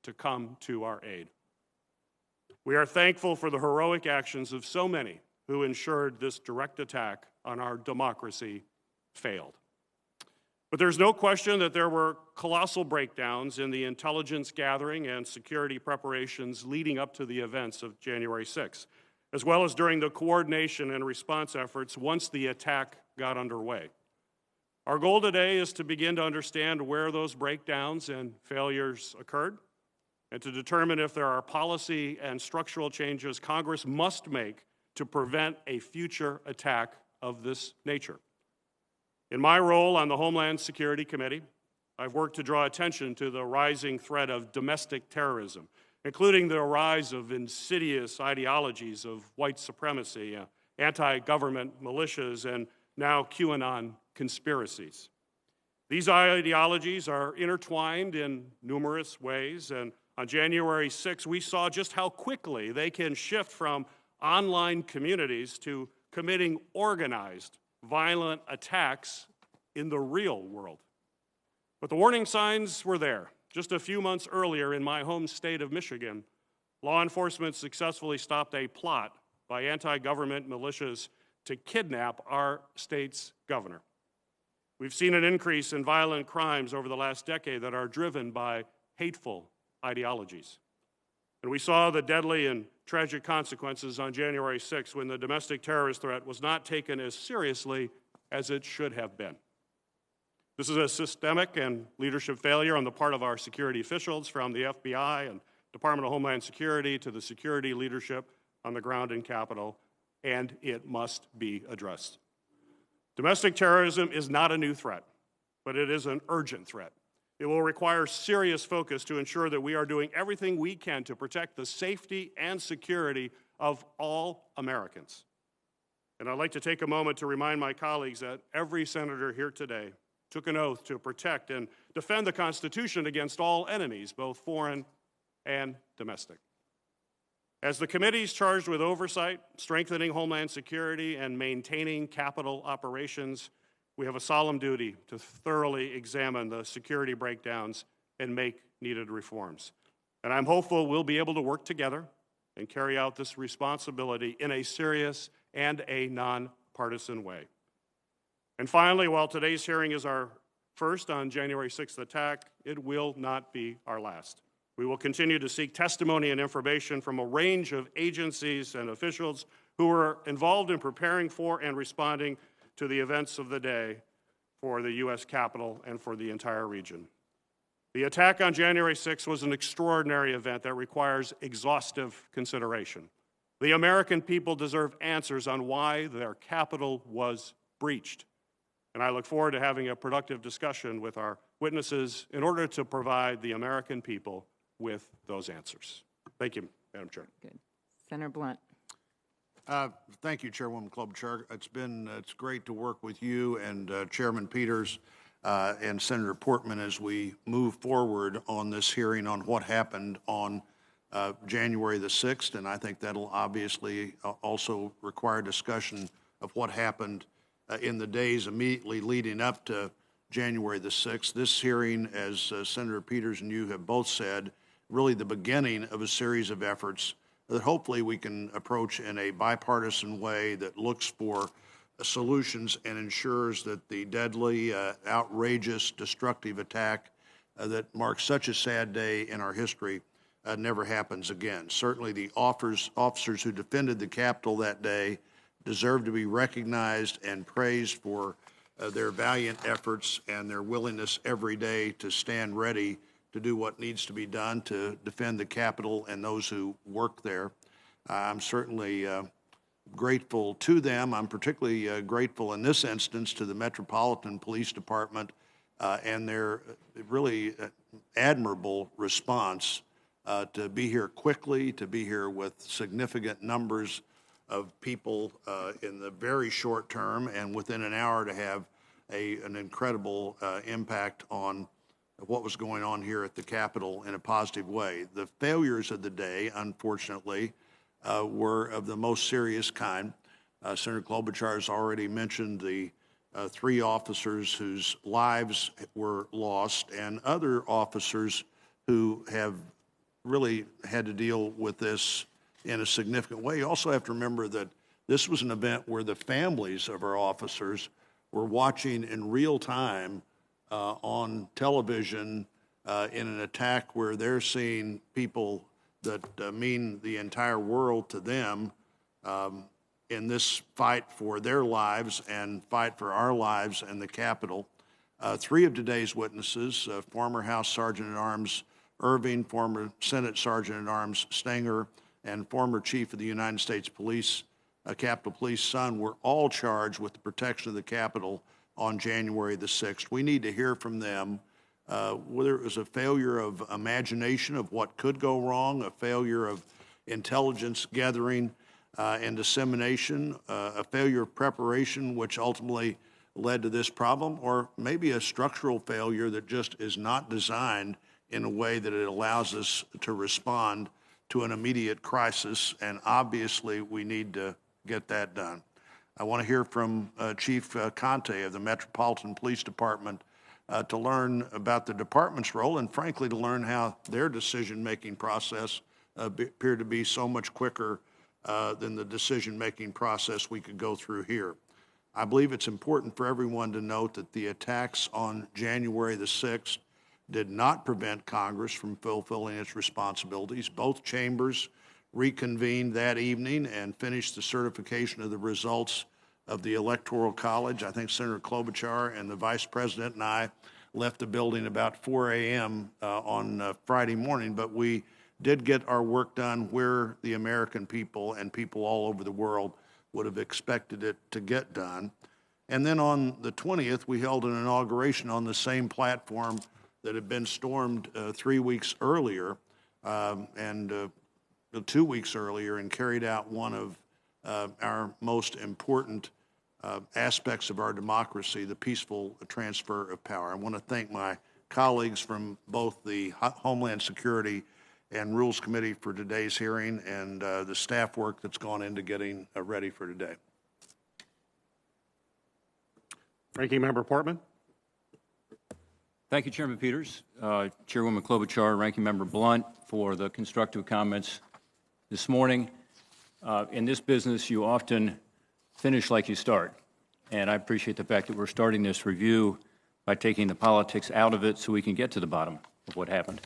to come to our aid. We are thankful for the heroic actions of so many who ensured this direct attack on our democracy failed. But there's no question that there were colossal breakdowns in the intelligence gathering and security preparations leading up to the events of January 6th, as well as during the coordination and response efforts once the attack got underway. Our goal today is to begin to understand where those breakdowns and failures occurred, and to determine if there are policy and structural changes Congress must make to prevent a future attack of this nature. In my role on the Homeland Security Committee, I've worked to draw attention to the rising threat of domestic terrorism, including the rise of insidious ideologies of white supremacy, anti-government militias, and now QAnon conspiracies. These ideologies are intertwined in numerous ways, and on January 6, we saw just how quickly they can shift from online communities to committing organized, violent attacks in the real world. But the warning signs were there. Just a few months earlier in my home state of Michigan, law enforcement successfully stopped a plot by anti-government militias to kidnap our state's governor. We've seen an increase in violent crimes over the last decade that are driven by hateful ideologies. And we saw the deadly and tragic consequences on January 6 when the domestic terrorist threat was not taken as seriously as it should have been. This is a systemic and leadership failure on the part of our security officials, from the FBI and Department of Homeland Security to the security leadership on the ground in Capitol, and it must be addressed. Domestic terrorism is not a new threat, but it is an urgent threat. It will require serious focus to ensure that we are doing everything we can to protect the safety and security of all Americans. And I'd like to take a moment to remind my colleagues that every senator here today took an oath to protect and defend the Constitution against all enemies, both foreign and domestic. As the committees charged with oversight, strengthening Homeland Security, and maintaining Capitol operations, we have a solemn duty to thoroughly examine the security breakdowns and make needed reforms. And I'm hopeful we'll be able to work together and carry out this responsibility in a serious and a nonpartisan way. And finally, while today's hearing is our first on January 6th attack, it will not be our last. We will continue to seek testimony and information from a range of agencies and officials who were involved in preparing for and responding to the events of the day for the U.S. Capitol and for the entire region. The attack on January 6th was an extraordinary event that requires exhaustive consideration. The American people deserve answers on why their Capitol was breached. And I look forward to having a productive discussion with our witnesses in order to provide the American people with those answers. Thank you, Madam Chair. Good. Senator Blunt. Thank you, Chairwoman Klobuchar. It's great to work with you and Chairman Peters and Senator Portman as we move forward on this hearing on what happened on January the 6th, and I think that'll obviously also require discussion of what happened in the days immediately leading up to January the 6th. This hearing, as Senator Peters and you have both said, really the beginning of a series of efforts that hopefully we can approach in a bipartisan way that looks for solutions and ensures that the deadly, outrageous, destructive attack that marks such a sad day in our history never happens again. Certainly the officers who defended the Capitol that day deserve to be recognized and praised for their valiant efforts and their willingness every day to stand ready to do what needs to be done to defend the Capitol and those who work there. I'm certainly grateful to them. I'm particularly grateful in this instance to the Metropolitan Police Department and their really admirable response to be here quickly, to be here with significant numbers of people in the very short term, and within an hour to have an incredible impact on what was going on here at the Capitol in a positive way. The failures of the day, unfortunately, were of the most serious kind. Senator Klobuchar has already mentioned the 3 officers whose lives were lost and other officers who have really had to deal with this in a significant way. You also have to remember that this was an event where the families of our officers were watching in real time on television in an attack where they're seeing people that mean the entire world to them in this fight for their lives and fight for our lives and the Capitol. Three of today's witnesses, former House Sergeant-at-Arms Irving, former Senate Sergeant-at-Arms Stenger, and former Chief of the United States Police, Capitol Police Son, were all charged with the protection of the Capitol on January the 6th. We need to hear from them whether it was a failure of imagination of what could go wrong, a failure of intelligence gathering and dissemination, a failure of preparation, which ultimately led to this problem, or maybe a structural failure that just is not designed in a way that it allows us to respond to an immediate crisis, and obviously we need to get that done. I want to hear from Chief Conte of the Metropolitan Police Department to learn about the department's role and frankly to learn how their decision-making process appeared to be so much quicker than the decision-making process we could go through here. I believe it's important for everyone to note that the attacks on January the 6th did not prevent Congress from fulfilling its responsibilities. Both chambers reconvened that evening and finished the certification of the results of the Electoral College. I think Senator Klobuchar and the Vice President and I left the building about 4 a.m. On Friday morning, but we did get our work done where the American people and people all over the world would have expected it to get done. And then on the 20th, we held an inauguration on the same platform that had been stormed 3 weeks earlier and 2 weeks earlier, and carried out one of our most important aspects of our democracy, the peaceful transfer of power. I want to thank my colleagues from both the Homeland Security and Rules Committee for today's hearing and the staff work that's gone into getting ready for today. Ranking Member Portman. Thank you, Chairman Peters, Chairwoman Klobuchar, Ranking Member Blunt for the constructive comments this morning. In this business, you often finish like you start, and I appreciate the fact that we're starting this review by taking the politics out of it so we can get to the bottom of what happened.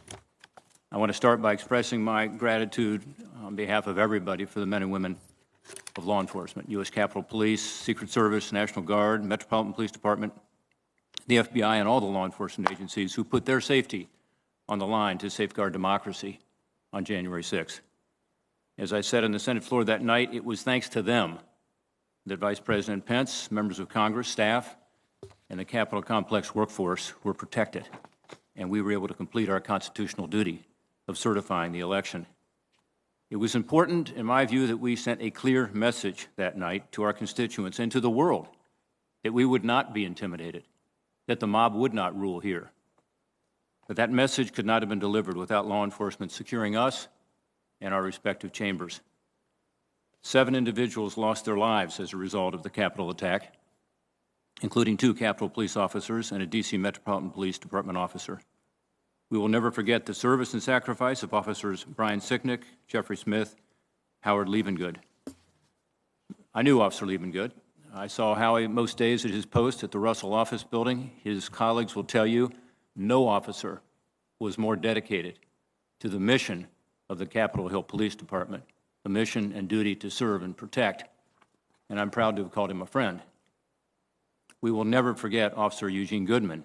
I want to start by expressing my gratitude on behalf of everybody for the men and women of law enforcement, U.S. Capitol Police, Secret Service, National Guard, Metropolitan Police Department, the FBI, and all the law enforcement agencies who put their safety on the line to safeguard democracy on January 6th. As I said on the Senate floor that night, it was thanks to them that Vice President Pence, members of Congress, staff, and the Capitol Complex workforce were protected, and we were able to complete our constitutional duty of certifying the election. It was important, in my view, that we sent a clear message that night to our constituents and to the world that we would not be intimidated, that the mob would not rule here. But that message could not have been delivered without law enforcement securing us and our respective chambers. 7 individuals lost their lives as a result of the Capitol attack, including 2 Capitol Police officers and a D.C. Metropolitan Police Department officer. We will never forget the service and sacrifice of Officers Brian Sicknick, Jeffrey Smith, Howard Liebengood. I knew Officer Liebengood. I saw Howie most days at his post at the Russell office building. His colleagues will tell you no officer was more dedicated to the mission of the Capitol Hill Police Department, the mission and duty to serve and protect, and I'm proud to have called him a friend. We will never forget Officer Eugene Goodman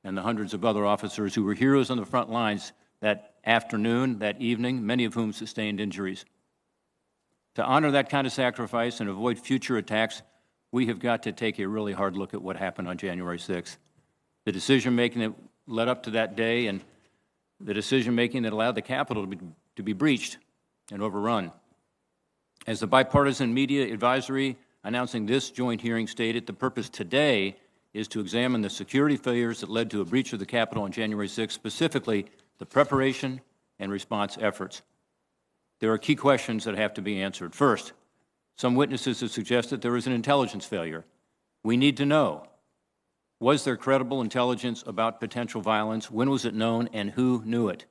and the hundreds of other officers who were heroes on the front lines that afternoon, that evening, many of whom sustained injuries. To honor that kind of sacrifice and avoid future attacks, we have got to take a really hard look at what happened on January 6th. The decision-making that led up to that day and the decision-making that allowed the Capitol to be breached and overrun. As the Bipartisan Media Advisory announcing this joint hearing stated, the purpose today is to examine the security failures that led to a breach of the Capitol on January 6th, specifically the preparation and response efforts. There are key questions that have to be answered. First, some witnesses have suggested there was an intelligence failure. We need to know, was there credible intelligence about potential violence? When was it known, and who knew it?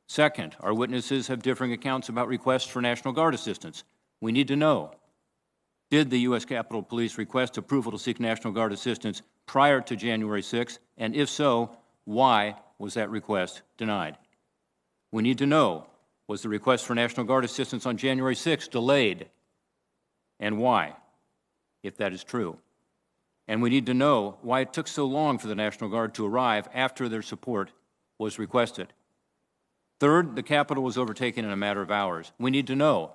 Second, our witnesses have differing accounts about requests for National Guard assistance. We need to know, did the U.S. Capitol Police request approval to seek National Guard assistance prior to January 6th? And if so, why was that request denied? We need to know, was the request for National Guard assistance on January 6th delayed? And why, if that is true? And we need to know why it took so long for the National Guard to arrive after their support was requested. Third, the Capitol was overtaken in a matter of hours. We need to know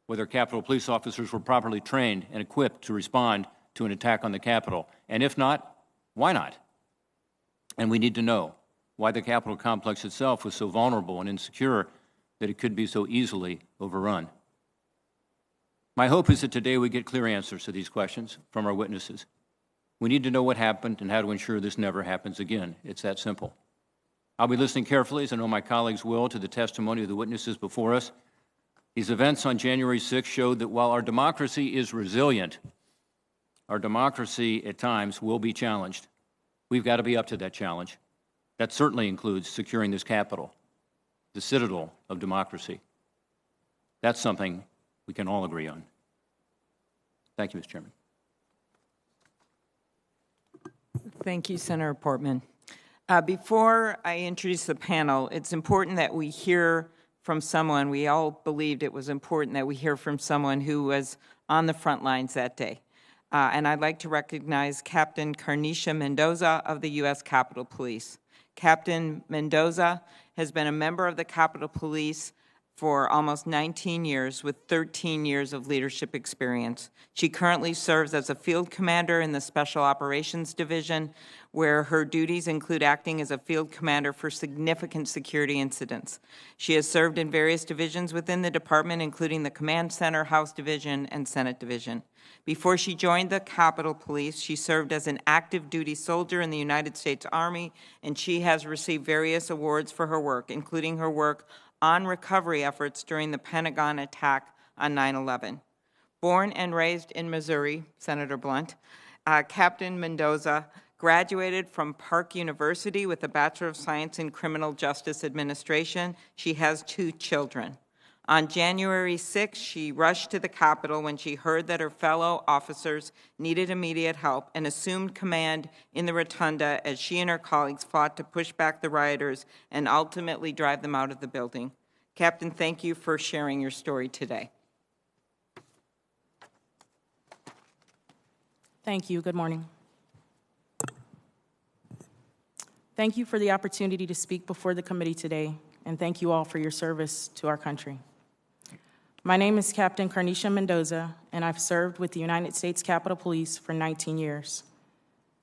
whether Capitol police officers were properly trained and equipped to respond to an attack on the Capitol. And if not, why not? And we need to know why the Capitol complex itself was so vulnerable and insecure that it could be so easily overrun. My hope is that today we get clear answers to these questions from our witnesses. We need to know what happened and how to ensure this never happens again. It's that simple. I'll be listening carefully, as I know my colleagues will, to the testimony of the witnesses before us. These events on January 6th showed that while our democracy is resilient, our democracy at times will be challenged. We've got to be up to that challenge. That certainly includes securing this Capitol, the citadel of democracy. That's something we can all agree on. Thank you, Mr. Chairman. Thank you, Senator Portman. Before I introduce the panel, it's important that we hear from someone. We all believed it was important that we hear from someone who was on the front lines that day. And I'd like to recognize Captain Carnicia Mendoza of the U.S. Capitol Police. Captain Mendoza has been a member of the Capitol Police for almost 19 years with 13 years of leadership experience. She currently serves as a field commander in the Special Operations Division, where her duties include acting as a field commander for significant security incidents. She has served in various divisions within the department, including the Command Center, House Division, and Senate Division. Before she joined the Capitol Police, she served as an active duty soldier in the United States Army, and she has received various awards for her work, including her work on recovery efforts during the Pentagon attack on 9/11. Born and raised in Missouri, Senator Blunt, Captain Mendoza graduated from Park University with a Bachelor of Science in Criminal Justice Administration. She has 2 children. On January 6, she rushed to the Capitol when she heard that her fellow officers needed immediate help and assumed command in the rotunda as she and her colleagues fought to push back the rioters and ultimately drive them out of the building. Captain, thank you for sharing your story today. Thank you. Good morning. Thank you for the opportunity to speak before the committee today, and thank you all for your service to our country. My name is Captain Carnicia Mendoza, and I've served with the United States Capitol Police for 19 years.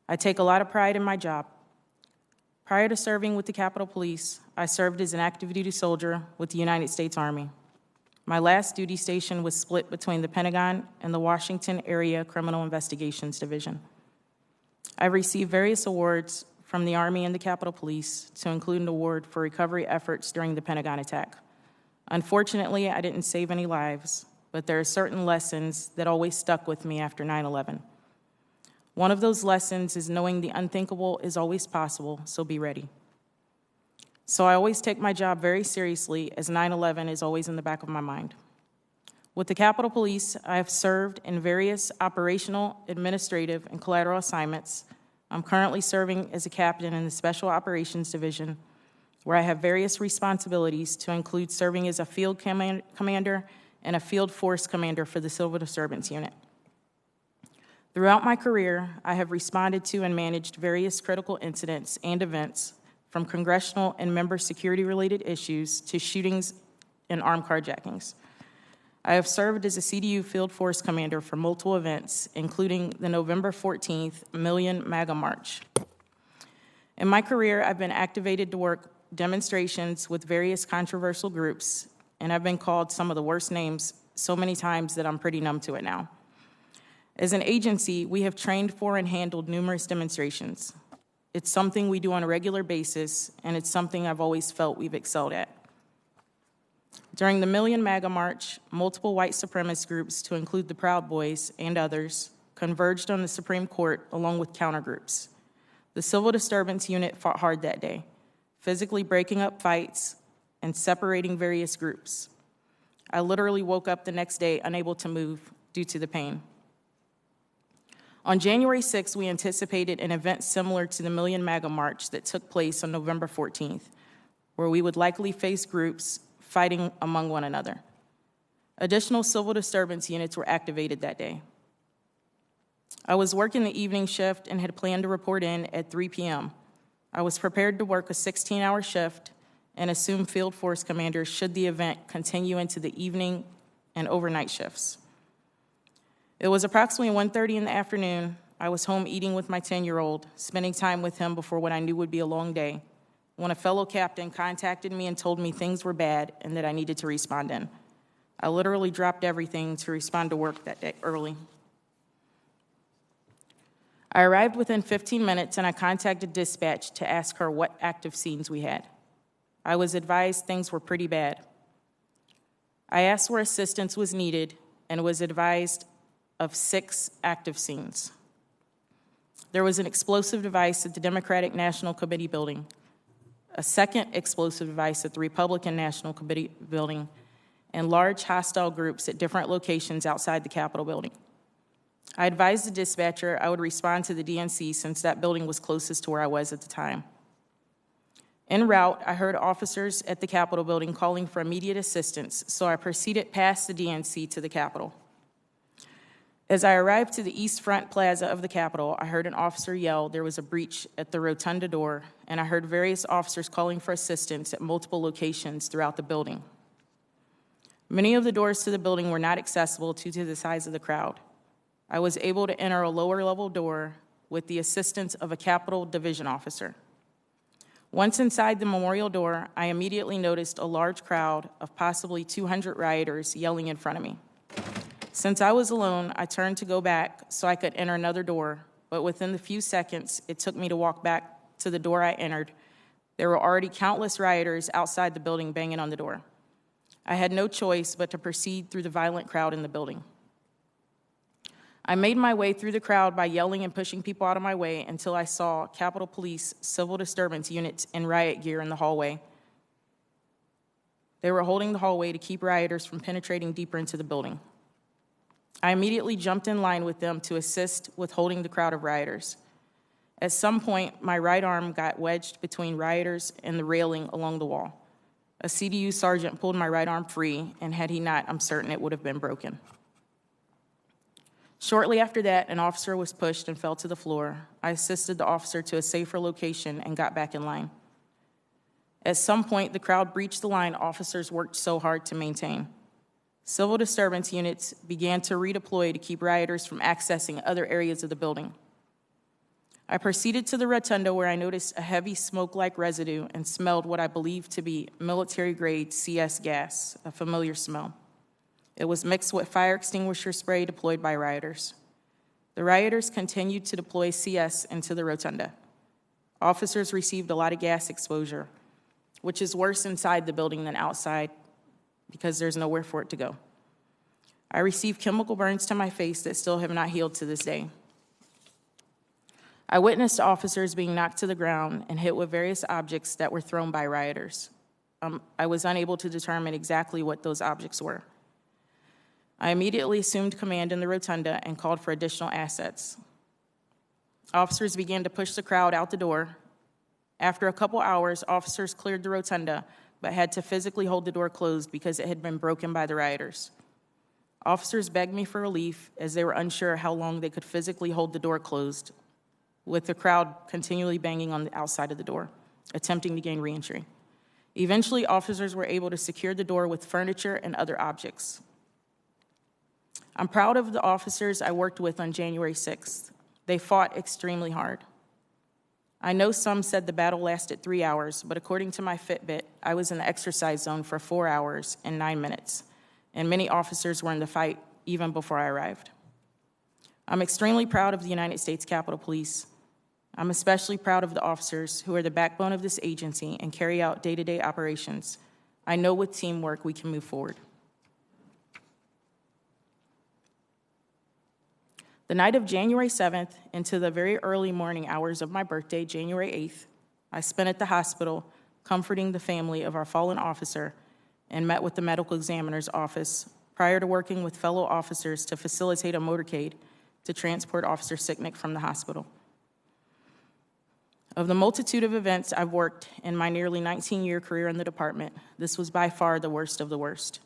I take a lot of pride in my job. Prior to serving with the Capitol Police, I served as an active duty soldier with the United States Army. My last duty station was split between the Pentagon and the Washington Area Criminal Investigations Division. I've received various awards from the Army and the Capitol Police, to include an award for recovery efforts during the Pentagon attack. Unfortunately, I didn't save any lives, but there are certain lessons that always stuck with me after 9/11. One of those lessons is knowing the unthinkable is always possible, so be ready. So I always take my job very seriously, as 9/11 is always in the back of my mind. With the Capitol Police, I have served in various operational, administrative, and collateral assignments. I'm currently serving as a captain in the Special Operations Division, where I have various responsibilities to include serving as a field commander and a field force commander for the Civil Disturbance Unit. Throughout my career, I have responded to and managed various critical incidents and events, from congressional and member security-related issues to shootings and armed carjackings. I have served as a CDU field force commander for multiple events, including the November 14th Million MAGA March. In my career, I've been activated to work demonstrations with various controversial groups, and I've been called some of the worst names so many times that I'm pretty numb to it now. As an agency, we have trained for and handled numerous demonstrations. It's something we do on a regular basis, and it's something I've always felt we've excelled at. During the Million MAGA March, multiple white supremacist groups, to include the Proud Boys and others, converged on the Supreme Court along with countergroups. The Civil Disturbance Unit fought hard that day, physically breaking up fights, and separating various groups. I literally woke up the next day unable to move due to the pain. On January 6th, we anticipated an event similar to the Million MAGA March that took place on November 14th, where we would likely face groups fighting among one another. Additional civil disturbance units were activated that day. I was working the evening shift and had planned to report in at 3 p.m. I was prepared to work a 16-hour shift and assume field force commanders should the event continue into the evening and overnight shifts. It was approximately 1:30 in the afternoon. I was home eating with my 10-year-old, spending time with him before what I knew would be a long day, when a fellow captain contacted me and told me things were bad and that I needed to respond in. I literally dropped everything to respond to work that day early. I arrived within 15 minutes and I contacted dispatch to ask her what active scenes we had. I was advised things were pretty bad. I asked where assistance was needed and was advised of 6 active scenes. There was an explosive device at the Democratic National Committee building, a second explosive device at the Republican National Committee building, and large hostile groups at different locations outside the Capitol building. I advised the dispatcher I would respond to the DNC since that building was closest to where I was at the time. En route, I heard officers at the Capitol building calling for immediate assistance, so I proceeded past the DNC to the Capitol. As I arrived to the east front plaza of the Capitol, I heard an officer yell there was a breach at the rotunda door, and I heard various officers calling for assistance at multiple locations throughout the building. Many of the doors to the building were not accessible due to the size of the crowd. I was able to enter a lower-level door with the assistance of a Capitol Division officer. Once inside the memorial door, I immediately noticed a large crowd of possibly 200 rioters yelling in front of me. Since I was alone, I turned to go back so I could enter another door, but within the few seconds it took me to walk back to the door I entered, there were already countless rioters outside the building banging on the door. I had no choice but to proceed through the violent crowd in the building. I made my way through the crowd by yelling and pushing people out of my way until I saw Capitol Police civil disturbance units in riot gear in the hallway. They were holding the hallway to keep rioters from penetrating deeper into the building. I immediately jumped in line with them to assist with holding the crowd of rioters. At some point, my right arm got wedged between rioters and the railing along the wall. A CDU sergeant pulled my right arm free, and had he not, I'm certain it would have been broken. Shortly after that, an officer was pushed and fell to the floor. I assisted the officer to a safer location and got back in line. At some point, the crowd breached the line officers worked so hard to maintain. Civil disturbance units began to redeploy to keep rioters from accessing other areas of the building. I proceeded to the rotunda where I noticed a heavy smoke-like residue and smelled what I believed to be military-grade CS gas, a familiar smell. It was mixed with fire extinguisher spray deployed by rioters. The rioters continued to deploy CS into the rotunda. Officers received a lot of gas exposure, which is worse inside the building than outside because there's nowhere for it to go. I received chemical burns to my face that still have not healed to this day. I witnessed officers being knocked to the ground and hit with various objects that were thrown by rioters. I was unable to determine exactly what those objects were. I immediately assumed command in the rotunda and called for additional assets. Officers began to push the crowd out the door. After a couple hours, officers cleared the rotunda, but had to physically hold the door closed because it had been broken by the rioters. Officers begged me for relief as they were unsure how long they could physically hold the door closed, with the crowd continually banging on the outside of the door, attempting to gain reentry. Eventually, officers were able to secure the door with furniture and other objects. I'm proud of the officers I worked with on January 6th. They fought extremely hard. I know some said the battle lasted 3 hours, but according to my Fitbit, I was in the exercise zone for 4 hours and 9 minutes, and many officers were in the fight even before I arrived. I'm extremely proud of the United States Capitol Police. I'm especially proud of the officers who are the backbone of this agency and carry out day-to-day operations. I know with teamwork we can move forward. The night of January 7th into the very early morning hours of my birthday, January 8th, I spent at the hospital comforting the family of our fallen officer, and met with the medical examiner's office prior to working with fellow officers to facilitate a motorcade to transport Officer Sicknick from the hospital. Of the multitude of events I've worked in my nearly 19-year career in the department, this was by far the worst of the worst.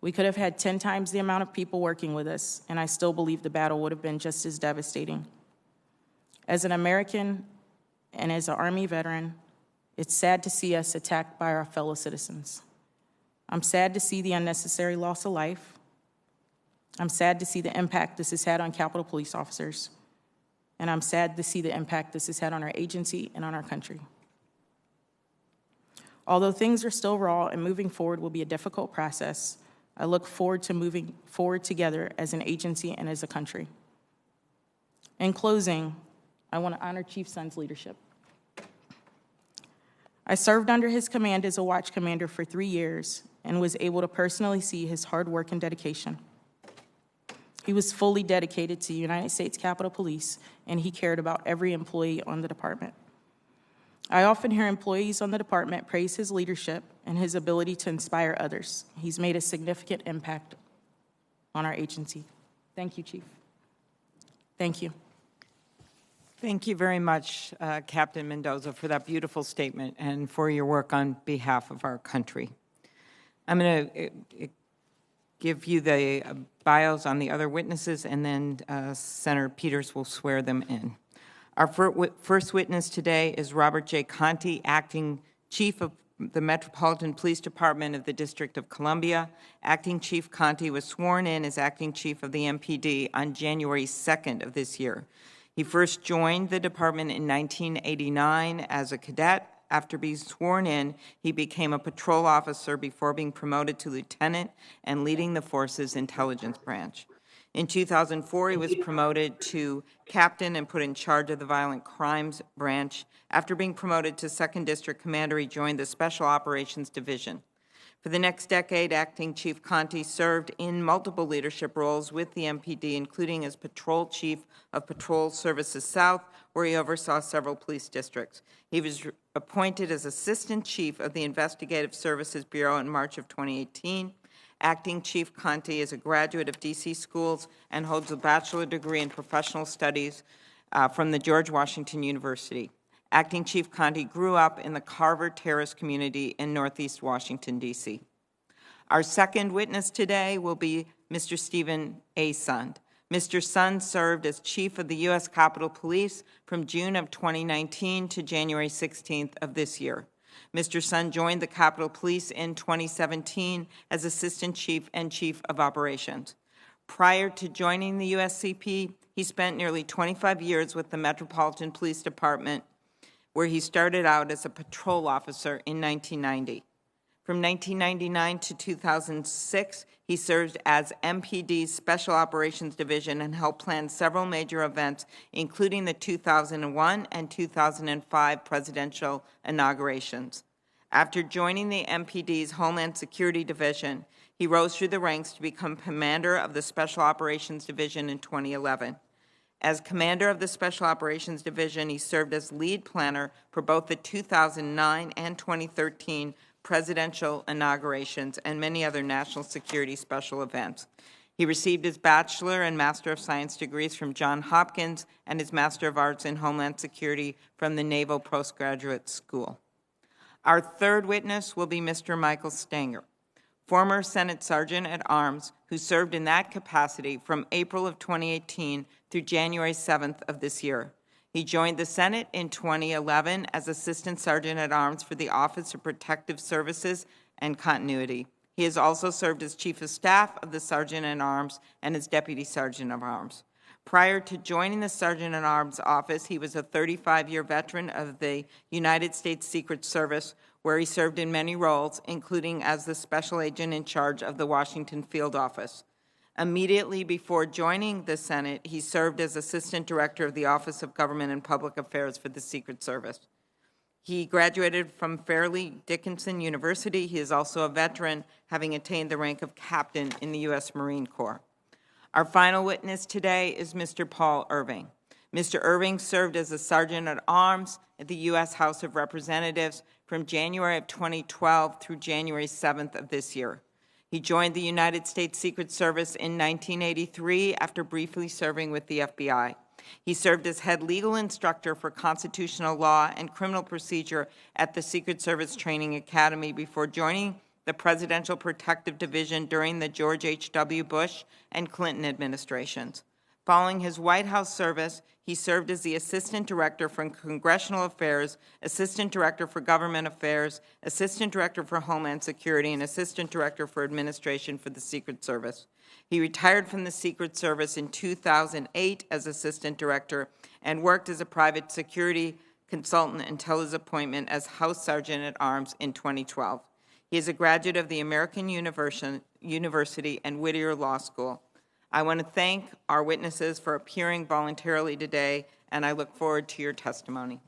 We could have had 10 times the amount of people working with us, and I still believe the battle would have been just as devastating. As an American and as an Army veteran, it's sad to see us attacked by our fellow citizens. I'm sad to see the unnecessary loss of life. I'm sad to see the impact this has had on Capitol Police officers. And I'm sad to see the impact this has had on our agency and on our country. Although things are still raw and moving forward will be a difficult process, I look forward to moving forward together as an agency and as a country. In closing, I want to honor Chief Sun's leadership. I served under his command as a watch commander for 3 years and was able to personally see his hard work and dedication. He was fully dedicated to the United States Capitol Police, and he cared about every employee on the department. I often hear employees on the department praise his leadership and his ability to inspire others. He's made a significant impact on our agency. Thank you, Chief. Thank you. Thank you very much, Captain Mendoza, for that beautiful statement and for your work on behalf of our country. I'm going to give you the bios on the other witnesses, and then Senator Peters will swear them in. Our first witness today is Robert J. Conte, Acting Chief of the Metropolitan Police Department of the District of Columbia. Acting Chief Conte was sworn in as Acting Chief of the MPD on January 2nd of this year. He first joined the department in 1989 as a cadet. After being sworn in, he became a patrol officer before being promoted to lieutenant and leading the force's intelligence branch. In 2004, he was promoted to captain and put in charge of the violent crimes branch. After being promoted to 2nd District Commander, he joined the Special Operations Division. For the next decade, Acting Chief Conte served in multiple leadership roles with the MPD, including as Patrol Chief of Patrol Services South, where he oversaw several police districts. He was appointed as Assistant Chief of the Investigative Services Bureau in March of 2018. Acting Chief Conte is a graduate of DC schools and holds a bachelor degree in professional studies from the George Washington University. Acting Chief Conte grew up in the Carver Terrace community in Northeast Washington, D.C. Our second witness today will be Mr. Stephen A. Sund. Mr. Sund served as Chief of the U.S. Capitol Police from June of 2019 to January 16th of this year. Mr. Sund joined the Capitol Police in 2017 as Assistant Chief and Chief of Operations. Prior to joining the USCP, he spent nearly 25 years with the Metropolitan Police Department, where he started out as a patrol officer in 1990. From 1999 to 2006, he served as MPD's Special Operations Division and helped plan several major events, including the 2001 and 2005 presidential inaugurations. After joining the MPD's Homeland Security Division, he rose through the ranks to become commander of the Special Operations Division in 2011. As commander of the Special Operations Division, he served as lead planner for both the 2009 and 2013 presidential inaugurations and many other national security special events. He received his Bachelor and Master of Science degrees from Johns Hopkins and his Master of Arts in Homeland Security from the Naval Postgraduate School. Our third witness will be Mr. Michael Stenger, former Senate Sergeant at Arms, who served in that capacity from April of 2018 through January 7th of this year. He joined the Senate in 2011 as Assistant Sergeant at Arms for the Office of Protective Services and Continuity. He has also served as Chief of Staff of the Sergeant at Arms and as Deputy Sergeant of Arms. Prior to joining the Sergeant at Arms office, he was a 35-year veteran of the United States Secret Service, where he served in many roles, including as the Special Agent in charge of the Washington Field Office. Immediately before joining the Senate, he served as Assistant Director of the Office of Government and Public Affairs for the Secret Service. He graduated from Fairleigh Dickinson University. He is also a veteran, having attained the rank of captain in the U.S. Marine Corps. Our final witness today is Mr. Paul Irving. Mr. Irving served as a Sergeant at Arms at the U.S. House of Representatives from January of 2012 through January 7th of this year. He joined the United States Secret Service in 1983 after briefly serving with the FBI. He served as head legal instructor for constitutional law and criminal procedure at the Secret Service Training Academy before joining the Presidential Protective Division during the George H.W. Bush and Clinton administrations. Following his White House service, he served as the Assistant Director for Congressional Affairs, Assistant Director for Government Affairs, Assistant Director for Homeland Security, and Assistant Director for Administration for the Secret Service. He retired from the Secret Service in 2008 as Assistant Director and worked as a private security consultant until his appointment as House Sergeant at Arms in 2012. He is a graduate of the American University and Whittier Law School. I want to thank our witnesses for appearing voluntarily today, and I look forward to your testimony.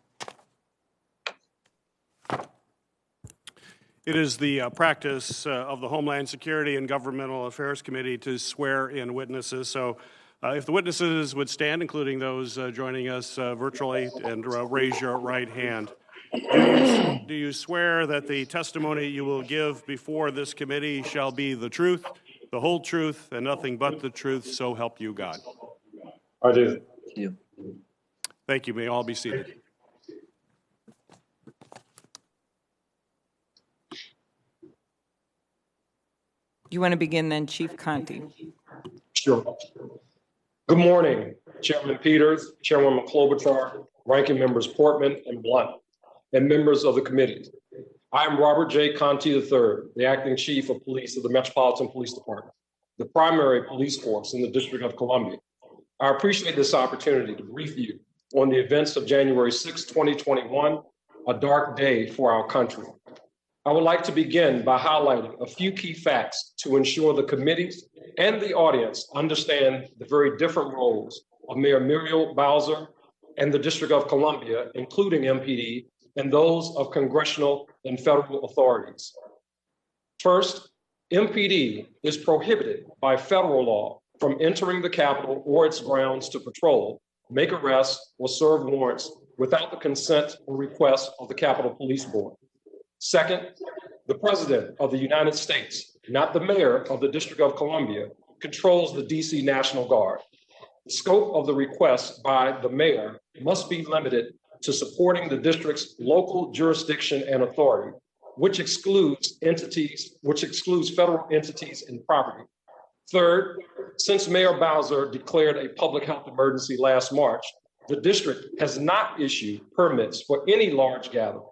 It is the practice of the Homeland Security and Governmental Affairs Committee to swear in witnesses. So if the witnesses would stand, including those joining us virtually, and raise your right hand. Do you swear that the testimony you will give before this committee shall be the truth, the whole truth, and nothing but the truth, so help you God? I do. Thank you. May all be seated. You want to begin then, Chief Conte? Sure. Good morning, Chairman Peters, Chairwoman Klobuchar, Ranking Members Portman and Blunt, and members of the committee. I am Robert J. Conte III, the Acting Chief of Police of the Metropolitan Police Department, the primary police force in the District of Columbia. I appreciate this opportunity to brief you on the events of January 6, 2021, a dark day for our country. I would like to begin by highlighting a few key facts to ensure the committees and the audience understand the very different roles of Mayor Muriel Bowser and the District of Columbia, including MPD, and those of congressional and federal authorities. First, MPD is prohibited by federal law from entering the Capitol or its grounds to patrol, make arrests, or serve warrants without the consent or request of the Capitol Police Board. Second, the President of the United States, not the Mayor of the District of Columbia, controls the DC National Guard. The scope of the request by the Mayor must be limited to supporting the district's local jurisdiction and authority, which excludes federal entities and property. Third, since Mayor Bowser declared a public health emergency last March, the district has not issued permits for any large gathering.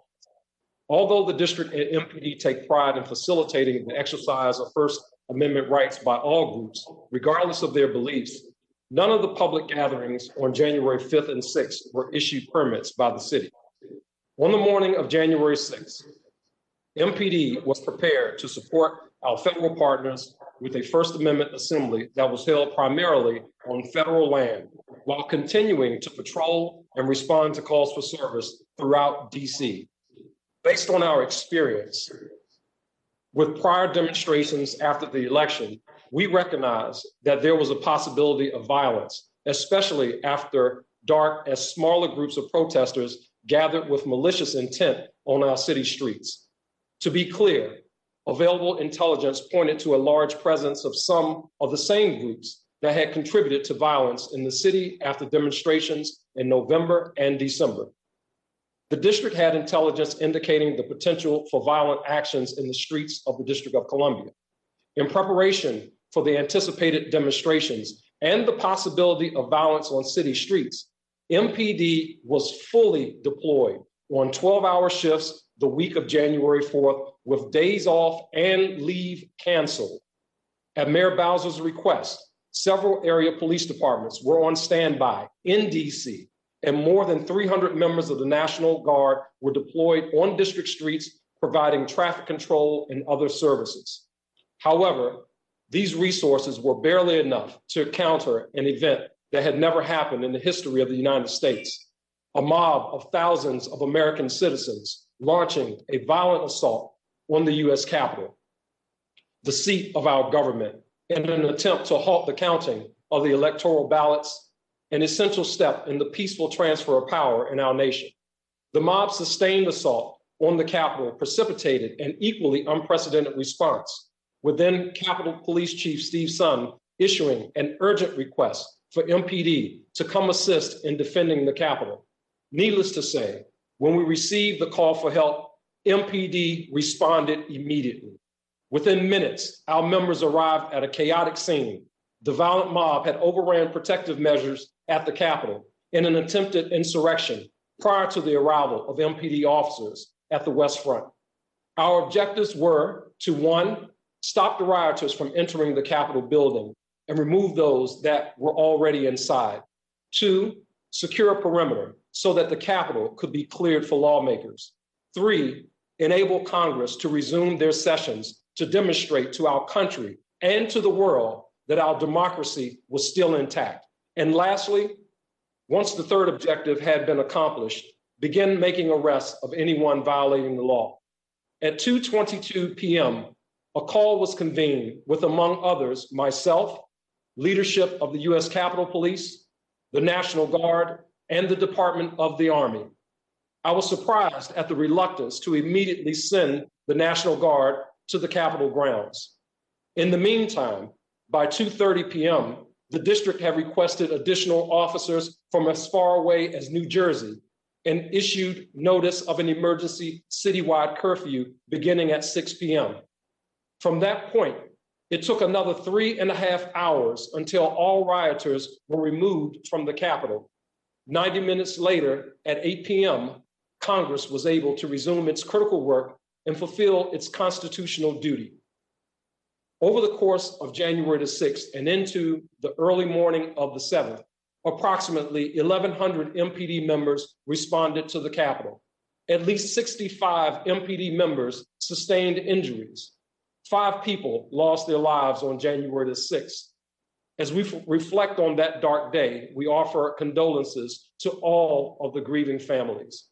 Although the district and MPD take pride in facilitating the exercise of First Amendment rights by all groups, regardless of their beliefs, none of the public gatherings on January 5th and 6th were issued permits by the city. On the morning of January 6th, MPD was prepared to support our federal partners with a First Amendment assembly that was held primarily on federal land, while continuing to patrol and respond to calls for service throughout DC. Based on our experience with prior demonstrations after the election, we recognize that there was a possibility of violence, especially after dark as smaller groups of protesters gathered with malicious intent on our city streets. To be clear, available intelligence pointed to a large presence of some of the same groups that had contributed to violence in the city after demonstrations in November and December. The district had intelligence indicating the potential for violent actions in the streets of the District of Columbia. In preparation for the anticipated demonstrations and the possibility of violence on city streets, MPD was fully deployed on 12-hour shifts the week of January 4th, with days off and leave canceled. At Mayor Bowser's request, several area police departments were on standby in DC, and more than 300 members of the National Guard were deployed on district streets, providing traffic control and other services. However, these resources were barely enough to counter an event that had never happened in the history of the United States: a mob of thousands of American citizens launching a violent assault on the US Capitol, the seat of our government, in an attempt to halt the counting of the electoral ballots, an essential step in the peaceful transfer of power in our nation. The mob sustained assault on the Capitol precipitated an equally unprecedented response, with then Capitol Police Chief Steve Sund issuing an urgent request for MPD to come assist in defending the Capitol. Needless to say, when we received the call for help, MPD responded immediately. Within minutes, our members arrived at a chaotic scene. The violent mob had overran protective measures at the Capitol in an attempted insurrection prior to the arrival of MPD officers at the West Front. Our objectives were to, one, stop the rioters from entering the Capitol building and remove those that were already inside. Two, secure a perimeter so that the Capitol could be cleared for lawmakers. Three, enable Congress to resume their sessions to demonstrate to our country and to the world that our democracy was still intact. And lastly, once the third objective had been accomplished, begin making arrests of anyone violating the law. At 2:22 p.m., a call was convened with, among others, myself, leadership of the U.S. Capitol Police, the National Guard, and the Department of the Army. I was surprised at the reluctance to immediately send the National Guard to the Capitol grounds. In the meantime, by 2:30 p.m., the district had requested additional officers from as far away as New Jersey and issued notice of an emergency citywide curfew beginning at 6 p.m. From that point, it took another 3.5 hours until all rioters were removed from the Capitol. 90 minutes later, at 8 p.m., Congress was able to resume its critical work and fulfill its constitutional duty. Over the course of January the 6th and into the early morning of the 7th, approximately 1,100 MPD members responded to the Capitol. At least 65 MPD members sustained injuries. 5 people lost their lives on January the 6th. As we reflect on that dark day, we offer condolences to all of the grieving families.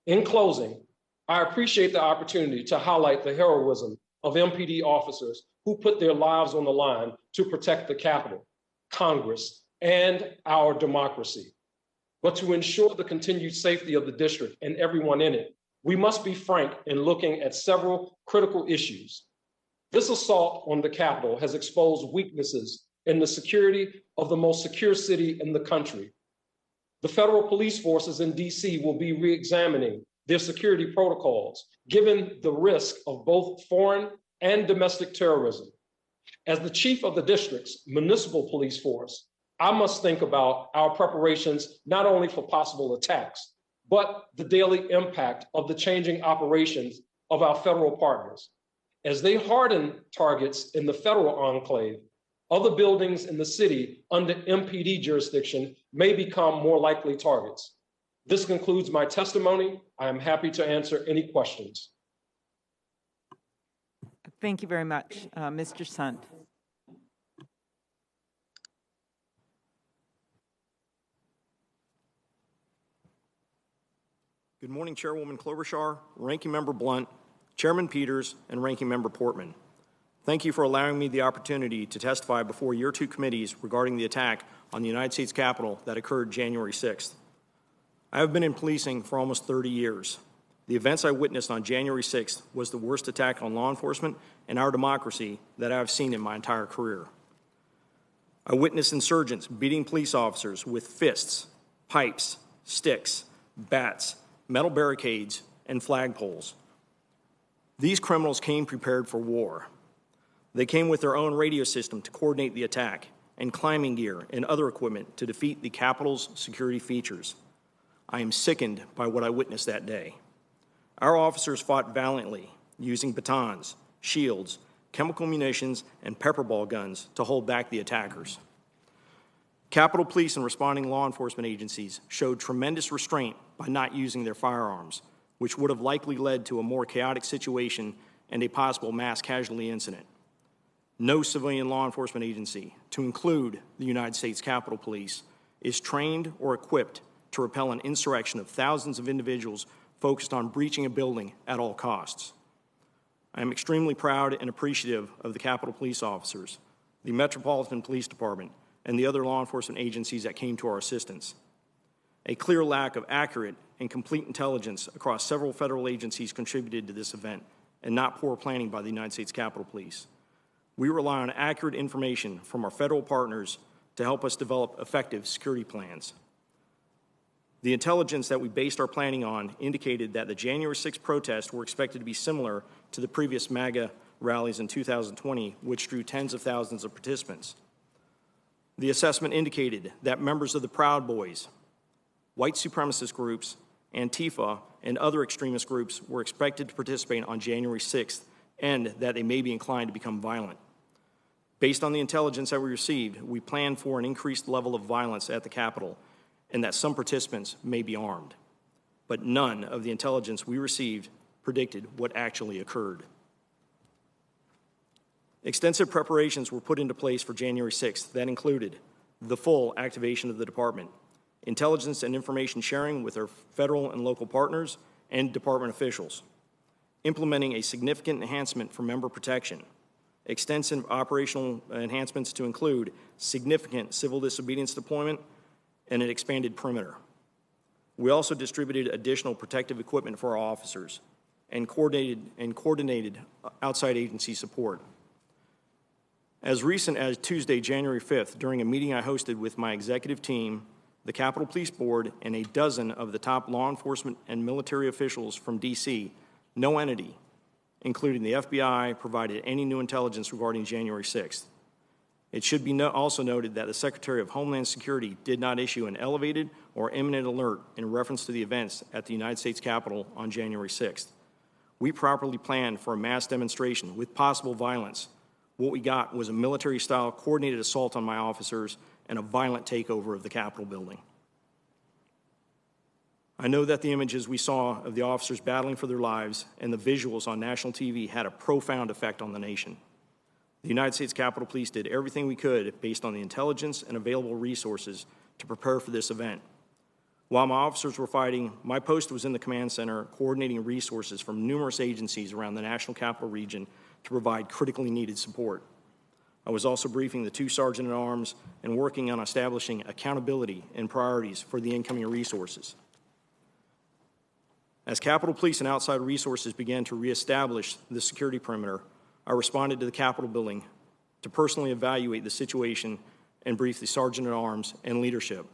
In closing, I appreciate the opportunity to highlight the heroism of MPD officers who put their lives on the line to protect the Capitol, Congress, and our democracy. But to ensure the continued safety of the district and everyone in it, we must be frank in looking at several critical issues. This assault on the Capitol has exposed weaknesses in the security of the most secure city in the country. The federal police forces in DC will be re-examining their security protocols, given the risk of both foreign and domestic terrorism. As the chief of the district's municipal police force, I must think about our preparations not only for possible attacks, but the daily impact of the changing operations of our federal partners. As they harden targets in the federal enclave, other buildings in the city under MPD jurisdiction may become more likely targets. This concludes my testimony. I am happy to answer any questions. Thank you very much. Mr. Sund. Good morning, Chairwoman Klobuchar, Ranking Member Blunt, Chairman Peters, and Ranking Member Portman. Thank you for allowing me the opportunity to testify before your two committees regarding the attack on the United States Capitol that occurred January 6th. I have been in policing for almost 30 years. The events I witnessed on January 6th was the worst attack on law enforcement and our democracy that I have seen in my entire career. I witnessed insurgents beating police officers with fists, pipes, sticks, bats, metal barricades, and flagpoles. These criminals came prepared for war. They came with their own radio system to coordinate the attack and climbing gear and other equipment to defeat the Capitol's security features. I am sickened by what I witnessed that day. Our officers fought valiantly, using batons, shields, chemical munitions, and pepper ball guns to hold back the attackers. Capitol Police and responding law enforcement agencies showed tremendous restraint by not using their firearms, which would have likely led to a more chaotic situation and a possible mass casualty incident. No civilian law enforcement agency, to include the United States Capitol Police, is trained or equipped to repel an insurrection of thousands of individuals focused on breaching a building at all costs. I am extremely proud and appreciative of the Capitol Police officers, the Metropolitan Police Department, and the other law enforcement agencies that came to our assistance. A clear lack of accurate and complete intelligence across several federal agencies contributed to this event, and not poor planning by the United States Capitol Police. We rely on accurate information from our federal partners to help us develop effective security plans. The intelligence that we based our planning on indicated that the January 6th protests were expected to be similar to the previous MAGA rallies in 2020, which drew tens of thousands of participants. The assessment indicated that members of the Proud Boys, white supremacist groups, Antifa, and other extremist groups were expected to participate on January 6th, and that they may be inclined to become violent. Based on the intelligence that we received, we planned for an increased level of violence at the Capitol, and that some participants may be armed. But none of the intelligence we received predicted what actually occurred. Extensive preparations were put into place for January 6th that included the full activation of the department, intelligence and information sharing with our federal and local partners and department officials, implementing a significant enhancement for member protection, extensive operational enhancements to include significant civil disobedience deployment, and an expanded perimeter. We also distributed additional protective equipment for our officers and coordinated outside agency support. As recent as Tuesday, January 5th, during a meeting I hosted with my executive team, the Capitol Police Board, and a dozen of the top law enforcement and military officials from D.C., no entity, including the FBI, provided any new intelligence regarding January 6th. It should be also noted that the Secretary of Homeland Security did not issue an elevated or imminent alert in reference to the events at the United States Capitol on January 6th. We properly planned for a mass demonstration with possible violence. What we got was a military-style coordinated assault on my officers and a violent takeover of the Capitol building. I know that the images we saw of the officers battling for their lives and the visuals on national TV had a profound effect on the nation. The United States Capitol Police did everything we could based on the intelligence and available resources to prepare for this event. While my officers were fighting, my post was in the command center coordinating resources from numerous agencies around the National Capital Region to provide critically needed support. I was also briefing the two sergeant-at-arms and working on establishing accountability and priorities for the incoming resources. As Capitol Police and outside resources began to reestablish the security perimeter, I responded to the Capitol building to personally evaluate the situation and brief the sergeant-at-arms and leadership.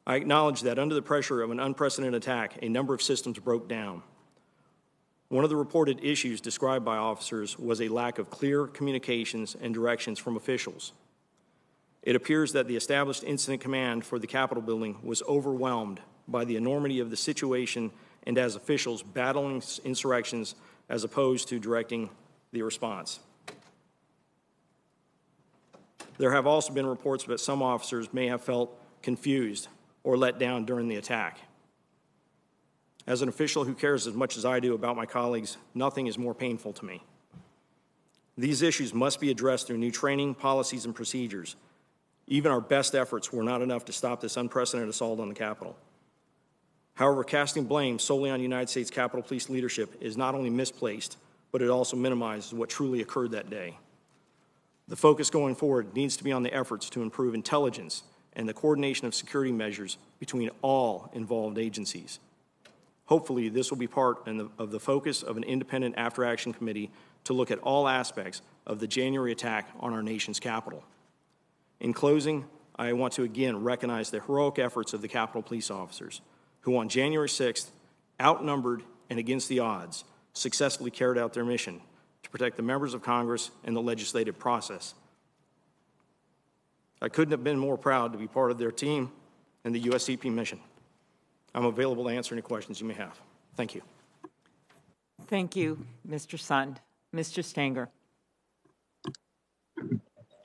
I acknowledge that under the pressure of an unprecedented attack, a number of systems broke down. One of the reported issues described by officers was a lack of clear communications and directions from officials. It appears that the established incident command for the Capitol building was overwhelmed by the enormity of the situation and as officials battling insurrections as opposed to directing the response. There have also been reports that some officers may have felt confused or let down during the attack. As an official who cares as much as I do about my colleagues, nothing is more painful to me. These issues must be addressed through new training, policies, and procedures. Even our best efforts were not enough to stop this unprecedented assault on the Capitol. However, casting blame solely on United States Capitol Police leadership is not only misplaced, but it also minimizes what truly occurred that day. The focus going forward needs to be on the efforts to improve intelligence and the coordination of security measures between all involved agencies. Hopefully, this will be part of the focus of an independent after-action committee to look at all aspects of the January attack on our nation's Capitol. In closing, I want to again recognize the heroic efforts of the Capitol Police officers, who on January 6th, outnumbered and against the odds, successfully carried out their mission to protect the members of Congress and the legislative process. I couldn't have been more proud to be part of their team and the USCP mission. I'm available to answer any questions you may have. Thank you. Thank you, Mr. Sund. Mr. Stenger.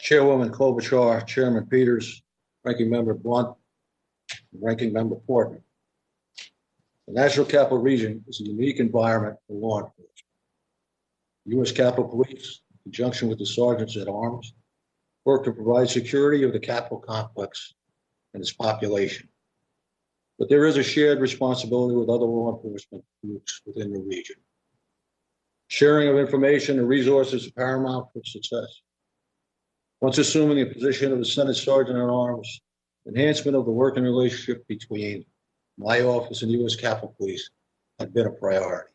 Chairwoman Klobuchar, Chairman Peters, Ranking Member Blunt, and Ranking Member Portman. The National Capital Region is a unique environment for law enforcement. The U.S. Capitol Police, in conjunction with the sergeants at arms, work to provide security of the Capitol complex and its population. But there is a shared responsibility with other law enforcement groups within the region. Sharing of information and resources is paramount for success. Once assuming the position of the Senate Sergeant at Arms, enhancement of the working relationship between my office and U.S. Capitol Police had been a priority.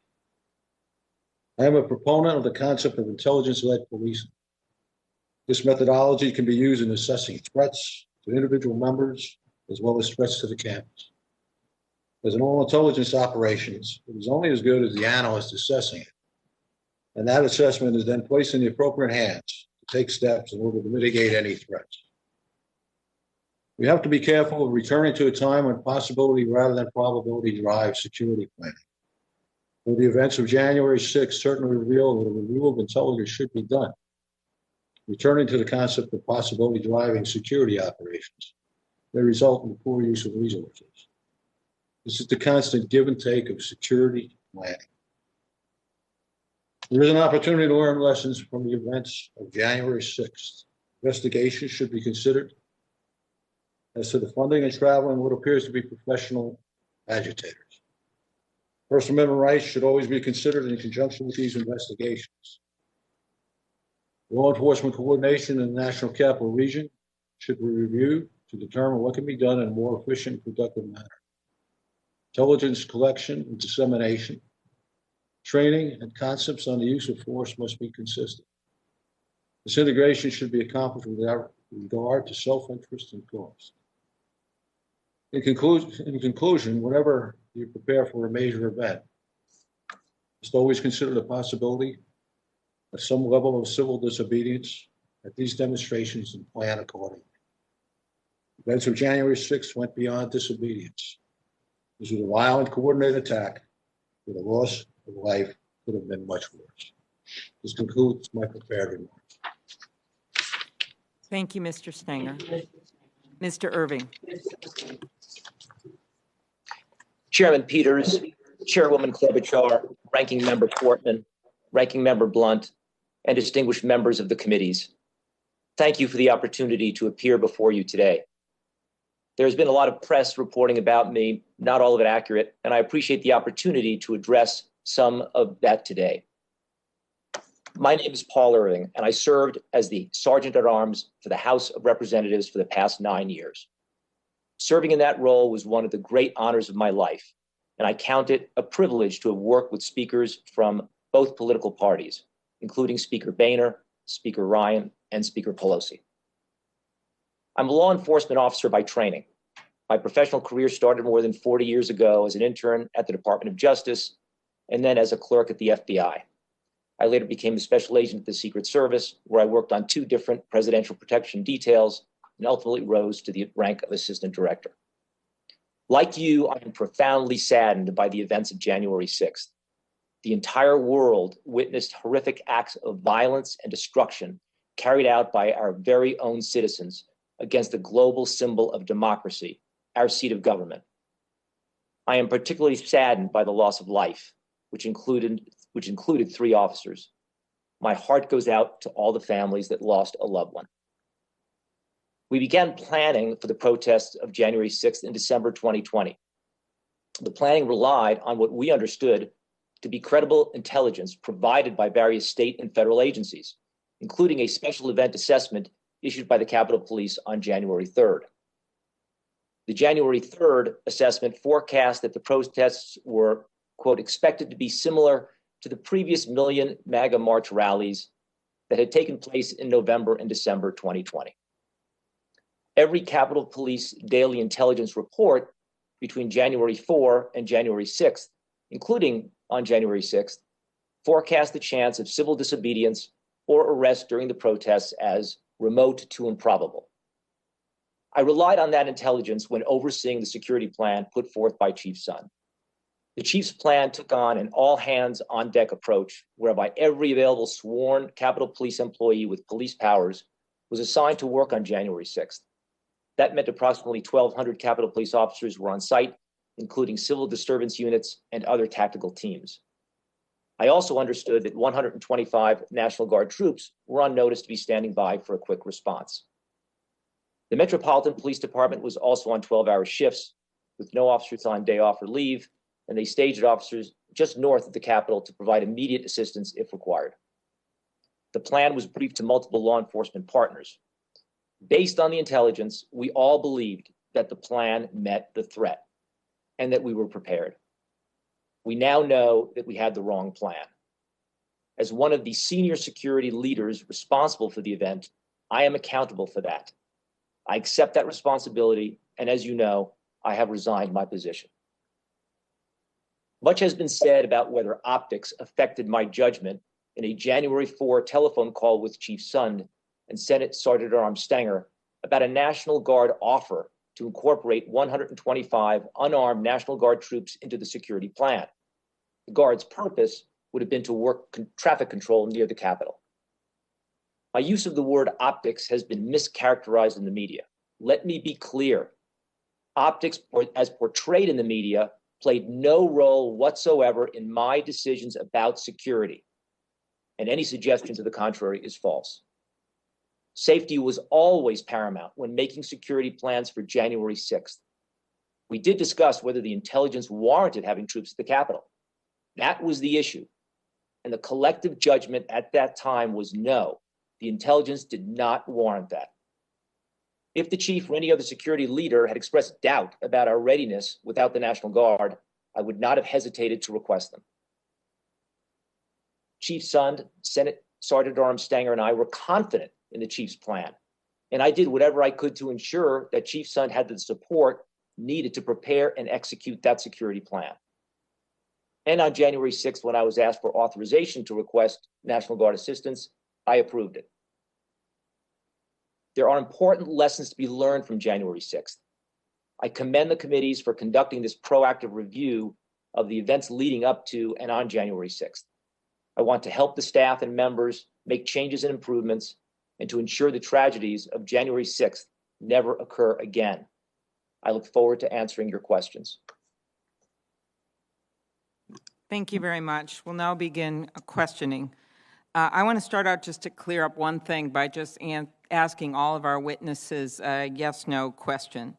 I am a proponent of the concept of intelligence-led policing. This methodology can be used in assessing threats to individual members as well as threats to the campus. As in all intelligence operations, it is only as good as the analyst assessing it. And that assessment is then placed in the appropriate hands to take steps in order to mitigate any threats. We have to be careful of returning to a time when possibility rather than probability drives security planning. For the events of January 6th certainly reveal that a review of intelligence should be done. Returning to the concept of possibility driving security operations may result in poor use of resources. This is the constant give and take of security planning. There is an opportunity to learn lessons from the events of January 6th. Investigations should be considered as to the funding and travel and what appears to be professional agitators. First Amendment rights should always be considered in conjunction with these investigations. Law enforcement coordination in the National Capital Region should be reviewed to determine what can be done in a more efficient and productive manner. Intelligence collection and dissemination, training, and concepts on the use of force must be consistent. This integration should be accomplished without regard to self-interest and cost. In conclusion, whenever you prepare for a major event, must always consider the possibility of some level of civil disobedience at these demonstrations and plan accordingly. Events of January 6th went beyond disobedience. This was a violent, coordinated attack where the loss of life could have been much worse. This concludes my prepared remarks. Thank you, Mr. Stenger. Mr. Irving. Chairman Peters, Chairwoman Klobuchar, Ranking Member Portman, Ranking Member Blunt, and distinguished members of the committees. Thank you for the opportunity to appear before you today. There's been a lot of press reporting about me, not all of it accurate, and I appreciate the opportunity to address some of that today. My name is Paul Irving, and I served as the Sergeant at Arms for the House of Representatives for the past 9 years. Serving in that role was one of the great honors of my life, and I count it a privilege to have worked with speakers from both political parties, including Speaker Boehner, Speaker Ryan, and Speaker Pelosi. I'm a law enforcement officer by training. My professional career started more than 40 years ago as an intern at the Department of Justice, and then as a clerk at the FBI. I later became a special agent at the Secret Service, where I worked on 2 different presidential protection details and ultimately rose to the rank of assistant director. Like you, I am profoundly saddened by the events of January 6th. The entire world witnessed horrific acts of violence and destruction carried out by our very own citizens against the global symbol of democracy, our seat of government. I am particularly saddened by the loss of life, which included 3 officers. My heart goes out to all the families that lost a loved one. We began planning for the protests of January 6th in December 2020. The planning relied on what we understood to be credible intelligence provided by various state and federal agencies, including a special event assessment issued by the Capitol Police on January 3rd. The January 3rd assessment forecast that the protests were, quote, expected to be similar to the previous million MAGA March rallies that had taken place in November and December 2020. Every Capitol Police daily intelligence report between January 4 and January 6th, including on January 6th, forecast the chance of civil disobedience or arrest during the protests as remote to improbable. I relied on that intelligence when overseeing the security plan put forth by Chief Sun. The Chief's plan took on an all-hands-on-deck approach whereby every available sworn Capitol Police employee with police powers was assigned to work on January 6th. That meant approximately 1,200 Capitol Police officers were on site, including civil disturbance units and other tactical teams. I also understood that 125 National Guard troops were on notice to be standing by for a quick response. The Metropolitan Police Department was also on 12-hour shifts with no officers on day off or leave, and they staged officers just north of the Capitol to provide immediate assistance if required. The plan was briefed to multiple law enforcement partners. Based on the intelligence, we all believed that the plan met the threat and that we were prepared. We now know that we had the wrong plan. As one of the senior security leaders responsible for the event, I am accountable for that. I accept that responsibility, and as you know, I have resigned my position. Much has been said about whether optics affected my judgment in a January 4 telephone call with Chief Sund and Senate Sergeant at Arms Stenger about a National Guard offer to incorporate 125 unarmed National Guard troops into the security plan. The Guard's purpose would have been to work traffic control near the Capitol. My use of the word optics has been mischaracterized in the media. Let me be clear. Optics, as portrayed in the media, played no role whatsoever in my decisions about security, and any suggestion to the contrary is false. Safety was always paramount when making security plans for January 6th. We did discuss whether the intelligence warranted having troops at the Capitol. That was the issue, and the collective judgment at that time was no, the intelligence did not warrant that. If the chief or any other security leader had expressed doubt about our readiness without the National Guard, I would not have hesitated to request them. Chief Sund, Senate Sergeant at Arms Stenger, and I were confident in the chief's plan, and I did whatever I could to ensure that Chief Sund had the support needed to prepare and execute that security plan. And on January 6th, when I was asked for authorization to request National Guard assistance, I approved it. There are important lessons to be learned from January 6th. I commend the committees for conducting this proactive review of the events leading up to and on January 6th. I want to help the staff and members make changes and improvements and to ensure the tragedies of January 6th never occur again. I look forward to answering your questions. Thank you very much. We'll now begin questioning. I want to start out just to clear up one thing by just asking all of our witnesses a yes-no question.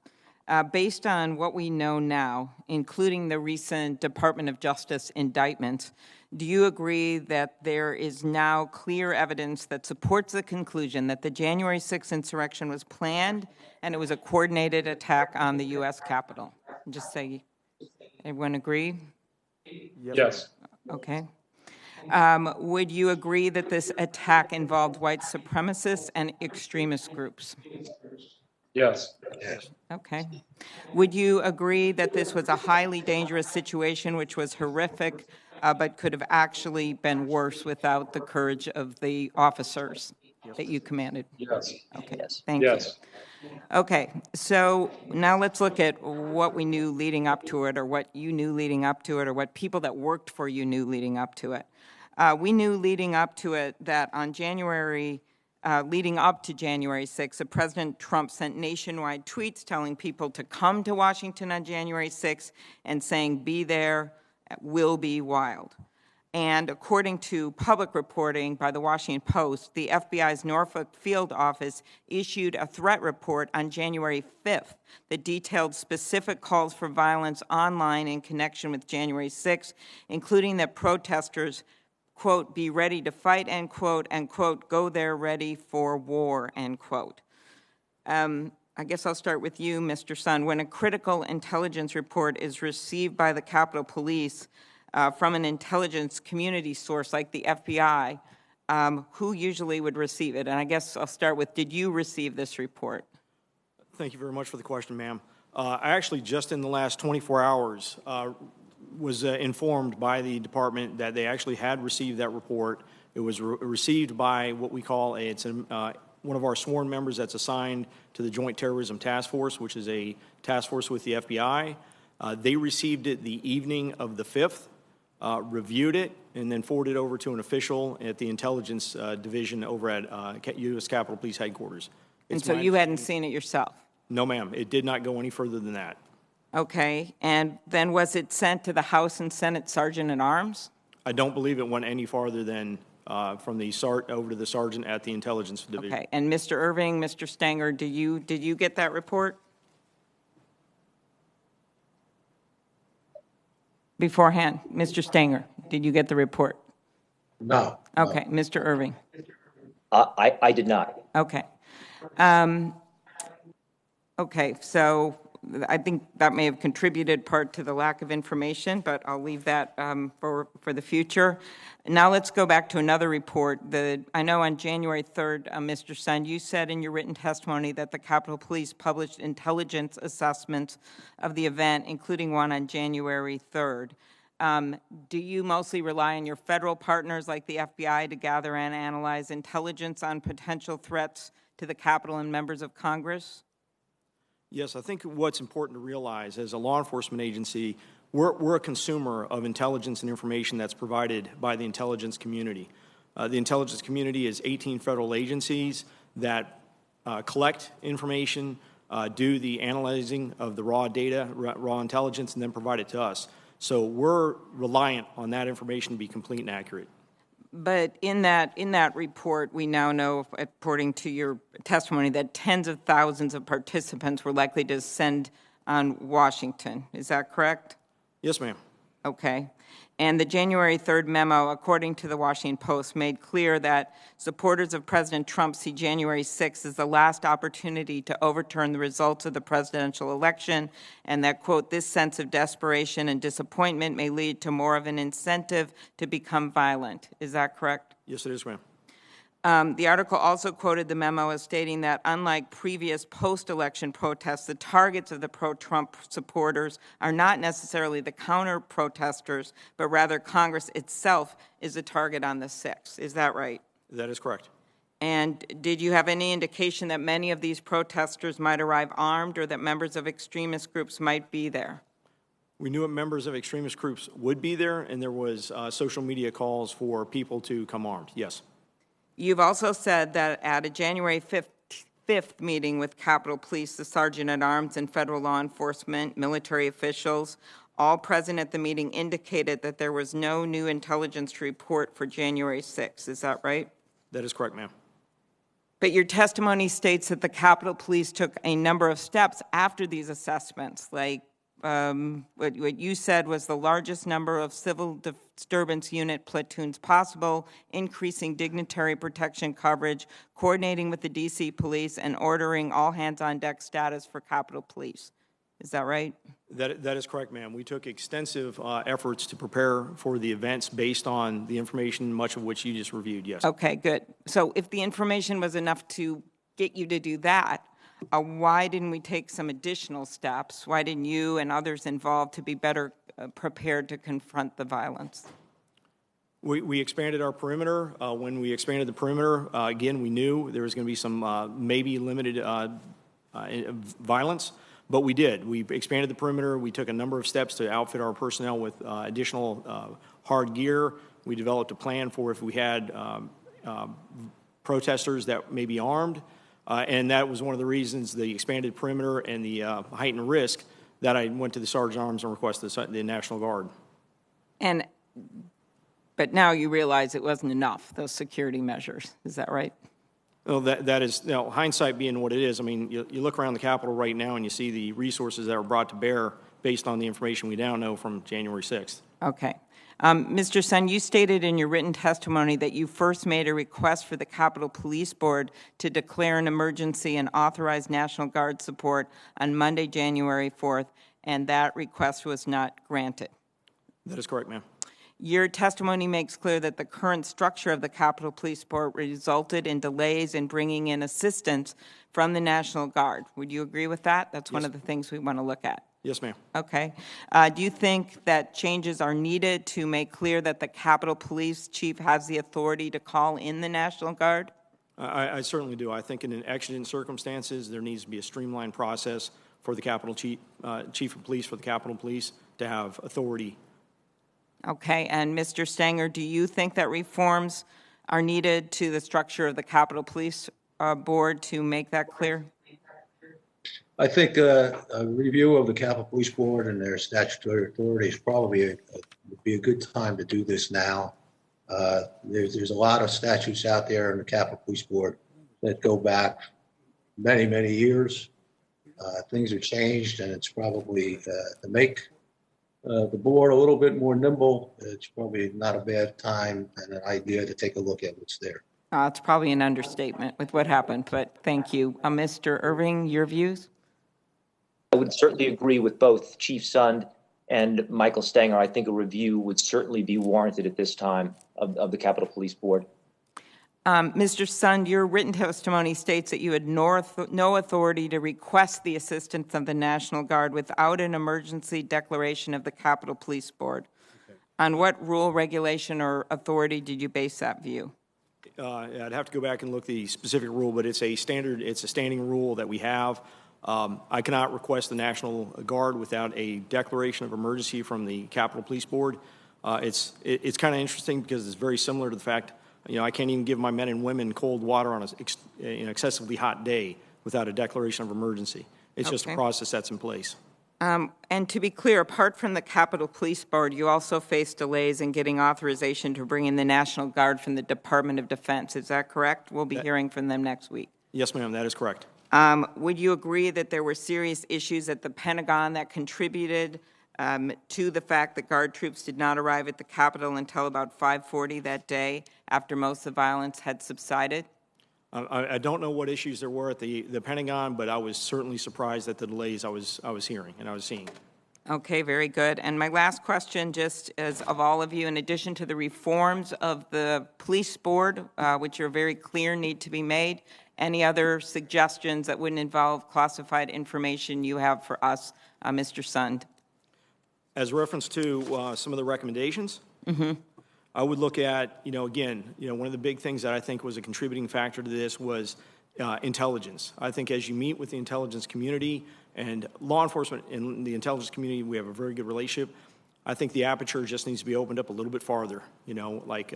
Based on what we know now, including the recent Department of Justice indictment, do you agree that there is now clear evidence that supports the conclusion that the January 6th insurrection was planned and it was a coordinated attack on the U.S. Capitol? Just say, everyone agree? Yes. Okay. Would you agree that this attack involved white supremacists and extremist groups? Yes. Okay. Would you agree that this was a highly dangerous situation, which was horrific, but could have actually been worse without the courage of the officers that you commanded? Yes. Okay. Yes. Thank you. Yes. Okay, so now let's look at what we knew leading up to it, or what you knew leading up to it, or what people that worked for you knew leading up to it. We knew leading up to it that on leading up to January 6th, President Trump sent nationwide tweets telling people to come to Washington on January 6th and saying, "Be there, will be wild." And according to public reporting by the Washington Post, the FBI's Norfolk Field Office issued a threat report on January 5th that detailed specific calls for violence online in connection with January 6th, including that protesters, quote, "be ready to fight," end quote, and, quote, "go there ready for war," end quote. I guess I'll start with you, Mr. Sund. When a critical intelligence report is received by the Capitol Police from an intelligence community source like the FBI, who usually would receive it? And I guess I'll start with, did you receive this report? Thank you very much for the question, ma'am. I actually, just in the last 24 hours, was informed by the department that they actually had received that report. It was received by what we call one of our sworn members that's assigned to the Joint Terrorism Task Force, which is a task force with the FBI. They received it the evening of the 5th, reviewed it, and then forwarded it over to an official at the intelligence division over at U.S. Capitol Police Headquarters. And so you hadn't seen it yourself? No, ma'am. It did not go any further than that. Okay. And then was it sent to the House and Senate Sergeant at Arms? I don't believe it went any farther than from the over to the sergeant at the intelligence division. Okay. And Mr. Irving, Mr. Stenger, did you get that report beforehand? Mr. Stenger, did you get the report? No. Okay. Mr. Irving? I did not. Okay. Okay. So I think that may have contributed part to the lack of information, but I'll leave that for the future. Now let's go back to another report. I know on January 3rd, Mr. Sun, you said in your written testimony that the Capitol Police published intelligence assessments of the event, including one on January 3rd. Do you mostly rely on your federal partners like the FBI to gather and analyze intelligence on potential threats to the Capitol and members of Congress? Yes, I think what's important to realize as a law enforcement agency, we're a consumer of intelligence and information that's provided by the intelligence community. The intelligence community is 18 federal agencies that collect information, do the analyzing of the raw data, raw intelligence, and then provide it to us. So we're reliant on that information to be complete and accurate. But in that report, we now know, according to your testimony, that tens of thousands of participants were likely to descend on Washington. Is that correct? Yes, ma'am. Okay. And the January 3rd memo, according to the Washington Post, made clear that supporters of President Trump see January 6th as the last opportunity to overturn the results of the presidential election, and that, quote, this sense of desperation and disappointment may lead to more of an incentive to become violent. Is that correct? Yes, it is, ma'am. The article also quoted the memo as stating that unlike previous post-election protests, the targets of the pro-Trump supporters are not necessarily the counter-protesters, but rather Congress itself is a target on the 6th. Is that right? That is correct. And did you have any indication that many of these protesters might arrive armed or that members of extremist groups might be there? We knew that members of extremist groups would be there, and there was social media calls for people to come armed. Yes. You've also said that at a January 5th meeting with Capitol Police, the Sergeant-at-Arms and federal law enforcement, military officials, all present at the meeting indicated that there was no new intelligence to report for January 6th. Is that right? That is correct, ma'am. But your testimony states that the Capitol Police took a number of steps after these assessments, like what you said was the largest number of civil disturbance unit platoons possible, increasing dignitary protection coverage, coordinating with the D.C. police, and ordering all hands-on-deck status for Capitol Police. Is that right? That is correct, ma'am. We took extensive efforts to prepare for the events based on the information, much of which you just reviewed, yes. Okay, good. So if the information was enough to get you to do that, why didn't we take some additional steps? Why didn't you and others involved to be better prepared to confront the violence? We expanded our perimeter. When we expanded the perimeter, again, we knew there was going to be some maybe limited violence, but we did. We expanded the perimeter. We took a number of steps to outfit our personnel with additional hard gear. We developed a plan for if we had protesters that may be armed. And that was one of the reasons, the expanded perimeter and the heightened risk, that I went to the Sergeant-at-Arms and requested the National Guard. But now you realize it wasn't enough, those security measures. Is that right? Well, that is, hindsight being what it is. I mean, you look around the Capitol right now and you see the resources that were brought to bear based on the information we now know from January 6th. Okay. Mr. Sun, you stated in your written testimony that you first made a request for the Capitol Police Board to declare an emergency and authorize National Guard support on Monday, January 4th, and that request was not granted. That is correct, ma'am. Your testimony makes clear that the current structure of the Capitol Police Board resulted in delays in bringing in assistance from the National Guard. Would you agree with that? That's one of the things we want to look at. Yes, ma'am. Okay. Do you think that changes are needed to make clear that the Capitol Police Chief has the authority to call in the National Guard? I certainly do. I think in exigent circumstances, there needs to be a streamlined process for the Capitol Chief of Police, for the Capitol Police, to have authority. Okay. And Mr. Stenger, do you think that reforms are needed to the structure of the Capitol Police Board to make that clear? I think a review of the Capitol Police Board and their statutory authority is probably would be a good time to do this now. There's a lot of statutes out there in the Capitol Police Board that go back many, many years. Things have changed, and it's probably to make the board a little bit more nimble. It's probably not a bad time and an idea to take a look at what's there. It's probably an understatement with what happened, but thank you. Mr. Irving, your views? I would certainly agree with both Chief Sund and Michael Stenger. I think a review would certainly be warranted at this time of the Capitol Police Board. Mr. Sund, your written testimony states that you had no authority to request the assistance of the National Guard without an emergency declaration of the Capitol Police Board. Okay. On what rule, regulation, or authority did you base that view? I'd have to go back and look at the specific rule, but it's a standing rule that we have. I cannot request the National Guard without a declaration of emergency from the Capitol Police Board. It's kind of interesting because it's very similar to the fact, I can't even give my men and women cold water on an excessively hot day without a declaration of emergency. It's just a process that's in place. And to be clear, apart from the Capitol Police Board, you also face delays in getting authorization to bring in the National Guard from the Department of Defense. Is that correct? We'll be hearing from them next week. Yes, ma'am, that is correct. Would you agree that there were serious issues at the Pentagon that contributed to the fact that Guard troops did not arrive at the Capitol until about 5:40 that day after most of the violence had subsided? I don't know what issues there were at the Pentagon, but I was certainly surprised at the delays I was hearing and I was seeing. Okay, very good. And my last question, just as of all of you, in addition to the reforms of the police board, which are very clear need to be made, any other suggestions that wouldn't involve classified information you have for us, Mr. Sund? As reference to some of the recommendations, I would look at, again, one of the big things that I think was a contributing factor to this was intelligence. I think as you meet with the intelligence community and law enforcement in the intelligence community, we have a very good relationship. I think the aperture just needs to be opened up a little bit farther. Like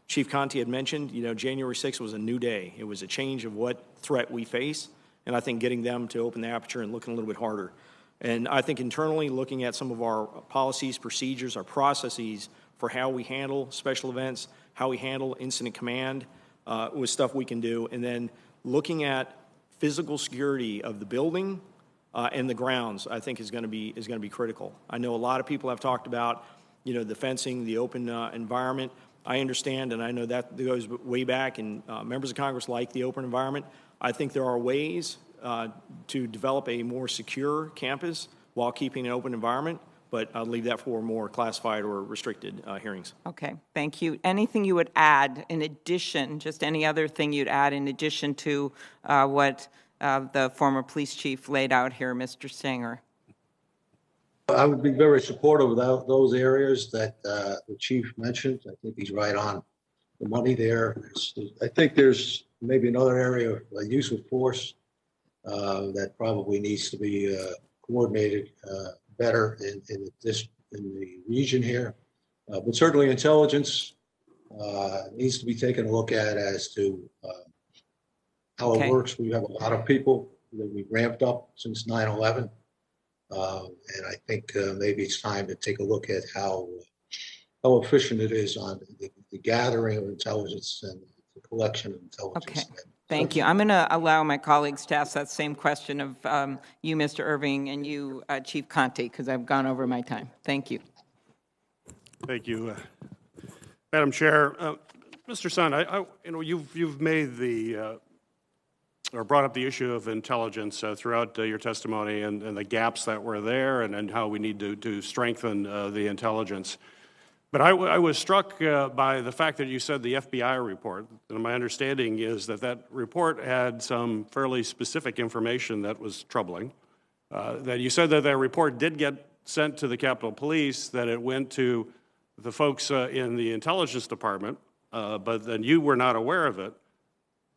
Chief Conte had mentioned, January 6th was a new day. It was a change of what threat we face, and I think getting them to open the aperture and looking a little bit harder. And I think internally, looking at some of our policies, procedures, our processes for how we handle special events, how we handle incident command, was stuff we can do. And then looking at physical security of the building and the grounds, I think is going to be critical. I know a lot of people have talked about, the fencing, the open environment. I understand, and I know that goes way back, and members of Congress like the open environment. I think there are ways to develop a more secure campus while keeping an open environment, but I'll leave that for more classified or restricted hearings. Okay, thank you. Anything you would add in addition, just any other thing you'd add in addition to what the former police chief laid out here, Mr. Stenger? I would be very supportive of those areas that the chief mentioned. I think he's right on the money there. I think there's maybe another area of use of force that probably needs to be coordinated better in the region here. But certainly intelligence needs to be taken a look at as to how it works. We have a lot of people that we've ramped up since 9/11. And I think maybe it's time to take a look at how efficient it is on the gathering of intelligence and the collection of intelligence. Okay. Thank you. I'm going to allow my colleagues to ask that same question of you, Mr. Irving, and you, Chief Conte, because I've gone over my time. Thank you. Thank you, Madam Chair. Mr. Sund, you've made or brought up the issue of intelligence throughout your testimony and the gaps that were there and how we need to strengthen the intelligence. But I was struck by the fact that you said the FBI report, and my understanding is that report had some fairly specific information that was troubling. That you said that report did get sent to the Capitol Police, that it went to the folks in the Intelligence Department, but then you were not aware of it,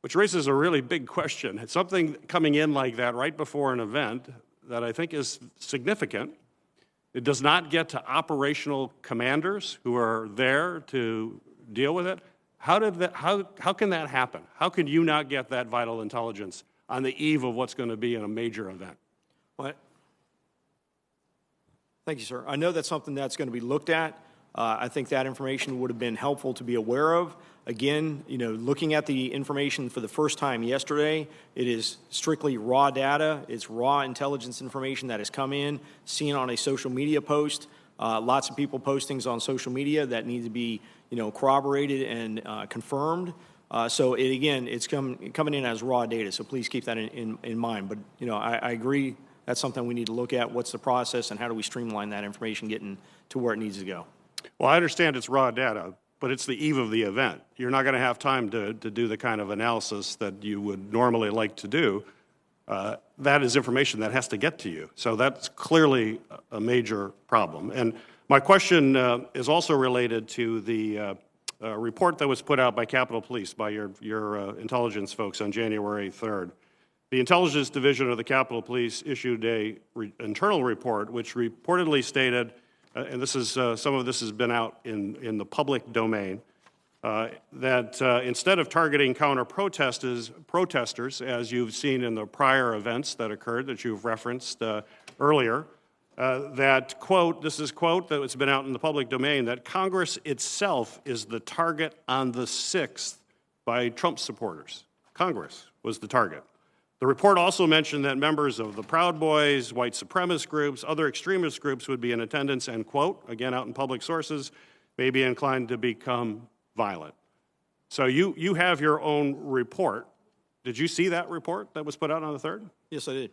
which raises a really big question. It's something coming in like that right before an event that I think is significant. It does not get to operational commanders who are there to deal with it. How can that happen? How can you not get that vital intelligence on the eve of what's going to be in a major event? Well, thank you, sir. I know that's something that's going to be looked at. I think that information would have been helpful to be aware of. Again, looking at the information for the first time yesterday, it is strictly raw data. It's raw intelligence information that has come in, seen on a social media post. Lots of people postings on social media that need to be, corroborated and confirmed. So it's coming in as raw data. So please keep that in mind. But I agree that's something we need to look at. What's the process, and how do we streamline that information getting to where it needs to go? Well, I understand it's raw data, but it's the eve of the event. You're not going to have time to do the kind of analysis that you would normally like to do. That is information that has to get to you. So that's clearly a major problem. And my question is also related to the report that was put out by Capitol Police, by your intelligence folks on January 3rd. The Intelligence Division of the Capitol Police issued an internal report which reportedly stated, and this is some of this has been out in the public domain, that instead of targeting counter-protesters, as you've seen in the prior events that occurred that you've referenced earlier, that, quote, this is quote that has been out in the public domain, that Congress itself is the target on the 6th by Trump supporters. Congress was the target. The report also mentioned that members of the Proud Boys, white supremacist groups, other extremist groups would be in attendance and, quote, again out in public sources, may be inclined to become violent. So you have your own report. Did you see that report that was put out on the 3rd? Yes, I did.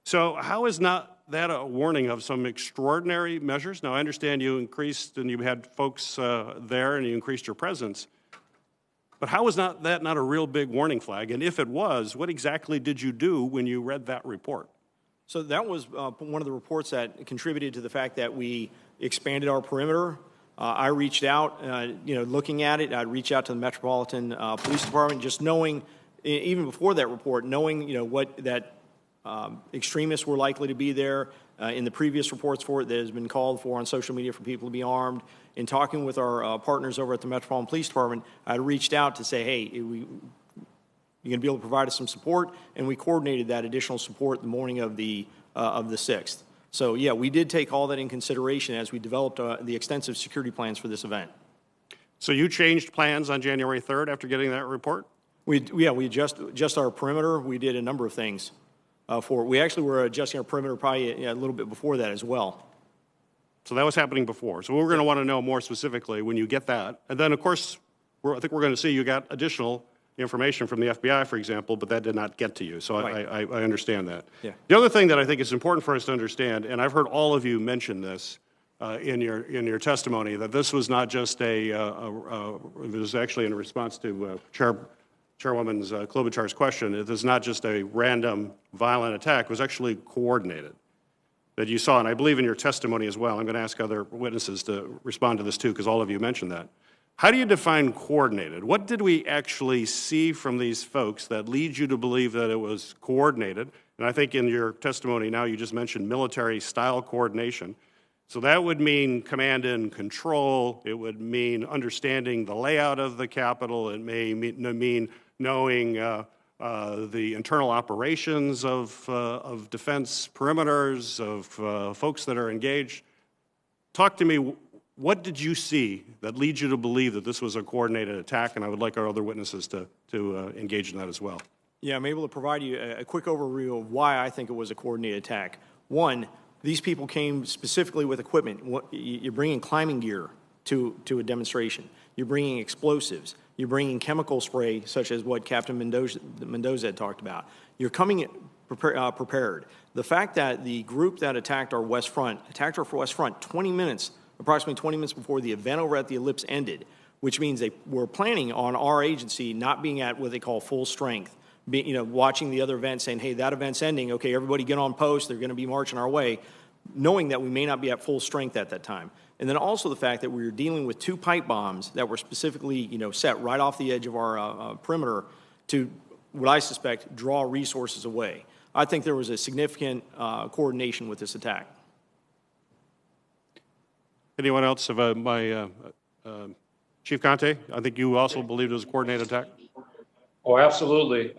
So how is not that a warning of some extraordinary measures? Now, I understand you increased and you had folks there and you increased your presence, but how is that not a real big warning flag? And if it was, what exactly did you do when you read that report? So that was one of the reports that contributed to the fact that we expanded our perimeter. I reached out, looking at it, I'd reach out to the Metropolitan Police Department, just knowing, even before that report, knowing, what that extremists were likely to be there. In the previous reports for it that has been called for on social media for people to be armed. In talking with our partners over at the Metropolitan Police Department, I reached out to say, hey, you're going to be able to provide us some support, and we coordinated that additional support the morning of the 6th. So, yeah, we did take all that in consideration as we developed the extensive security plans for this event. So you changed plans on January 3rd after getting that report? We adjust our perimeter. We did a number of things. We actually were adjusting our perimeter probably a little bit before that as well. So that was happening before. So we're going to want to know more specifically when you get that. And then, of course, I think we're going to see you got additional information from the FBI, for example, but that did not get to you. So right. I understand that. Yeah. The other thing that I think is important for us to understand, and I've heard all of you mention this in your testimony, that this was not just it was actually in response to Chairwoman Klobuchar's question. It is not just a random violent attack. It was actually coordinated that you saw. And I believe in your testimony as well. I'm going to ask other witnesses to respond to this too, because all of you mentioned that. How do you define coordinated? What did we actually see from these folks that leads you to believe that it was coordinated? And I think in your testimony now you just mentioned military-style coordination. So that would mean command and control. It would mean understanding the layout of the Capitol. It may mean knowing the internal operations of defense perimeters, of folks that are engaged. Talk to me. What did you see that leads you to believe that this was a coordinated attack? And I would like our other witnesses to engage in that as well. Yeah, I'm able to provide you a quick overview of why I think it was a coordinated attack. One, these people came specifically with equipment. You're bringing climbing gear to a demonstration. You're bringing explosives. You're bringing chemical spray, such as what Captain Mendoza had talked about. You're coming prepared. The fact that the group that attacked our West Front approximately 20 minutes before the event over at the Ellipse ended, which means they were planning on our agency not being at what they call full strength, watching the other event, saying, hey, that event's ending, okay, everybody get on post, they're going to be marching our way, knowing that we may not be at full strength at that time. And then also the fact that we were dealing with 2 pipe bombs that were specifically, set right off the edge of our perimeter to, what I suspect, draw resources away. I think there was a significant coordination with this attack. Anyone else? Chief Conte, I think you also believed it was a coordinated attack? Oh, absolutely.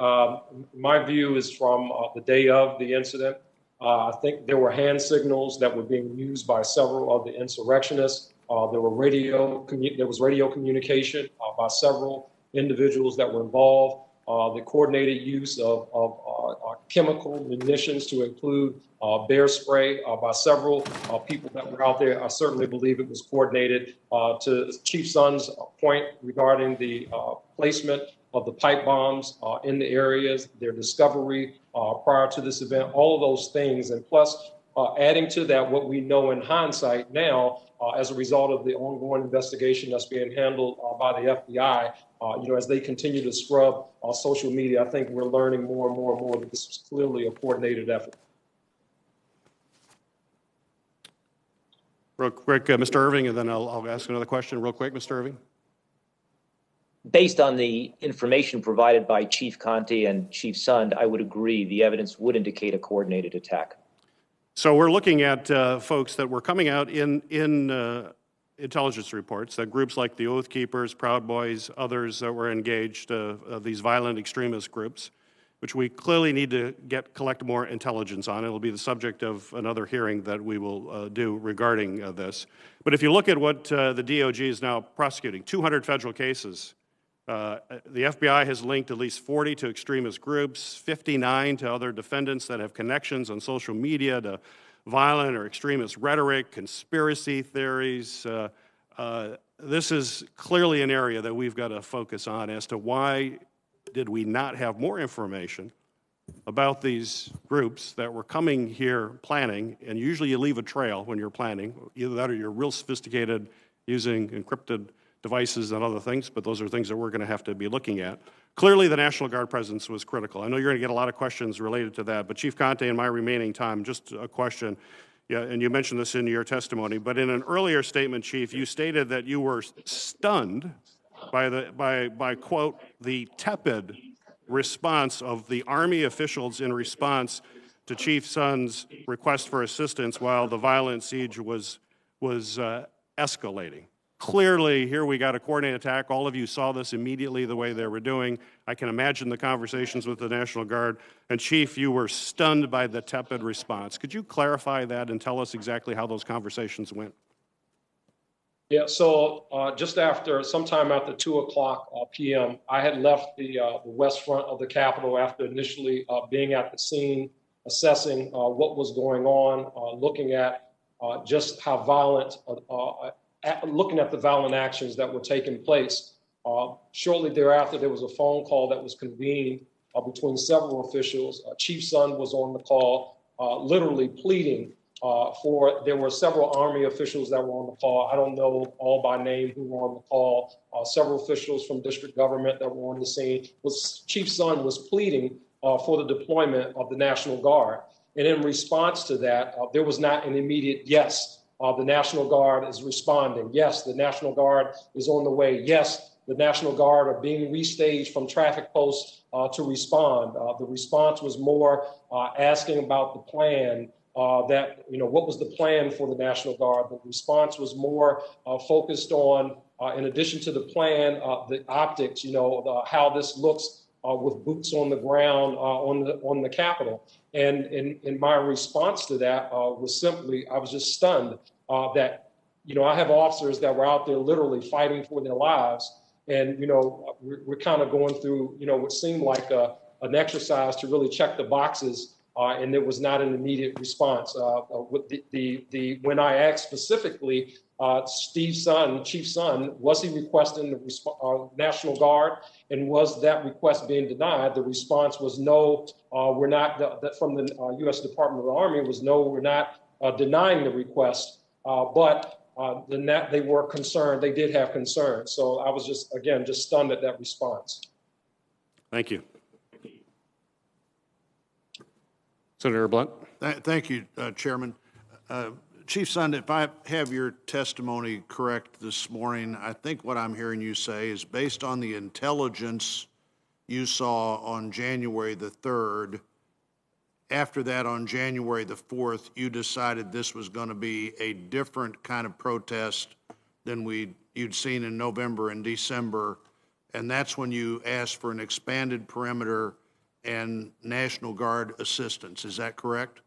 My view is from the day of the incident. I think there were hand signals that were being used by several of the insurrectionists. There was radio communication by several individuals that were involved. The coordinated use of chemical munitions to include bear spray by several people that were out there. I certainly believe it was coordinated. To Chief Sun's point regarding the placement of the pipe bombs in the areas, their discovery prior to this event, all of those things. And plus, adding to that what we know in hindsight now as a result of the ongoing investigation that's being handled by the FBI, as they continue to scrub social media, I think we're learning more and more and more that this is clearly a coordinated effort. Real quick, Mr. Irving, and then I'll ask another question real quick, Mr. Irving. Based on the information provided by Chief Conte and Chief Sund, I would agree the evidence would indicate a coordinated attack. So we're looking at folks that were coming out in intelligence reports that groups like the Oath Keepers, Proud Boys, others that were engaged, these violent extremist groups, which we clearly need to collect more intelligence on. It'll be the subject of another hearing that we will do regarding this. But if you look at what the DOJ is now prosecuting, 200 federal cases. The FBI has linked at least 40 to extremist groups, 59 to other defendants that have connections on social media to violent or extremist rhetoric, conspiracy theories. This is clearly an area that we've got to focus on as to why did we not have more information about these groups that were coming here planning, and usually you leave a trail when you're planning, either that or you're real sophisticated using encrypted devices and other things, but those are things that we're going to have to be looking at. Clearly, the National Guard presence was critical. I know you're going to get a lot of questions related to that, but Chief Conte, in my remaining time, just a question. Yeah, and you mentioned this in your testimony, but in an earlier statement, Chief, you stated that you were stunned by quote, the tepid response of the Army officials in response to Chief Sund's request for assistance while the violent siege was escalating. Clearly, here we got a coordinated attack. All of you saw this immediately the way they were doing. I can imagine the conversations with the National Guard. And Chief, you were stunned by the tepid response. Could you clarify that and tell us exactly how those conversations went? Yeah, so just sometime after 2:00 p.m., I had left the west front of the Capitol after initially being at the scene, assessing what was going on, looking at just how violent, looking at the violent actions that were taking place. Shortly thereafter, there was a phone call that was convened between several officials. Chief Sund was on the call, literally pleading there were several Army officials that were on the call. I don't know all by name who were on the call. Several officials from district government that were on the scene. Chief Sund was pleading for the deployment of the National Guard. And in response to that, there was not an immediate yes. The National Guard is responding. Yes, the National Guard is on the way. Yes, the National Guard are being restaged from traffic posts to respond. The response was more asking about the plan, what was the plan for the National Guard? The response was more focused on, in addition to the plan, the optics, how this looks with boots on the ground on the Capitol. And in my response to that was simply, I was just stunned that, I have officers that were out there literally fighting for their lives. And, we're kind of going through, what seemed like an exercise to really check the boxes. And there was not an immediate response. When I asked specifically, Chief Sund, was he requesting the National Guard, and was that request being denied? The response was no. We're not. From the U.S. Department of the Army was no. We're not denying the request. But they were concerned. They did have concerns. So I was just stunned at that response. Thank you. Senator Blunt. Thank you, Chairman. Chief Sund, if I have your testimony correct this morning, I think what I'm hearing you say is based on the intelligence you saw on January the 3rd, after that on January the 4th, you decided this was going to be a different kind of protest than you'd seen in November and December, and that's when you asked for an expanded perimeter and National Guard assistance. Is that correct?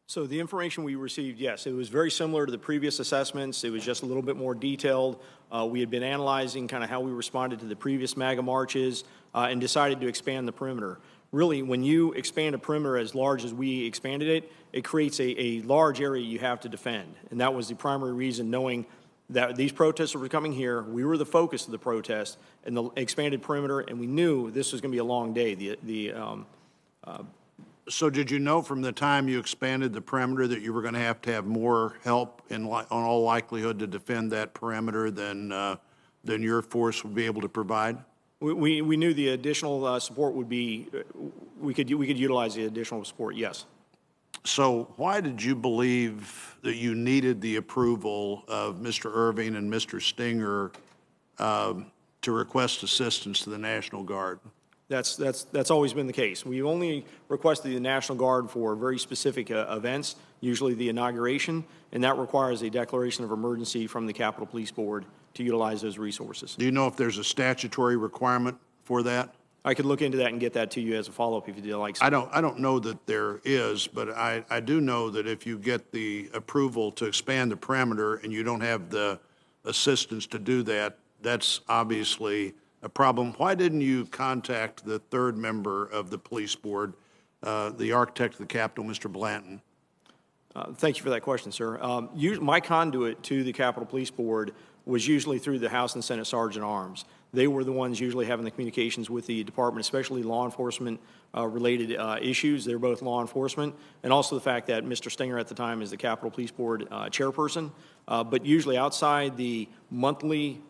So the information we received, yes, it was very similar to the previous assessments. It was just a little bit more detailed. We had been analyzing kind of how we responded to the previous MAGA marches and decided to expand the perimeter. Really, when you expand a perimeter as large as we expanded it, it creates a large area you have to defend. And that was the primary reason, knowing that these protesters were coming here. We were the focus of the protest and the expanded perimeter, and we knew this was going to be a long day. The So did you know from the time you expanded the perimeter that you were going to have more help on all likelihood to defend that perimeter than your force would be able to provide? We knew the additional support would be, we could utilize the additional support, yes. So why did you believe that you needed the approval of Mr. Irving and Mr. Stenger to request assistance to the National Guard? That's always been the case. We only requested the National Guard for very specific events, usually the inauguration, and that requires a declaration of emergency from the Capitol Police Board to utilize those resources. Do you know if there's a statutory requirement for that? I could look into that and get that to you as a follow-up if you'd like. I don't know that there is, but I do know that if you get the approval to expand the perimeter and you don't have the assistance to do that, that's obviously a problem. Why didn't you contact the third member of the police board, the architect of the Capitol, Mr. Blanton? Thank you for that question, sir. My conduit to the Capitol Police Board was usually through the House and Senate Sergeant Arms. They were the ones usually having the communications with the department, especially law enforcement related issues. They're both law enforcement, and also the fact that Mr. Stenger at the time is the Capitol Police Board chairperson. But usually outside the monthly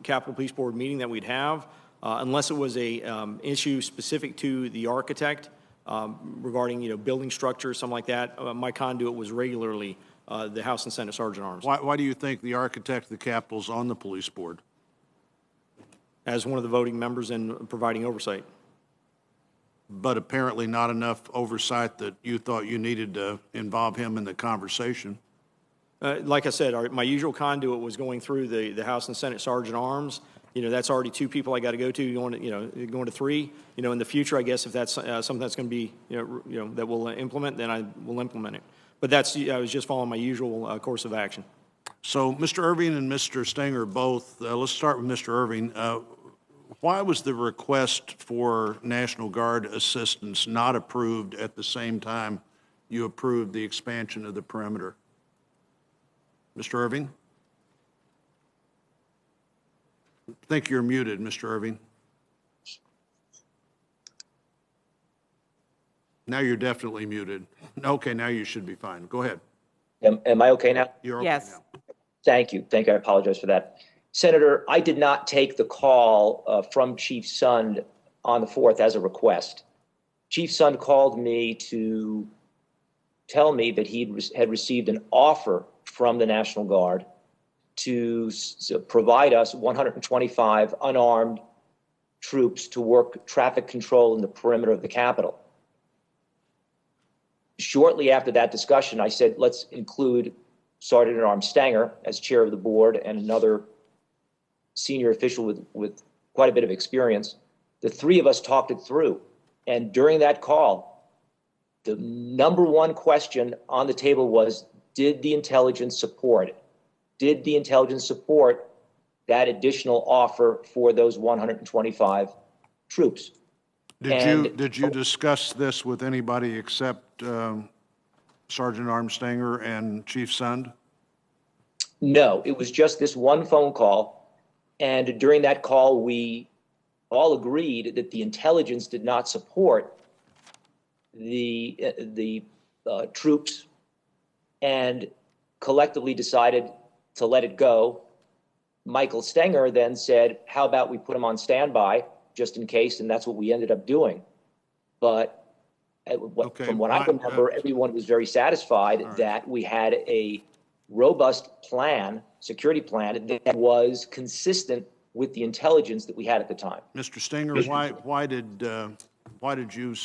Capitol Police Board meeting that we'd have, unless it was a issue specific to the architect regarding building structure, something like that, my conduit was regularly the House and Senate Sergeant Arms. Why do you think the architect of the Capitol's on the police board? As one of the voting members and providing oversight. But apparently not enough oversight that you thought you needed to involve him in the conversation. Like I said, my usual conduit was going through the House and Senate Sergeant Arms. That's already two people I got to go to. Going to three. In the future, I guess if that's something that's going to be, that we'll implement, then I will implement it. But I was just following my usual course of action. So, Mr. Irving and Mr. Stenger both. Let's start with Mr. Irving. Why was the request for National Guard assistance not approved at the same time you approved the expansion of the perimeter? Mr. Irving? I think you're muted, Mr. Irving. Now you're definitely muted. Okay, now you should be fine. Go ahead. Am I okay now? You're okay Yes. now. Thank you. I apologize for that. Senator, I did not take the call from Chief Sund on the 4th as a request. Chief Sund called me to tell me that he had received an offer from the National Guard to provide us 125 unarmed troops to work traffic control in the perimeter of the Capitol. Shortly after that discussion, I said, let's include Sergeant at Arms Stenger as chair of the board and another senior official with quite a bit of experience. The three of us talked it through. And during that call, the number one question on the table was, did the intelligence support it? Did the intelligence support that additional offer for those 125 troops? Did you discuss this with anybody except Sergeant Arms Stenger and Chief Sund? No, it was just this one phone call. And during that call, we all agreed that the intelligence did not support the troops and collectively decided to let it go. Michael Stenger then said, how about we put them on standby just in case? And that's what we ended up doing. But from what I remember, everyone was very satisfied that we had a robust plan, security plan, that was consistent with the intelligence that we had at the time. Mr. Stenger, why did you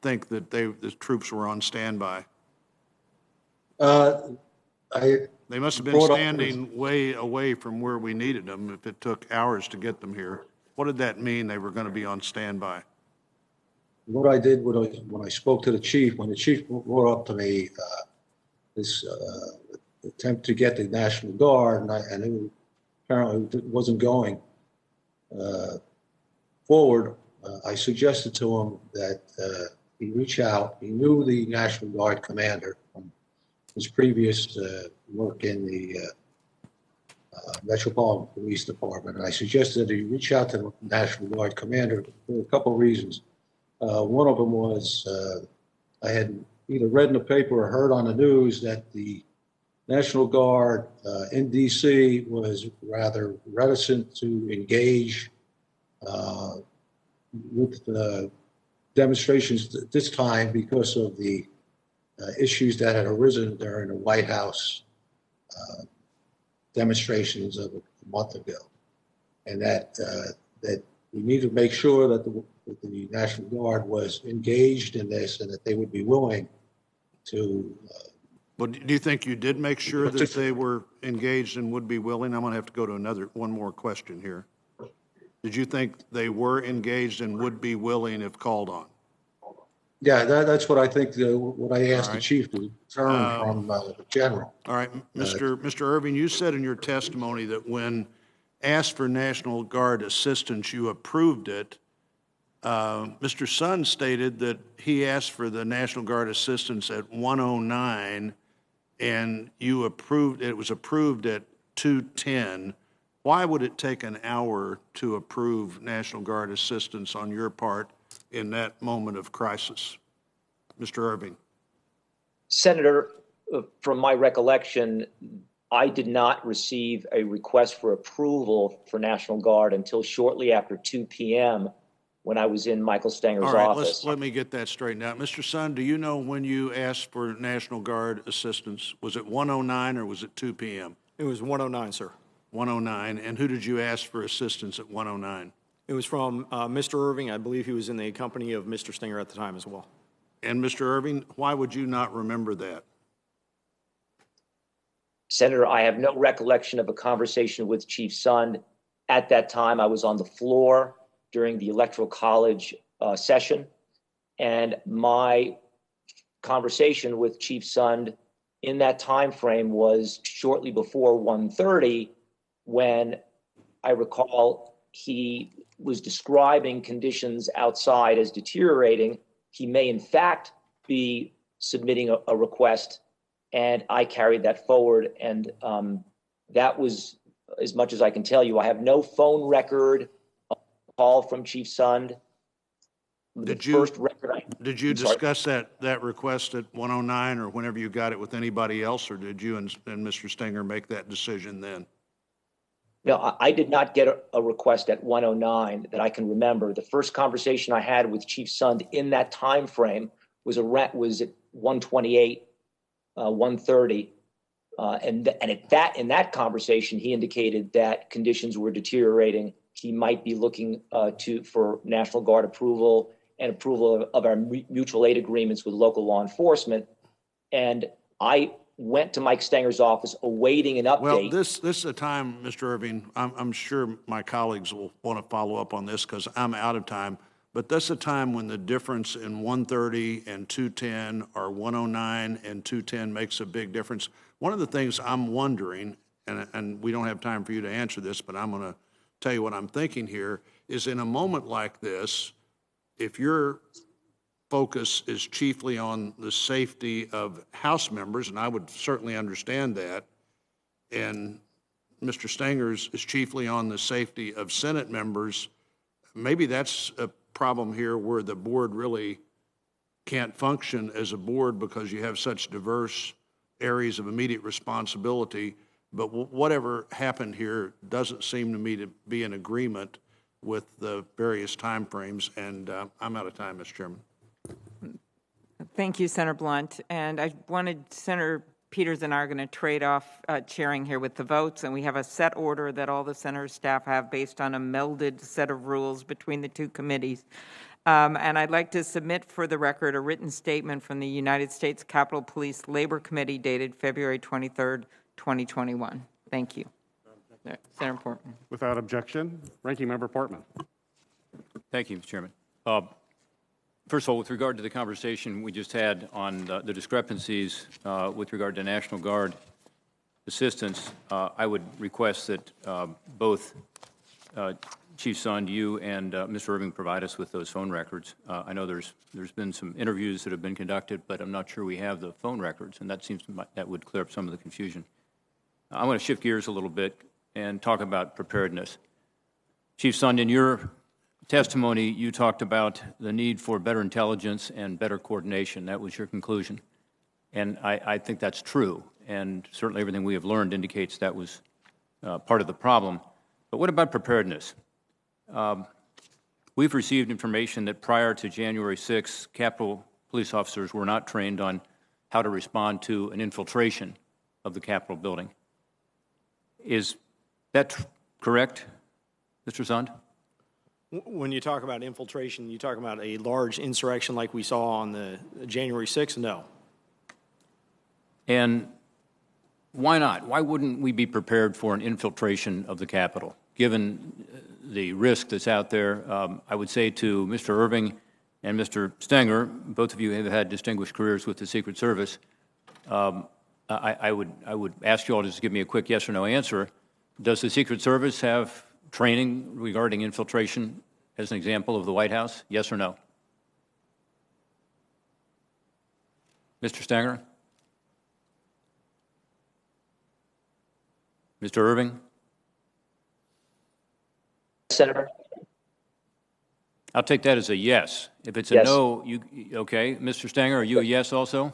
think that the troops were on standby? They must have been standing way away from where we needed them if it took hours to get them here. What did that mean they were going to be on standby? What I did when I spoke to the chief, when the chief brought up to me this attempt to get the National Guard, and it apparently wasn't going forward, I suggested to him that he reach out. He knew the National Guard commander from his previous work in the Metropolitan Police Department. And I suggested that he reach out to the National Guard commander for a couple of reasons. One of them was I had either read in the paper or heard on the news that the National Guard in D.C. was rather reticent to engage with the demonstrations this time because of the issues that had arisen during the White House demonstrations of a month ago, and that we need to make sure that the National Guard was engaged in this and that they would be willing to. Well, do you think you did make sure that they were engaged and would be willing? I'm going to have to go to one more question here. Did you think they were engaged and would be willing if called on? Yeah, that's what I think. What I asked the chief to determine from the general. All right, Mr. Irving, you said in your testimony that when asked for National Guard assistance, you approved it. Mr. Sun stated that he asked for the National Guard assistance at 1:09, and you approved. It was approved at 2:10. Why would it take an hour to approve National Guard assistance on your part in that moment of crisis? Mr. Irving. Senator, from my recollection, I did not receive a request for approval for National Guard until shortly after 2 p.m. when I was in Michael Stenger's office. Let me get that straightened out. Mr. Sun, do you know when you asked for National Guard assistance? Was it 1:09 or was it 2 p.m.? It was 1:09, sir. 1:09. And who did you ask for assistance at 1:09? It was from Mr. Irving. I believe he was in the company of Mr. Stenger at the time as well. And Mr. Irving, why would you not remember that? Senator, I have no recollection of a conversation with Chief Sund. At that time, I was on the floor during the Electoral College session, and my conversation with Chief Sund in that time frame was shortly before 1:30, when I recall he was describing conditions outside as deteriorating. He may in fact be submitting a request, and I carried that forward, and that was as much as I can tell you. I have no phone record of a call from Chief Sund. Did you discuss that request at 1:09 or whenever you got it with anybody else, or did you and Mr. Stenger make that decision then? No, I did not get a request at 1:09 that I can remember. The first conversation I had with Chief Sund in that time frame was at 1:28, 1:30, and in that conversation, he indicated that conditions were deteriorating. He might be looking for National Guard approval and approval of our mutual aid agreements with local law enforcement, and I went to Mike Stenger's office awaiting an update. Well, this is a time, Mr. Irving, I'm sure my colleagues will want to follow up on this because I'm out of time, but this is a time when the difference in 1:30 and 2:10 or 1:09 and 2:10 makes a big difference. One of the things I'm wondering, and we don't have time for you to answer this, but I'm going to tell you what I'm thinking here, is in a moment like this, if your focus is chiefly on the safety of House members, and I would certainly understand that, and Mr. Stenger's is chiefly on the safety of Senate members, maybe that's a problem here where the board really can't function as a board because you have such diverse areas of immediate responsibility. But whatever happened here doesn't seem to me to be in agreement with the various timeframes, and I'm out of time, Mr. Chairman. Thank you, Senator Blunt. And I wanted Senator Peters and I are going to trade off chairing here with the votes, and we have a set order that all the senator staff have based on a melded set of rules between the two committees. And I'd like to submit for the record a written statement from the United States Capitol Police Labor Committee dated February 23rd, 2021. Thank you. Senator Portman. Without objection, Ranking Member Portman. Thank you, Mr. Chairman. First of all, with regard to the conversation we just had on the discrepancies with regard to National Guard assistance, I would request that both Chief Sund, you and Mr. Irving provide us with those phone records. I know there's been some interviews that have been conducted, but I'm not sure we have the phone records, and that would clear up some of the confusion. I want to shift gears a little bit and talk about preparedness. Chief Sund, in your testimony, you talked about the need for better intelligence and better coordination. That was your conclusion. And I think that's true. And certainly everything we have learned indicates that was part of the problem. But what about preparedness? We've received information that prior to January 6th, Capitol police officers were not trained on how to respond to an infiltration of the Capitol building. Is that correct, Mr. Zund? When you talk about infiltration, you talk about a large insurrection like we saw on the January 6th? No. And why not? Why wouldn't we be prepared for an infiltration of the Capitol? Given the risk that's out there, I would say to Mr. Irving and Mr. Stenger, both of you have had distinguished careers with the Secret Service, I would ask you all to just give me a quick yes or no answer. Does the Secret Service have training regarding infiltration as an example of the White House? Yes or no? Mr. Stenger? Mr. Irving? Senator? I'll take that as a yes. If it's a Yes. no, okay. Mr. Stenger, are you a yes also?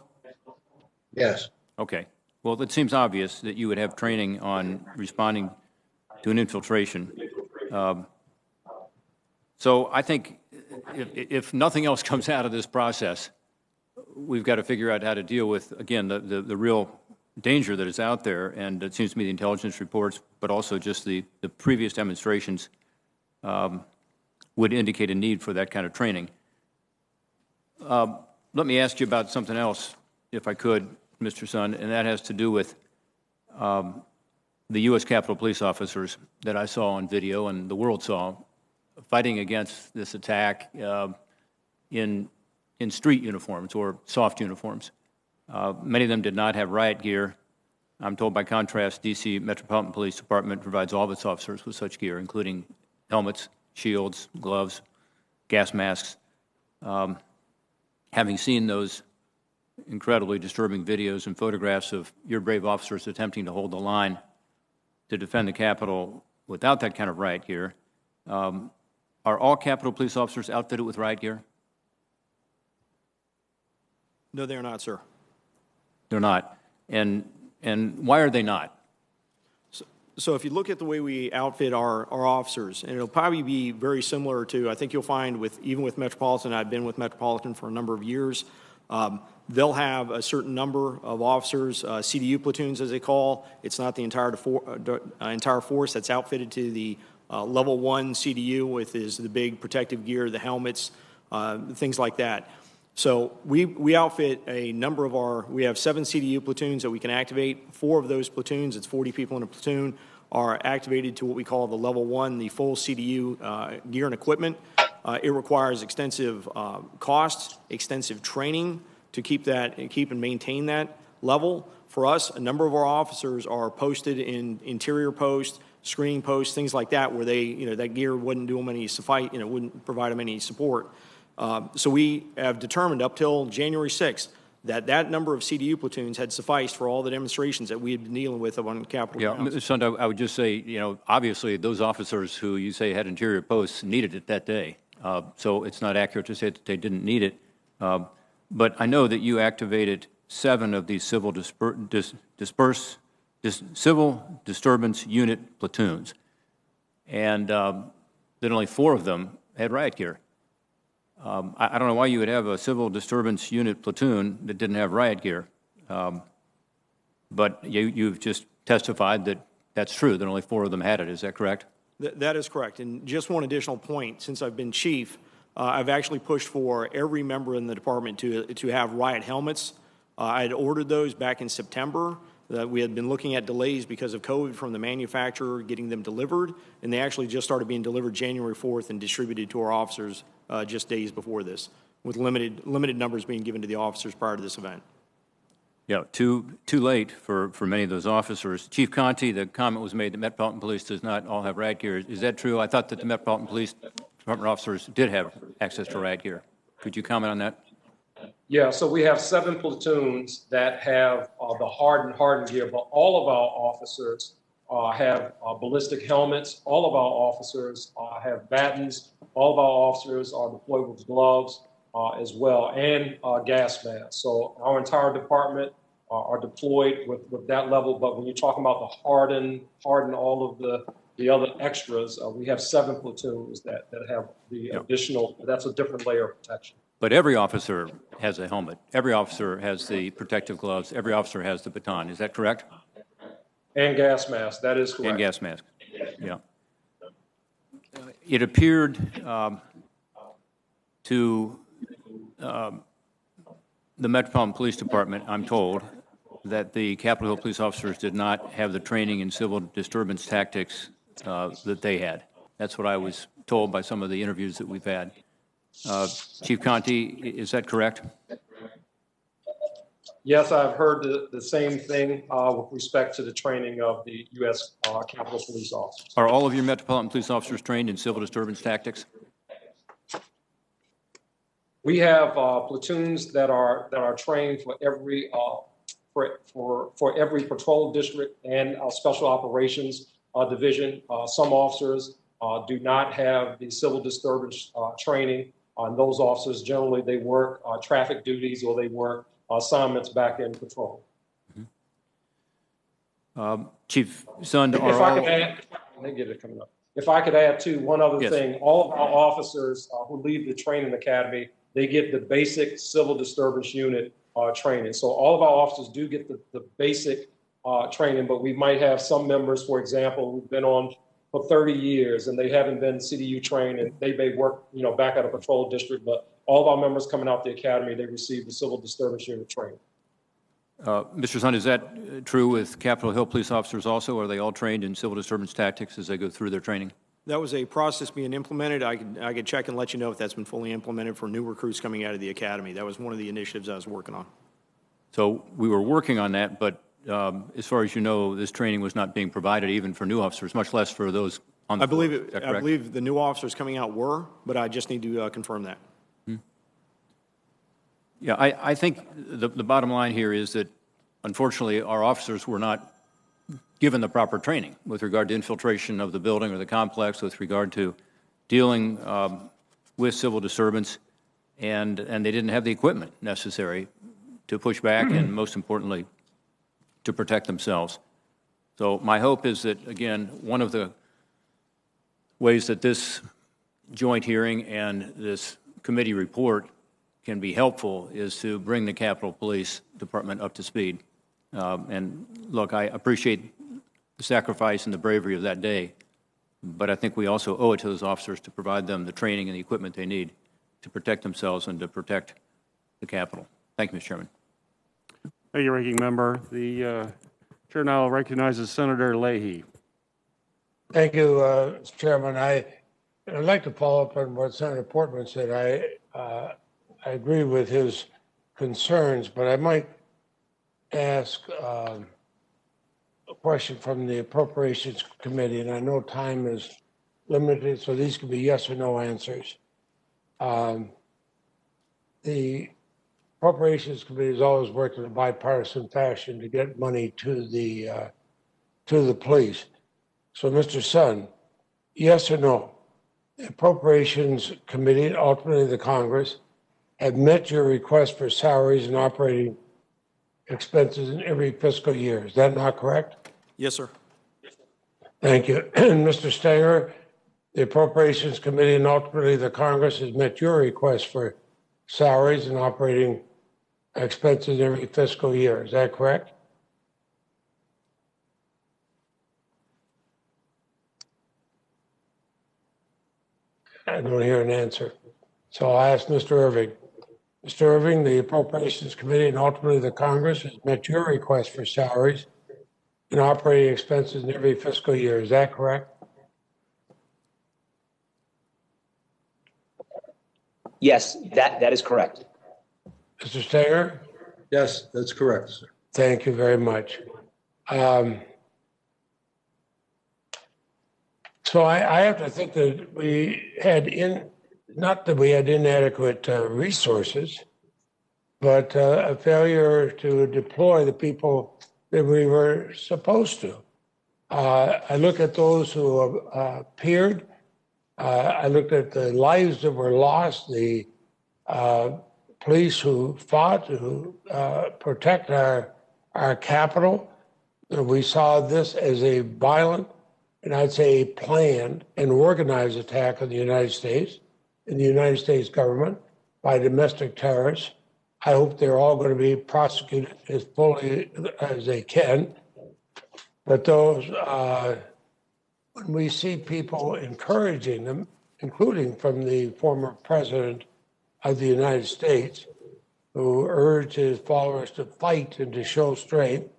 Yes. Okay. Well, it seems obvious that you would have training on responding to an infiltration. So I think if nothing else comes out of this process, we've got to figure out how to deal with, again, the real danger that is out there, and it seems to me the intelligence reports, but also just the previous demonstrations would indicate a need for that kind of training. Let me ask you about something else, if I could, Mr. Sun, and that has to do with the U.S. Capitol police officers that I saw on video and the world saw fighting against this attack in street uniforms or soft uniforms. Many of them did not have riot gear. I'm told, by contrast, D.C. Metropolitan Police Department provides all of its officers with such gear, including helmets, shields, gloves, gas masks. Having seen those incredibly disturbing videos and photographs of your brave officers attempting to hold the line to defend the Capitol without that kind of riot gear, are all Capitol police officers outfitted with riot gear? No, they are not, sir. They're not. And why are they not? So if you look at the way we outfit our officers, and it'll probably be very similar to, I think you'll find even with Metropolitan, I've been with Metropolitan for a number of years, they'll have a certain number of officers, CDU platoons as they call. It's not the entire force that's outfitted to the level 1 CDU with the big protective gear, the helmets, things like that. So we outfit a number of we have 7 CDU platoons that we can activate. 4 of those platoons, it's 40 people in a platoon, are activated to what we call the level 1, the full CDU gear and equipment. It requires extensive costs, extensive training to keep and maintain that level. For us, a number of our officers are posted in interior posts, screening posts, things like that, where that gear wouldn't do them any wouldn't provide them any support. So we have determined up till January 6th that number of CDU platoons had sufficed for all the demonstrations that we had been dealing with on Capitol grounds. Mr. Sund, I would just say, obviously those officers who you say had interior posts needed it that day. So it's not accurate to say that they didn't need it. But I know that you activated 7 of these civil disturbance unit platoons, and that only 4 of them had riot gear. I don't know why you would have a civil disturbance unit platoon that didn't have riot gear, but you've just testified that that's true, that only 4 of them had it. Is that correct? That is correct. And just one additional point, since I've been chief, I've actually pushed for every member in the department to have riot helmets. I had ordered those back in September. We had been looking at delays because of COVID from the manufacturer getting them delivered, and they actually just started being delivered January 4th and distributed to our officers just days before this, with limited numbers being given to the officers prior to this event. Yeah, too late for many of those officers. Chief Conte, the comment was made that Metropolitan Police does not all have riot gear. Is that true? I thought that the Metropolitan Police Department officers did have access to riot gear. Could you comment on that? Yeah, so we have 7 platoons that have the hardened gear, but all of our officers have ballistic helmets. All of our officers have batons. all of our officers are deployed with gloves as well, and gas masks. So our entire department are deployed with that level. But when you're talking about the harden all of the other extras, we have 7 platoons that have the additional, that's a different layer of protection. But every officer has a helmet. Every officer has the protective gloves. Every officer has the baton. Is that correct? And gas masks, that is correct. And gas mask. Yeah. It appeared to the Metropolitan Police Department, I'm told, that the Capitol Hill police officers did not have the training in civil disturbance tactics that they had. That's what I was told by some of the interviews that we've had. Chief Conte, is that correct? Yes, I've heard the same thing with respect to the training of the U.S. Capitol Police officers. Are all of your Metropolitan Police officers trained in civil disturbance tactics? We have platoons that are trained for every for every patrol district and our special operations division. Some officers do not have the civil disturbance training. Those officers generally they work traffic duties or they work assignments back in patrol. Chief Sund, If I could add, they get it coming up. If I could add to one other thing, all of our officers who leave the training academy, they get the basic civil disturbance unit training. So all of our officers do get the basic training, but we might have some members, for example, who've been on for 30 years and they haven't been CDU trained and they may work, back at a patrol district, but all of our members coming out the academy, they receive the civil disturbance unit training. Mr. Sund, is that true with Capitol Hill police officers also? Are they all trained in civil disturbance tactics as they go through their training? That was a process being implemented. I could check and let you know if that's been fully implemented for new recruits coming out of the academy. That was one of the initiatives I was working on. So we were working on that, but as far as you know, this training was not being provided even for new officers, much less for those on the floor. I believe the new officers coming out were, but I just need to confirm that. Yeah, I think the bottom line here is that, unfortunately, our officers were not given the proper training with regard to infiltration of the building or the complex, with regard to dealing with civil disturbance, and they didn't have the equipment necessary to push back and, most importantly, to protect themselves. So my hope is that, again, one of the ways that this joint hearing and this committee report can be helpful is to bring the Capitol Police Department up to speed. And look, I appreciate the sacrifice and the bravery of that day, but I think we also owe it to those officers to provide them the training and the equipment they need to protect themselves and to protect the Capitol. Thank you, Mr. Chairman. Thank you, Ranking Member. The chair now recognizes Senator Leahy. Thank you, Mr. Chairman. I'd like to follow up on what Senator Portman said. I agree with his concerns, but I might ask a question from the Appropriations Committee, and I know time is limited, so these can be yes or no answers. The Appropriations Committee has always worked in a bipartisan fashion to get money to the police. So, Mr. Sund, yes or no? The Appropriations Committee, ultimately the Congress, have met your request for salaries and operating expenses in every fiscal year. Is that not correct? Yes, sir. Thank you. And Mr. Stenger, the Appropriations Committee and ultimately the Congress has met your request for salaries and operating expenses every fiscal year. Is that correct? I don't hear an answer. So I'll ask Mr. Irving. Mr. Irving, the Appropriations Committee and ultimately the Congress has met your request for salaries and operating expenses in every fiscal year. Is that correct? Yes, that is correct. Mr. Stenger? Yes, that's correct, sir. Thank you very much. So I have to think that we had not that we had inadequate resources, but a failure to deploy the people that we were supposed to. I look at those who appeared I looked at the lives that were lost, the police who fought to protect our capital. And we saw this as a violent, and I'd say planned and organized attack on the United States and the United States government by domestic terrorists. I hope they're all going to be prosecuted as fully as they can. But those, when we see people encouraging them, including from the former president of the United States, who urged his followers to fight and to show strength,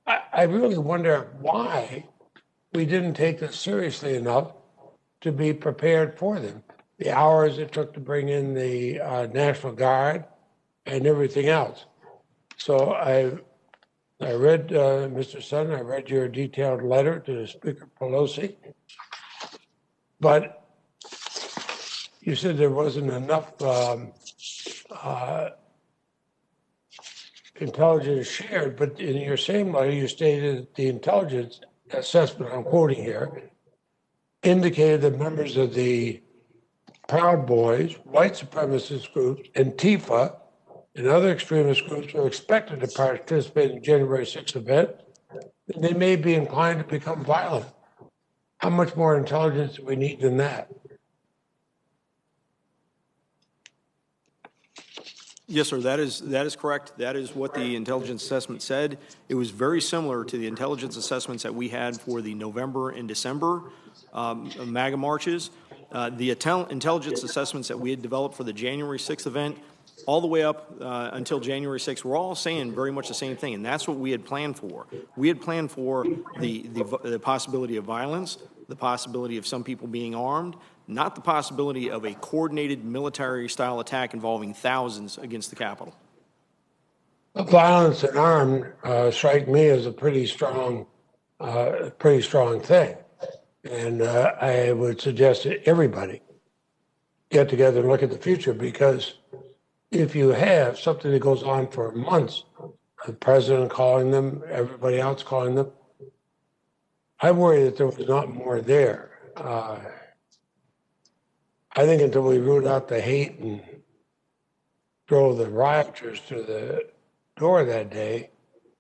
I really wonder why we didn't take this seriously enough to be prepared for them. The hours it took to bring in the National Guard and everything else. So I read, Mr. Sutton, I read your detailed letter to Speaker Pelosi, but you said there wasn't enough intelligence shared, but in your same letter, you stated that the intelligence assessment, I'm quoting here, indicated that members of the Proud Boys, white supremacist groups, Antifa, and other extremist groups were expected to participate in the January 6th event, and they may be inclined to become violent. How much more intelligence do we need than that? Yes, sir, that is correct. That is what the intelligence assessment said. It was very similar to the intelligence assessments that we had for the November and December MAGA marches. The intelligence assessments that we had developed for the January 6th event, all the way up until January 6th, we're all saying very much the same thing, and that's what we had planned for. We had planned for the possibility of violence, the possibility of some people being armed, not the possibility of a coordinated military-style attack involving thousands against the Capitol. Violence and armed strike me as a pretty strong thing. And I would suggest that everybody get together and look at the future, because if you have something that goes on for months, the president calling them, everybody else calling them, I worry that there was not more there. I think until we root out the hate and drove the rioters to the door that day,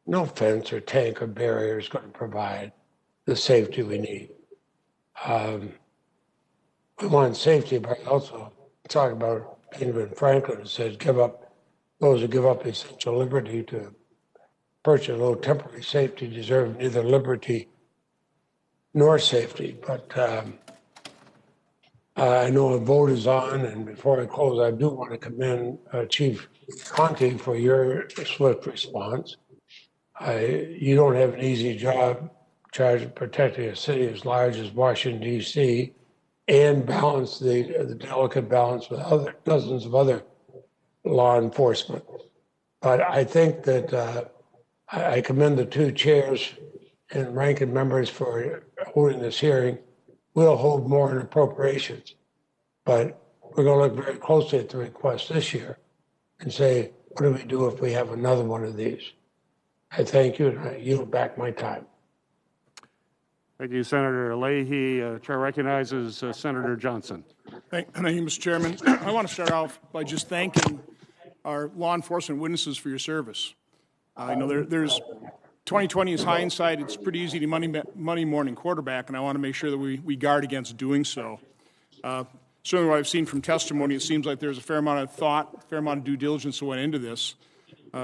no fence or tank or barrier is going to provide the safety we need. We want safety, but also talk about Benjamin Franklin, who says, those who give up essential liberty to purchase a little temporary safety deserve neither liberty nor safety. But I know a vote is on, and before I close, I do want to commend Chief Conte for your swift response. You don't have an easy job charged with protecting a city as large as Washington, D.C., and balance the delicate balance with dozens of other law enforcement. But I think that I commend the two chairs and ranking members for holding this hearing. We'll hold more in appropriations, but we're going to look very closely at the request this year and say, what do we do if we have another one of these? I thank you, and I yield back my time. Thank you, Senator Leahy. Chair recognizes Senator Johnson. Thank you, Mr. Chairman. I want to start off by just thanking our law enforcement witnesses for your service. I know there's 2020 is hindsight. It's pretty easy to Monday morning quarterback, and I want to make sure that we guard against doing so. Certainly what I've seen from testimony, it seems like there's a fair amount of thought, a fair amount of due diligence that went into this.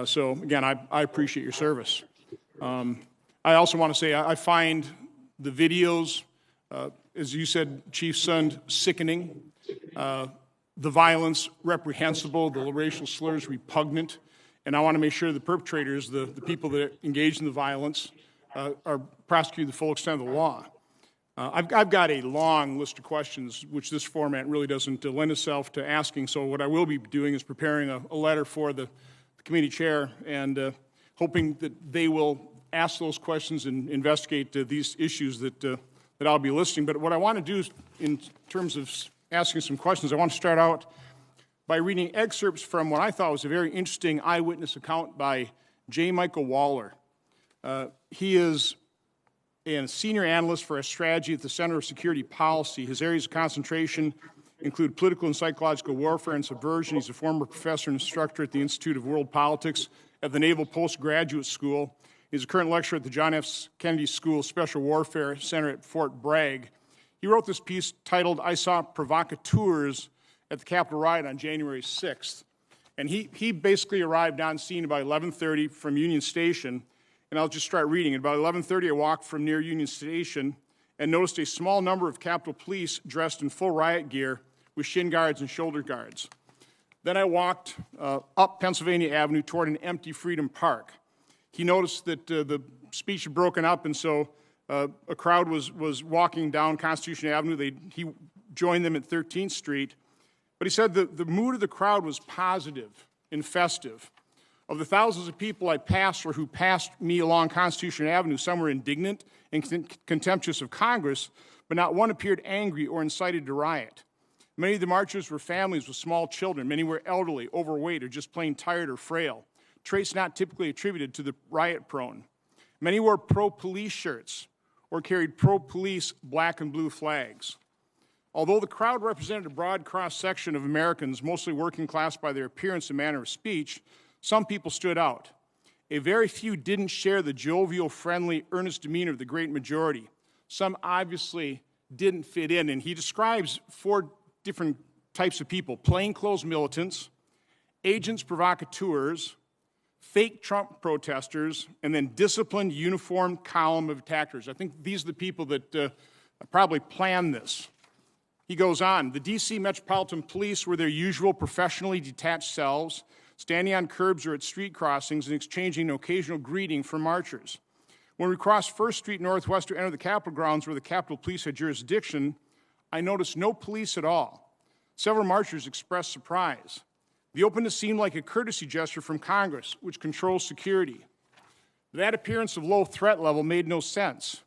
So again, I appreciate your service. I also want to say I find the videos, as you said, Chief Sund, sickening, the violence reprehensible, the racial slurs repugnant. And I want to make sure the perpetrators, the people that engage in the violence, are prosecuted to the full extent of the law. I've got a long list of questions, which this format really doesn't lend itself to asking. So what I will be doing is preparing a letter for the committee chair and hoping that they will ask those questions and investigate these issues that I'll be listing. But what I want to do is, in terms of asking some questions, I want to start out by reading excerpts from what I thought was a very interesting eyewitness account by J. Michael Waller. He is and senior analyst for strategy at the Center of Security Policy. His areas of concentration include political and psychological warfare and subversion. He's a former professor and instructor at the Institute of World Politics at the Naval Postgraduate School. He's a current lecturer at the John F. Kennedy School of Special Warfare Center at Fort Bragg. He wrote this piece titled, "I Saw Provocateurs at the Capitol Riot on January 6th." And he basically arrived on scene about 11:30 from Union Station, and I'll just start reading. At about 11:30, I walked from near Union Station and noticed a small number of Capitol Police dressed in full riot gear with shin guards and shoulder guards. Then I walked up Pennsylvania Avenue toward an empty Freedom Park. He noticed that the speech had broken up, and so a crowd was walking down Constitution Avenue. He joined them at 13th Street. But he said the mood of the crowd was positive and festive. Of the thousands of people I passed or who passed me along Constitution Avenue, some were indignant and contemptuous of Congress, but not one appeared angry or incited to riot. Many of the marchers were families with small children. Many were elderly, overweight, or just plain tired or frail, traits not typically attributed to the riot-prone. Many wore pro-police shirts or carried pro-police black and blue flags. Although the crowd represented a broad cross-section of Americans, mostly working class by their appearance and manner of speech, some people stood out. A very few didn't share the jovial, friendly, earnest demeanor of the great majority. Some obviously didn't fit in, and he describes 4 different types of people: plainclothes militants, agents provocateurs, fake Trump protesters, and then disciplined, uniformed column of attackers. I think these are the people that probably planned this. He goes on, the D.C. Metropolitan Police were their usual professionally detached selves, standing on curbs or at street crossings and exchanging an occasional greeting from marchers. When we crossed 1st Street Northwest to enter the Capitol grounds where the Capitol Police had jurisdiction, I noticed no police at all. Several marchers expressed surprise. The openness seemed like a courtesy gesture from Congress, which controls security. That appearance of low threat level made no sense.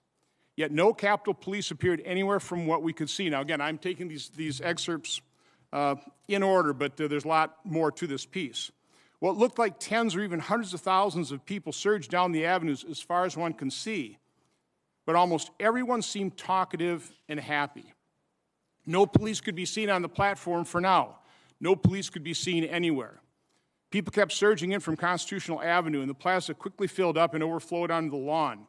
Yet no Capitol Police appeared anywhere from what we could see. Now, again, I'm taking these excerpts in order, but there's a lot more to this piece. What looked like tens or even hundreds of thousands of people surged down the avenues as far as one can see, but almost everyone seemed talkative and happy. No police could be seen on the platform for now. No police could be seen anywhere. People kept surging in from Constitutional Avenue, and the plaza quickly filled up and overflowed onto the lawn.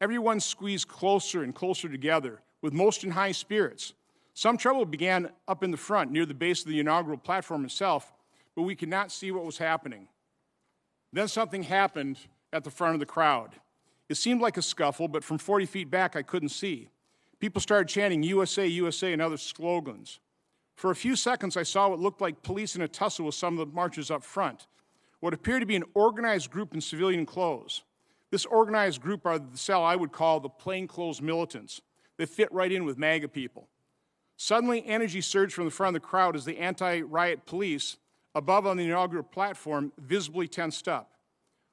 Everyone squeezed closer and closer together, with most in high spirits. Some trouble began up in the front, near the base of the inaugural platform itself, but we could not see what was happening. Then something happened at the front of the crowd. It seemed like a scuffle, but from 40 feet back, I couldn't see. People started chanting USA, USA, and other slogans. For a few seconds, I saw what looked like police in a tussle with some of the marchers up front, what appeared to be an organized group in civilian clothes. This organized group are the cell I would call the plainclothes militants. They fit right in with MAGA people. Suddenly, energy surged from the front of the crowd as the anti-riot police, above on the inaugural platform, visibly tensed up.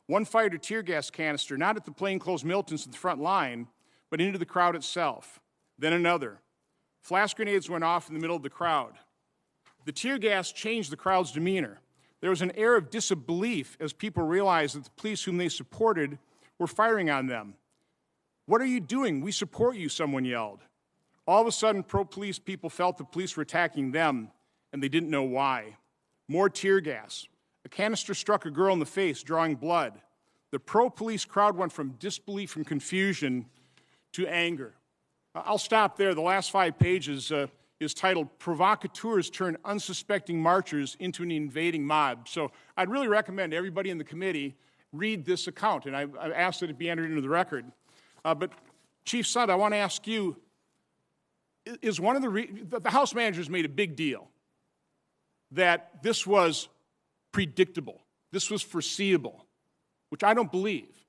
One fired a tear gas canister, not at the plainclothes militants in the front line, but into the crowd itself. Then another. Flash grenades went off in the middle of the crowd. The tear gas changed the crowd's demeanor. There was an air of disbelief as people realized that the police whom they supported were firing on them. "What are you doing? We support you," someone yelled. All of a sudden, pro-police people felt the police were attacking them, and they didn't know why. More tear gas. A canister struck a girl in the face, drawing blood. The pro-police crowd went from disbelief and confusion to anger. I'll stop there. The last 5 pages is titled "Provocateurs Turn Unsuspecting Marchers into an Invading Mob." So I'd really recommend everybody in the committee read this account, and I've asked that it be entered into the record. But Chief Sund, I want to ask you, is one of the House managers made a big deal that this was predictable, this was foreseeable, which I don't believe.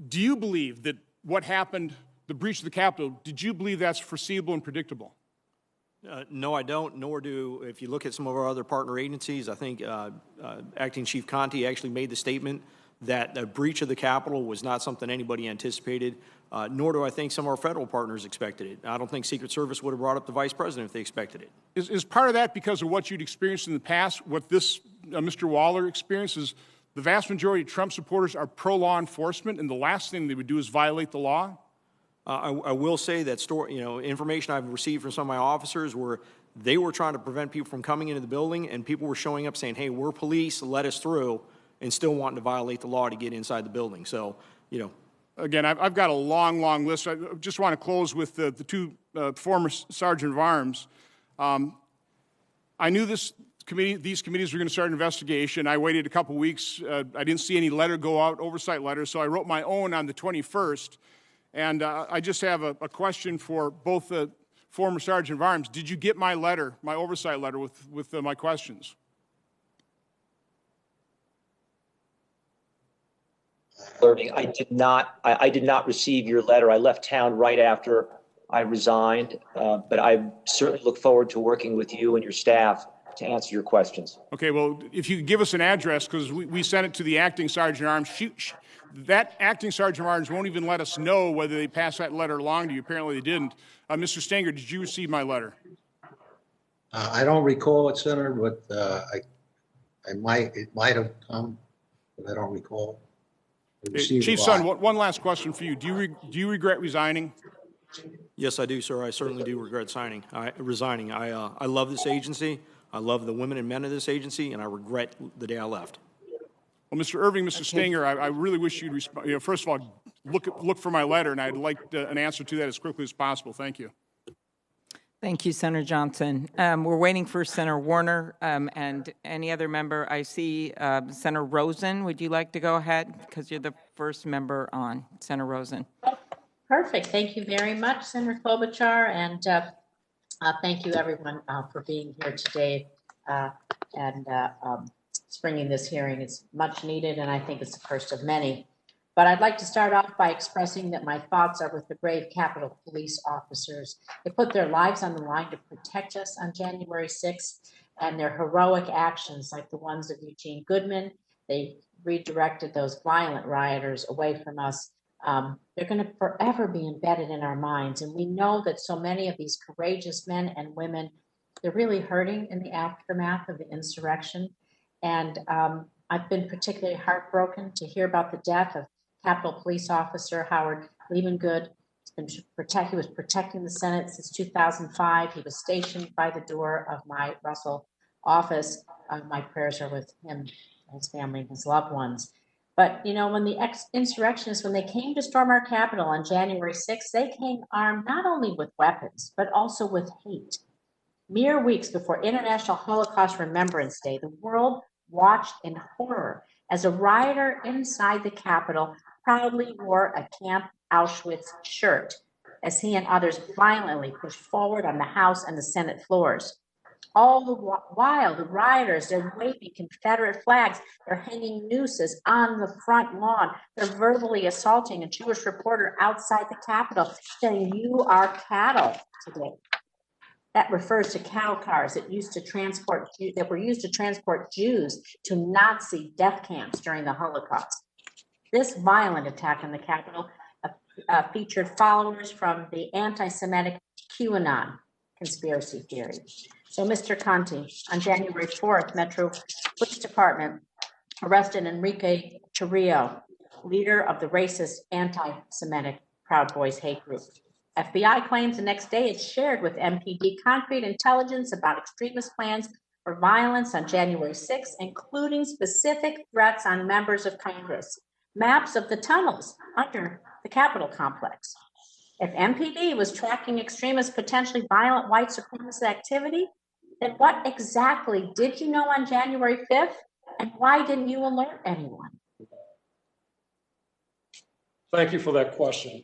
Do you believe that what happened, the breach of the Capitol, did you believe that's foreseeable and predictable? No, I don't, nor do, if you look at some of our other partner agencies, I think Acting Chief Conte actually made the statement that a breach of the Capitol was not something anybody anticipated, nor do I think some of our federal partners expected it. I don't think Secret Service would have brought up the Vice President if they expected it. Is part of that because of what you'd experienced in the past, what this Mr. Waller experiences? The vast majority of Trump supporters are pro-law enforcement, and the last thing they would do is violate the law? I will say that information I've received from some of my officers where they were trying to prevent people from coming into the building, and people were showing up saying, hey, we're police, let us through, and still wanting to violate the law to get inside the building. So, Again, I've got a long, long list. I just want to close with the two former sergeant of arms. I knew these committees were going to start an investigation. I waited a couple weeks. I didn't see any letter go out, oversight letter, so I wrote my own on the 21st. And I just have a question for both the former sergeant of arms. Did you get my letter, my oversight letter with my questions? Irving, I did not receive your letter. I left town right after I resigned, but I certainly look forward to working with you and your staff to answer your questions. Okay, well, if you could give us an address, because we sent it to the acting sergeant at arms. That acting sergeant at arms won't even let us know whether they passed that letter along to you. Apparently they didn't. Mr. Stenger, did you receive my letter? I don't recall it, Senator, but it might have come, but I don't recall. Chief Son, one last question for you. Do you regret resigning? Yes, I do, sir. I certainly do regret resigning. I love this agency. I love the women and men of this agency, and I regret the day I left. Well, Mr. Irving, Mr. Stenger, I really wish you'd respond. First of all, look for my letter, and I'd like an answer to that as quickly as possible. Thank you. Thank you, Senator Johnson. We're waiting for Senator Warner and any other member. I see Senator Rosen. Would you like to go ahead? Because you're the first member on. Senator Rosen. Perfect. Thank you very much, Senator Klobuchar, and thank you, everyone, for being here today and springing this hearing. It's much needed, and I think it's the first of many. But I'd like to start off by expressing that my thoughts are with the brave Capitol Police officers. They put their lives on the line to protect us on January 6th, and their heroic actions, like the ones of Eugene Goodman, they redirected those violent rioters away from us. They're going to forever be embedded in our minds. And we know that so many of these courageous men and women, they're really hurting in the aftermath of the insurrection. And I've been particularly heartbroken to hear about the death of Capitol Police Officer Howard Liebengood. He was protecting the Senate since 2005. He was stationed by the door of my Russell office. My prayers are with him, his family, and his loved ones. But, when the insurrectionists, when they came to storm our Capitol on January 6th, they came armed not only with weapons, but also with hate. Mere weeks before International Holocaust Remembrance Day, the world watched in horror as a rioter inside the Capitol proudly wore a Camp Auschwitz shirt as he and others violently pushed forward on the House and the Senate floors. All the while, the rioters, they're waving Confederate flags, they're hanging nooses on the front lawn, they're verbally assaulting a Jewish reporter outside the Capitol, saying, "You are cattle" today. That refers to cattle cars that were used to transport Jews to Nazi death camps during the Holocaust. This violent attack on the Capitol featured followers from the anti-Semitic QAnon conspiracy theory. So, Mr. Conte, on January 4th, Metro Police Department arrested Enrique Chirrillo, leader of the racist anti-Semitic Proud Boys hate group. FBI claims the next day it shared with MPD concrete intelligence about extremist plans for violence on January 6th, including specific threats on members of Congress, maps of the tunnels under the Capitol complex. If MPD was tracking extremist, potentially violent white supremacist activity, then what exactly did you know on January 5th, and why didn't you alert anyone? Thank you for that question.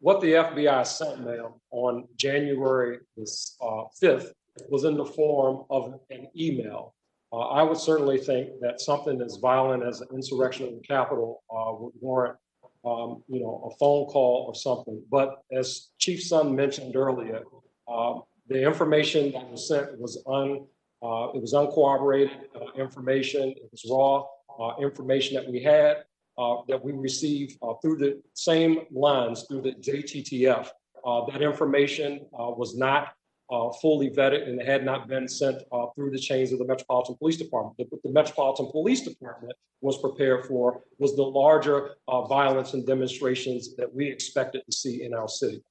What the FBI sent, ma'am, on January 5th was in the form of an email. I would certainly think that something as violent as an insurrection in the Capitol would warrant, a phone call or something. But as Chief Son mentioned earlier, the information that was sent was uncorroborated information. It was raw information that we had. That we received through the same lines through the JTTF. That information was not fully vetted and had not been sent through the chains of the Metropolitan Police Department. What the Metropolitan Police Department was prepared for was the larger violence and demonstrations that we expected to see in our city.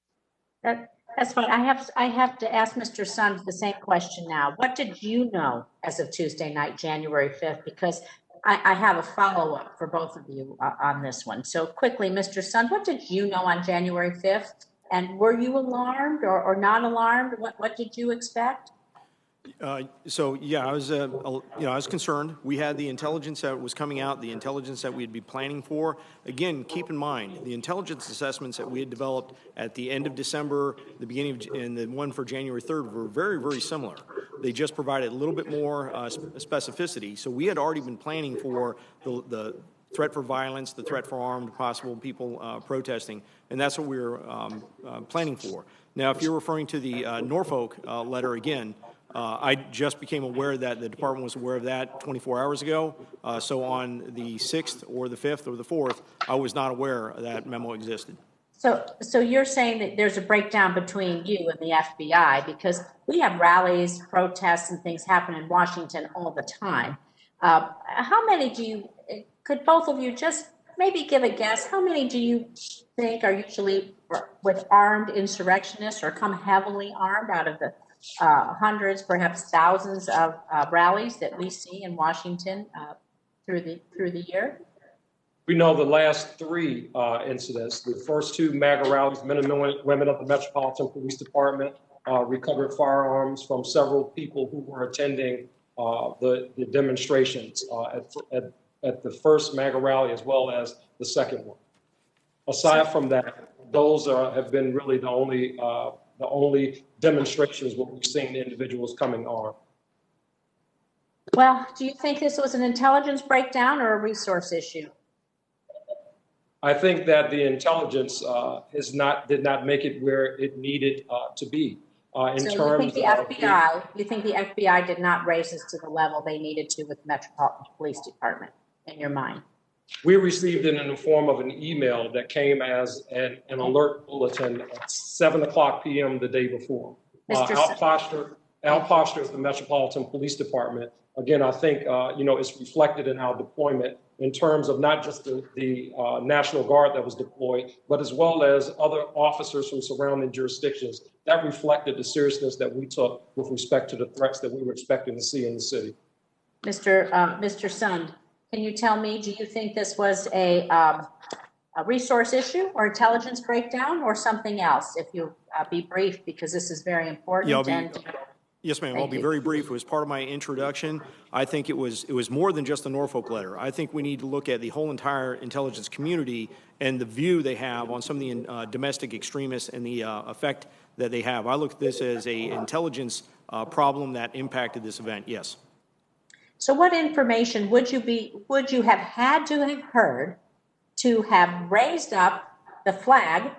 That's fine. I have to ask Mr. Sund the same question now. What did you know as of Tuesday night, January 5th? Because I have a follow-up for both of you on this one. So quickly, Mr. Sund, what did you know on January 5th? And were you alarmed or not alarmed? What did you expect? So yeah, I was, I was concerned. We had the intelligence that was coming out, the intelligence that we'd be planning for. Again, keep in mind, the intelligence assessments that we had developed at the end of December, the beginning of, and the one for January 3rd were very, very similar. They just provided a little bit more specificity. So we had already been planning for the threat for violence, the threat for armed possible people protesting, and that's what we were planning for. Now, if you're referring to the Norfolk letter again, I just became aware that the department was aware of that 24 hours ago. So on the 6th or the 5th or the 4th, I was not aware that memo existed. So you're saying that there's a breakdown between you and the FBI, because we have rallies, protests, and things happen in Washington all the time. How many do you, could both of you just maybe give a guess, how many do you think are usually with armed insurrectionists or come heavily armed out of the hundreds, perhaps thousands of rallies that we see in Washington through the year? We know the last three incidents, the first two MAGA rallies, men and women of the Metropolitan Police Department recovered firearms from several people who were attending the demonstrations at the first MAGA rally as well as the second one. Aside from that, those have been really the only demonstrations where we've seen individuals coming armed. Well, do you think this was an intelligence breakdown or a resource issue? I think that the intelligence did not make it where it needed to be. You think the FBI did not raise this to the level they needed to with the Metropolitan Police Department, in your mind? We received it in the form of an email that came as an alert bulletin at 7:00 p.m. the day before. Al Posture of the Metropolitan Police Department, again, I think, it's reflected in our deployment in terms of not just the National Guard that was deployed, but as well as other officers from surrounding jurisdictions. That reflected the seriousness that we took with respect to the threats that we were expecting to see in the city. Mr. Sund, can you tell me, do you think this was a resource issue or intelligence breakdown or something else? If you be brief, because this is very important. Yeah, yes, ma'am. I'll be very brief. It was part of my introduction. I think it was more than just the Norfolk letter. I think we need to look at the whole entire intelligence community and the view they have on some of the domestic extremists and the effect that they have. I look at this as an intelligence problem that impacted this event. Yes. So, what information would you have had to have heard to have raised up the flag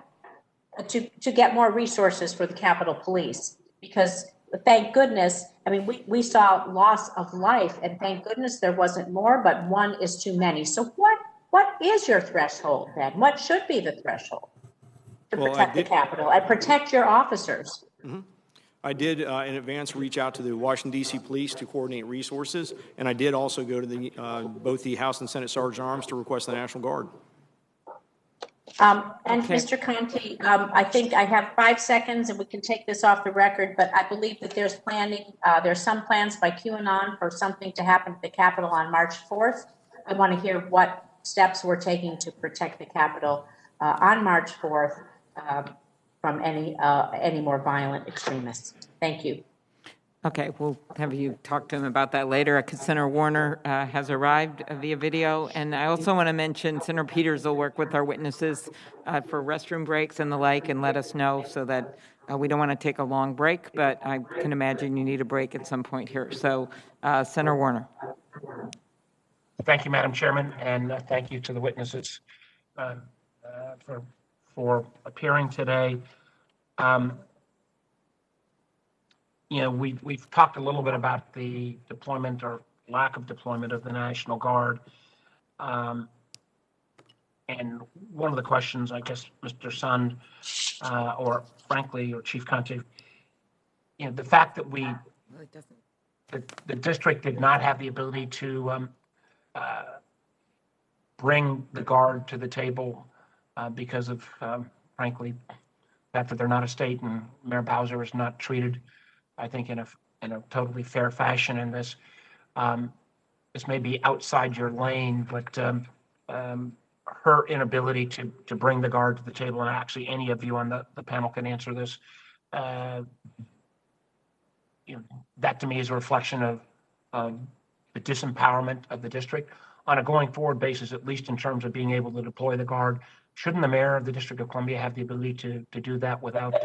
to get more resources for the Capitol Police? Because thank goodness, I mean, we saw loss of life, and thank goodness there wasn't more, but one is too many. So what is your threshold then? What should be the threshold to protect the Capitol and protect your officers? Mm-hmm. I did in advance reach out to the Washington, D.C. police to coordinate resources, and I did also go to both the House and Senate Sergeant Arms to request the National Guard. Mr. Conte, I think I have 5 seconds and we can take this off the record, but I believe that there's some plans by QAnon for something to happen at the Capitol on March 4th. I want to hear what steps we're taking to protect the Capitol on March 4th from any more violent extremists. Thank you. Okay, we'll have you talk to him about that later. Senator Warner has arrived via video. And I also want to mention Senator Peters will work with our witnesses for restroom breaks and the like and let us know so that we don't want to take a long break, but I can imagine you need a break at some point here. So, Senator Warner. Thank you, Madam Chairman, and thank you to the witnesses for appearing today. We've talked a little bit about the deployment or lack of deployment of the National Guard. And one of the questions, I guess, Mr. Sund, or frankly, or Chief Conte, the fact that the district did not have the ability to bring the guard to the table because of, frankly, the fact that they're not a state and Mayor Bowser is not treated, I think, in a totally fair fashion in this. This may be outside your lane, but her inability to bring the guard to the table, and actually any of you on the panel can answer this, that to me is a reflection of the disempowerment of the district. On a going forward basis, at least in terms of being able to deploy the guard, shouldn't the mayor of the District of Columbia have the ability to do that without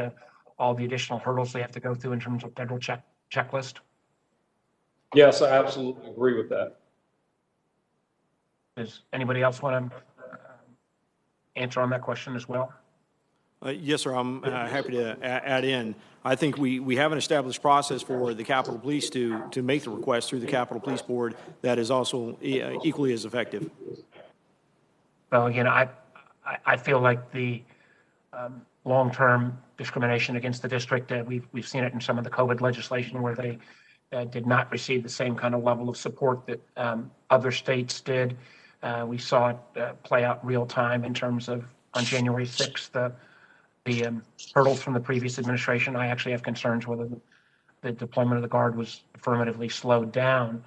all the additional hurdles they have to go through in terms of federal checklist? Yes, I absolutely agree with that. Does anybody else want to answer on that question as well? Yes, sir. I'm happy to add in. I think we have an established process for the Capitol Police to make the request through the Capitol Police Board that is also equally as effective. Well, again, I feel like the long-term discrimination against the district, we've seen it in some of the COVID legislation where they did not receive the same kind of level of support that other states did. We saw it play out real time in terms of on January 6th, the hurdles from the previous administration. I actually have concerns whether the deployment of the guard was affirmatively slowed down.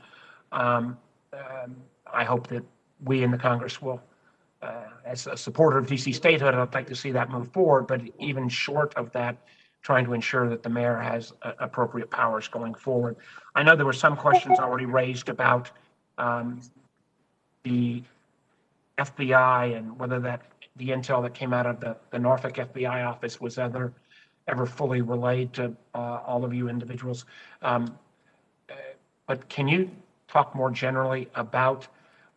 I hope that we in the Congress will, as a supporter of DC statehood, I'd like to see that move forward, but even short of that, trying to ensure that the mayor has appropriate powers going forward. I know there were some questions already raised about the FBI and whether the intel that came out of the Norfolk FBI office was ever fully relayed to all of you individuals. But can you talk more generally about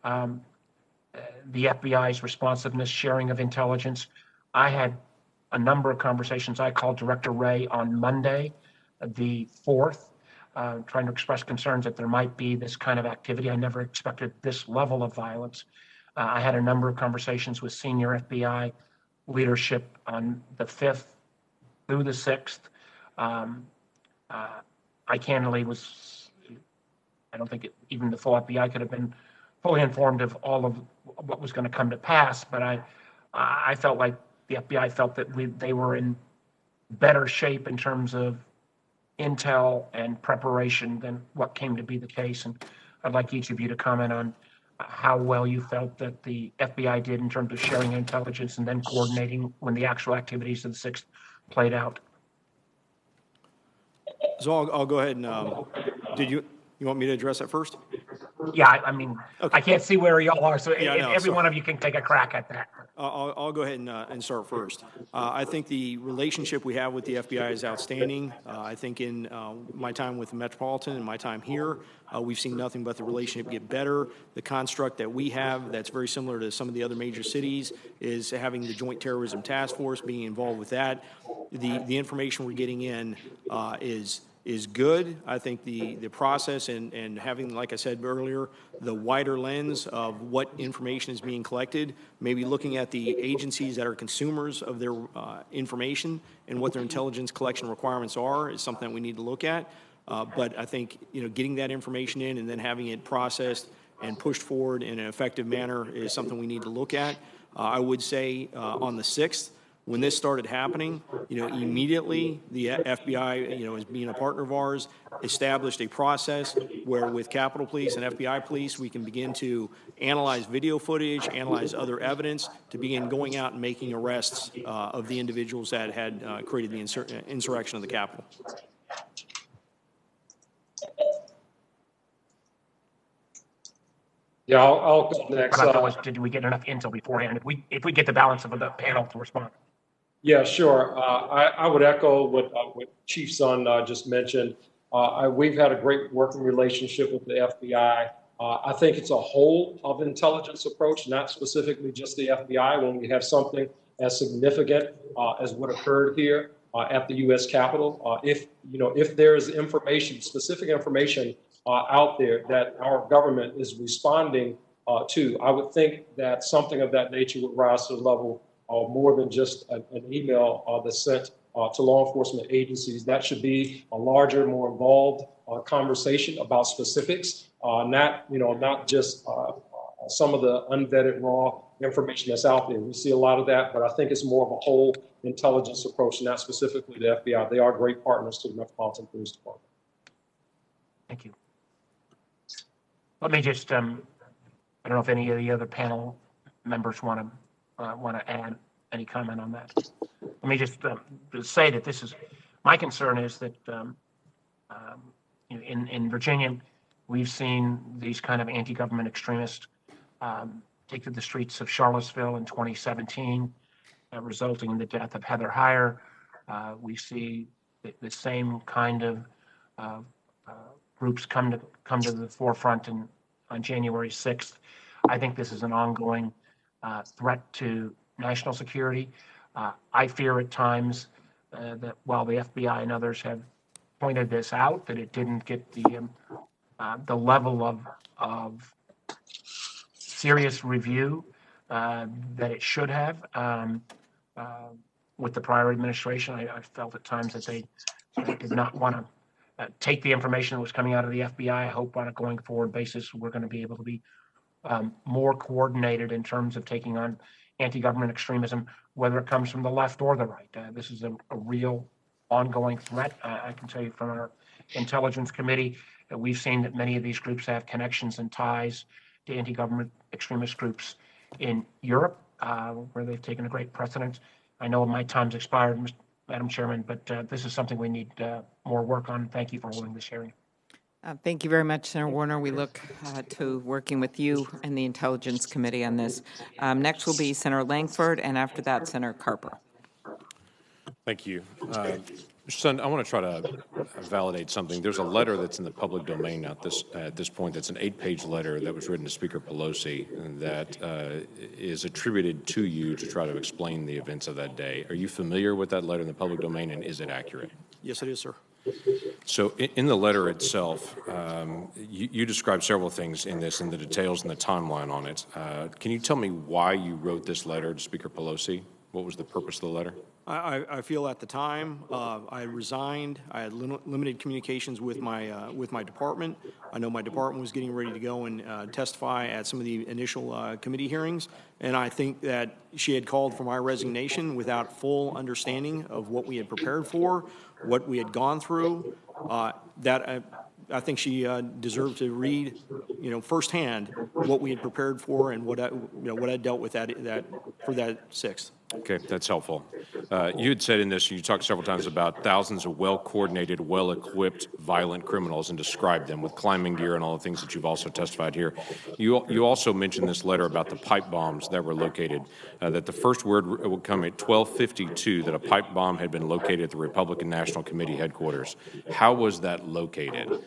the FBI's responsiveness, sharing of intelligence? I had a number of conversations. I called Director Wray on Monday, the 4th, trying to express concerns that there might be this kind of activity. I never expected this level of violence. I had a number of conversations with senior FBI leadership on the 5th through the 6th. I candidly I don't think even the full FBI could have been fully informed of all of what was going to come to pass, but I felt like the FBI felt that they were in better shape in terms of intel and preparation than what came to be the case. And I'd like each of you to comment on how well you felt that the FBI did in terms of sharing intelligence and then coordinating when the actual activities of the 6th played out. So I'll go ahead and, did you want me to address that first? Yeah, I mean, okay. I can't see where y'all are, so yeah, every one of you can take a crack at that. I'll go ahead and start first. I think the relationship we have with the FBI is outstanding. I think in my time with the Metropolitan and my time here, we've seen nothing but the relationship get better. The construct that we have that's very similar to some of the other major cities is having the Joint Terrorism Task Force, being involved with that. The information we're getting in is good. I think the process and having, like I said earlier, the wider lens of what information is being collected, maybe looking at the agencies that are consumers of their information and what their intelligence collection requirements are is something that we need to look at. But I think getting that information in and then having it processed and pushed forward in an effective manner is something we need to look at. I would say on the 6th, when this started happening, immediately the FBI, as being a partner of ours, established a process where with Capitol Police and FBI Police, we can begin to analyze video footage, analyze other evidence, to begin going out and making arrests of the individuals that had created the insurrection of the Capitol. Yeah, I'll go next. Did we get enough intel beforehand? If we get the balance of the panel to respond. Yeah, sure. I would echo what Chief Son just mentioned. We've had a great working relationship with the FBI. I think it's a whole of intelligence approach, not specifically just the FBI. When we have something as significant as what occurred here at the U.S. Capitol, if there is information, specific information out there that our government is responding to, I would think that something of that nature would rise to the level more than just an email that's sent to law enforcement agencies. That should be a larger, more involved conversation about specifics, not just some of the unvetted raw information that's out there. We see a lot of that, but I think it's more of a whole intelligence approach, not specifically the FBI. They are great partners to the Metropolitan Police Department. Thank you. Let me just, I don't know if any of the other panel members want to add any comment on that. Let me just say that this is, my concern is that in Virginia, we've seen these kind of anti-government extremists take to the streets of Charlottesville in 2017, resulting in the death of Heather Heyer. We see the same kind of groups come to the forefront on January 6th. I think this is an ongoing threat to national security. I fear at times that while the FBI and others have pointed this out, that it didn't get the level of serious review that it should have. With the prior administration, I felt at times that they did not want to take the information that was coming out of the FBI. I hope on a going forward basis, we're going to be able to be more coordinated in terms of taking on anti-government extremism, whether it comes from the left or the right. This is a real ongoing threat. I can tell you from our intelligence committee that we've seen that many of these groups have connections and ties to anti-government extremist groups in Europe, where they've taken a great precedent. I know my time's expired, Madam Chairman, but this is something we need more work on. Thank you for holding this hearing. Thank you very much, Senator Warner. We look to working with you and the Intelligence Committee on this. Next will be Senator Langford, and after that, Senator Carper. Thank you. Mr. Sun, I want to try to validate something. There's a letter that's in the public domain at this point. That's an 8-page letter that was written to Speaker Pelosi that is attributed to you to try to explain the events of that day. Are you familiar with that letter in the public domain, and is it accurate? Yes, it is, sir. So in the letter itself, you describe several things in this, and the details and the timeline on it. Can you tell me why you wrote this letter to Speaker Pelosi? What was the purpose of the letter? I feel at the time I resigned. I had limited communications with my department. I know my department was getting ready to go and testify at some of the initial committee hearings, and I think that she had called for my resignation without full understanding of what we had prepared for, what we had gone through. I think she deserved to read, firsthand what we had prepared for and what I dealt with that for that 6th. Okay, that's helpful. You had said in this, you talked several times about thousands of well-coordinated, well-equipped, violent criminals and described them with climbing gear and all the things that you've also testified here. You also mentioned this letter about the pipe bombs that were located, that the first word would come at 12:52 that a pipe bomb had been located at the Republican National Committee headquarters. How was that located?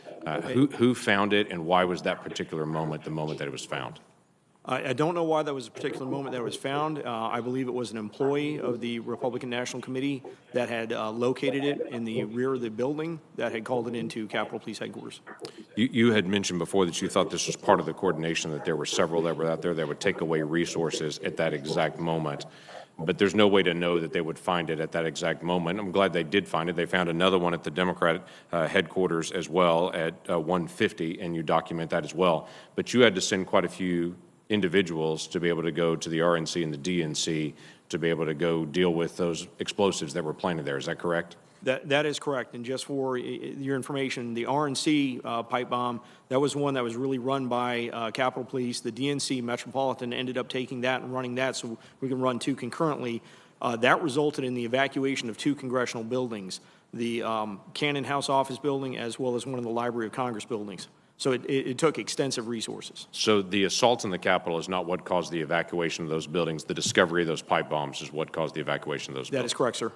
Who found it, and why was that particular moment the moment that it was found? I don't know why that was a particular moment that it was found. I believe it was an employee of the Republican National Committee that had located it in the rear of the building that had called it into Capitol Police Headquarters. You had mentioned before that you thought this was part of the coordination, that there were several that were out there that would take away resources at that exact moment. But there's no way to know that they would find it at that exact moment. I'm glad they did find it. They found another one at the Democrat headquarters as well at 1:50, and you document that as well. But you had to send quite a few individuals to be able to go to the RNC and the DNC to be able to go deal with those explosives that were planted there. Is that correct? That is correct. And just for your information, the RNC pipe bomb, that was one that was really run by Capitol Police. The DNC Metropolitan ended up taking that and running that so we can run 2 concurrently. That resulted in the evacuation of 2 congressional buildings, the Cannon House Office building as well as one of the Library of Congress buildings. So it took extensive resources. So the assault on the Capitol is not what caused the evacuation of those buildings. The discovery of those pipe bombs is what caused the evacuation of those buildings. That is correct, sir.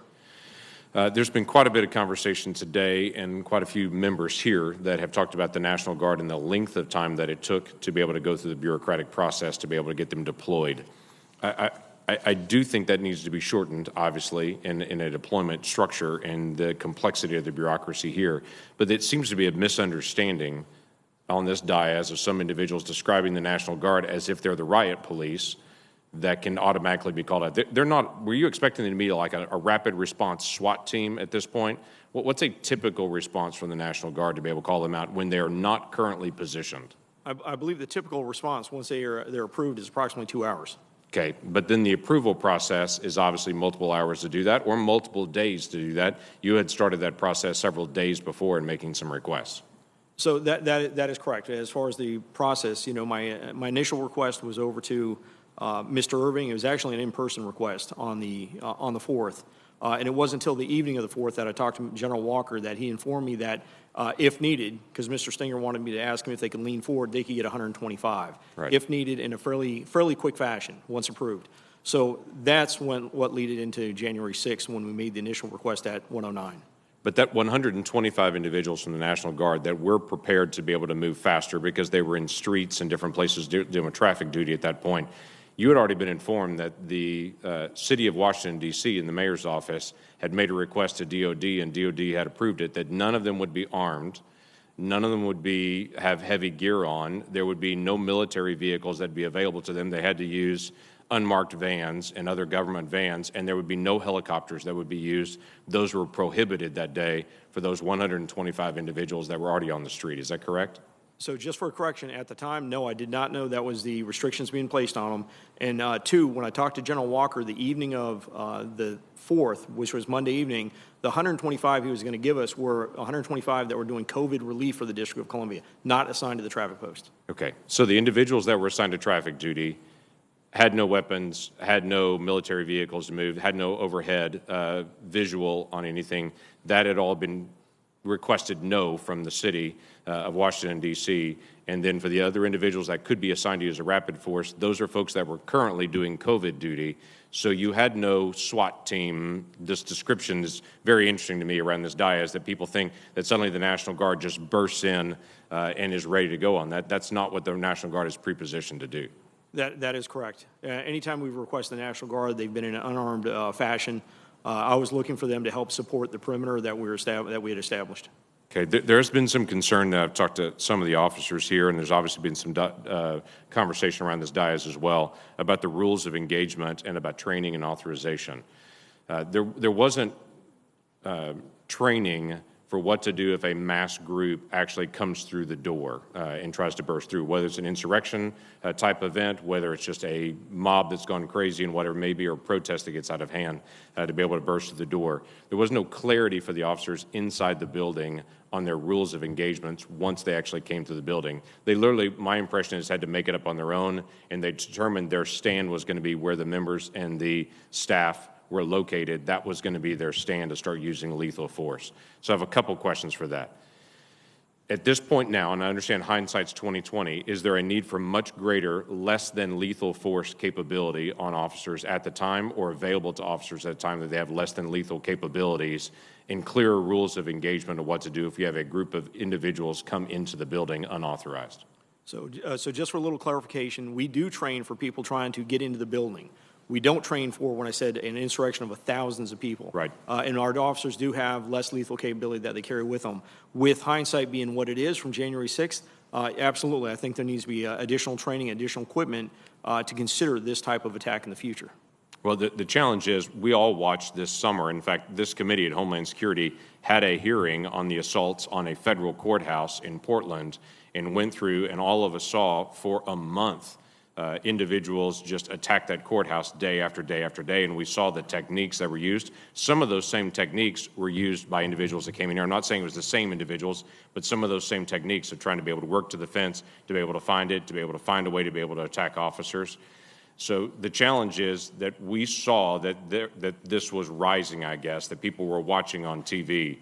There's been quite a bit of conversation today and quite a few members here that have talked about the National Guard and the length of time that it took to be able to go through the bureaucratic process to be able to get them deployed. I do think that needs to be shortened, obviously, in a deployment structure and the complexity of the bureaucracy here. But it seems to be a misunderstanding on this dais of some individuals describing the National Guard as if they're the riot police, that can automatically be called out. They're not, were you expecting them to be like a rapid response SWAT team at this point? What's a typical response from the National Guard to be able to call them out when they are not currently positioned? I believe the typical response, once they're approved, is approximately 2 hours. Okay, but then the approval process is obviously multiple hours to do that or multiple days to do that. You had started that process several days before in making some requests. So that is correct. As far as the process, my initial request was over to Mr. Irving. It was actually an in-person request on the 4th. And it wasn't until the evening of the 4th that I talked to General Walker that he informed me that if needed, because Mr. Stenger wanted me to ask him if they could lean forward, they could get 125, right, if needed, in a fairly quick fashion, once approved. So that's what led into January 6th when we made the initial request at 109. But that 125 individuals from the National Guard that were prepared to be able to move faster because they were in streets and different places doing traffic duty at that point, you had already been informed that the city of Washington, D.C. and the mayor's office had made a request to DOD, and DOD had approved it, that none of them would be armed, none of them would have heavy gear on, there would be no military vehicles that would be available to them. They had to use unmarked vans and other government vans, and there would be no helicopters that would be used. Those were prohibited that day for those 125 individuals that were already on the street. Is that correct? So just for a correction, at the time, no, I did not know that was the restrictions being placed on them. And two, when I talked to General Walker the evening of the 4th, which was Monday evening, the 125 he was going to give us were 125 that were doing COVID relief for the District of Columbia, not assigned to the traffic post. Okay. So the individuals that were assigned to traffic duty had no weapons, had no military vehicles to move, had no overhead visual on anything. That had all been requested no from the city of Washington, D.C. And then for the other individuals that could be assigned to you as a rapid force, those are folks that were currently doing COVID duty. So you had no SWAT team. This description is very interesting to me around this dais, that people think that suddenly the National Guard just bursts in and is ready to go on that. That's not what the National Guard is prepositioned to do. That is correct. Anytime we've requested the National Guard, they've been in an unarmed fashion. I was looking for them to help support the perimeter that we had established. Okay, there's been some concern. I've talked to some of the officers here, and there's obviously been some conversation around this dais as well about the rules of engagement and about training and authorization. There wasn't training for what to do if a mass group actually comes through the door and tries to burst through, whether it's an insurrection type event, whether it's just a mob that's gone crazy and whatever it may be, or a protest that gets out of hand to be able to burst through the door. There was no clarity for the officers inside the building on their rules of engagement once they actually came to the building. They literally, my impression is, had to make it up on their own, and they determined their stand was going to be where the members and the staff were located. That was going to be their stand to start using lethal force. So I have a couple questions for that. At this point now, and I understand hindsight's 2020, is there a need for much greater, less than lethal force capability on officers at the time, or available to officers at a time that they have less than lethal capabilities, and clearer rules of engagement of what to do if you have a group of individuals come into the building unauthorized? So just for a little clarification, we do train for people trying to get into the building. We don't train for, when I said, an insurrection of thousands of people. Right. And our officers do have less lethal capability that they carry with them. With hindsight being what it is from January 6th, absolutely, I think there needs to be additional training, additional equipment to consider this type of attack in the future. Well, the challenge is we all watched this summer. In fact, this committee at Homeland Security had a hearing on the assaults on a federal courthouse in Portland and went through, and all of us saw for a month individuals just attack that courthouse day after day after day, and we saw the techniques that were used. Some of those same techniques were used by individuals that came in here. I'm not saying it was the same individuals, but some of those same techniques of trying to be able to work to the fence, to be able to find it, to be able to find a way to be able to attack officers. So the challenge is that we saw that this was rising, I guess, that people were watching on TV,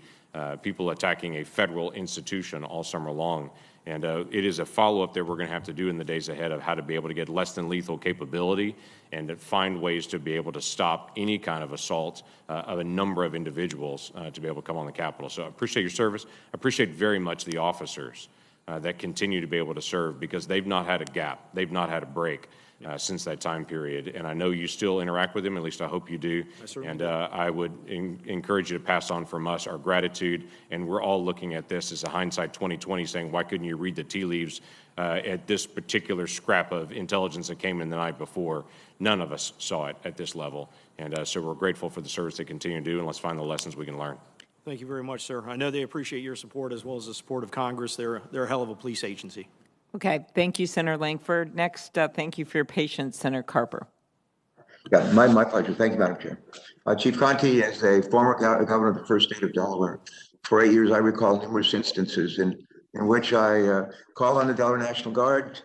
people attacking a federal institution all summer long. And it is a follow-up that we're going to have to do in the days ahead of how to be able to get less than lethal capability and to find ways to be able to stop any kind of assault of a number of individuals to be able to come on the Capitol. So I appreciate your service. I appreciate very much the officers that continue to be able to serve, because they've not had a gap. They've not had a break since that time period. And I know you still interact with them, at least I hope you do. And I would encourage you to pass on from us our gratitude. And we're all looking at this as a hindsight 2020, saying, why couldn't you read the tea leaves at this particular scrap of intelligence that came in the night before. None of us saw it at this level. And so we're grateful for the service they continue to do, and let's find the lessons we can learn. Thank you very much, sir. I know they appreciate your support as well as the support of Congress. They're a hell of a police agency. Okay, thank you, Senator Langford. Next, thank you for your patience, Senator Carper. Yeah, my pleasure. Thank you, Madam Chair. Chief Conte, as a former governor of the first state of Delaware, for 8 years I recall numerous instances in which I called on the Delaware National Guard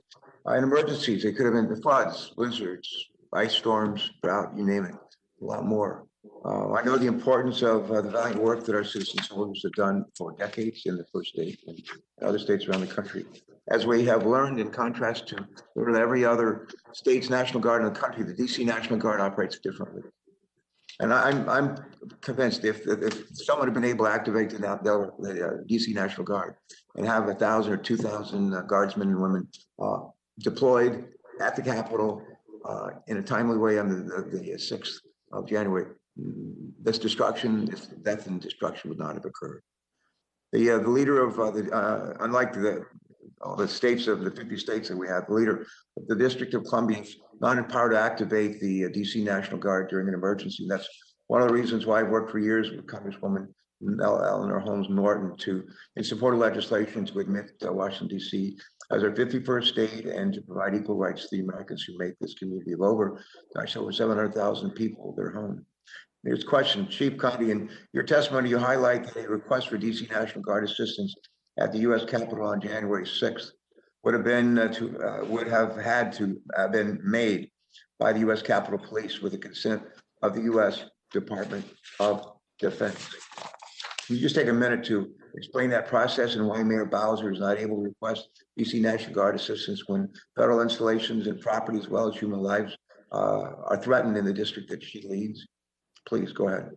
in emergencies. They could have been the floods, blizzards, ice storms, drought, you name it, a lot more. I know the importance of the valiant work that our citizen soldiers have done for decades in the first state and other states around the country. As we have learned, in contrast to literally every other state's National Guard in the country, the DC National Guard operates differently. And I'm convinced if someone had been able to activate the DC National Guard and have 1,000 or 2,000 guardsmen and women deployed at the Capitol in a timely way on the 6th of January, this destruction, this death and destruction would not have occurred. The leader of unlike all the states of the 50 states that we have, the leader of the District of Columbia is not empowered to activate the DC National Guard during an emergency. That's one of the reasons why I've worked for years with Congresswoman Eleanor Holmes Norton in support of legislation to admit Washington, D.C. as our 51st state and to provide equal rights to the Americans who make this community of over 700,000 people their home. Here's a question, Chief Conte, in your testimony, you highlight that a request for DC National Guard assistance at the U.S. Capitol on January 6th would have had to have been made by the U.S. Capitol Police with the consent of the U.S. Department of Defense. Can you just take a minute to explain that process and why Mayor Bowser is not able to request DC National Guard assistance when federal installations and property as well as human lives are threatened in the district that she leads? Please go ahead.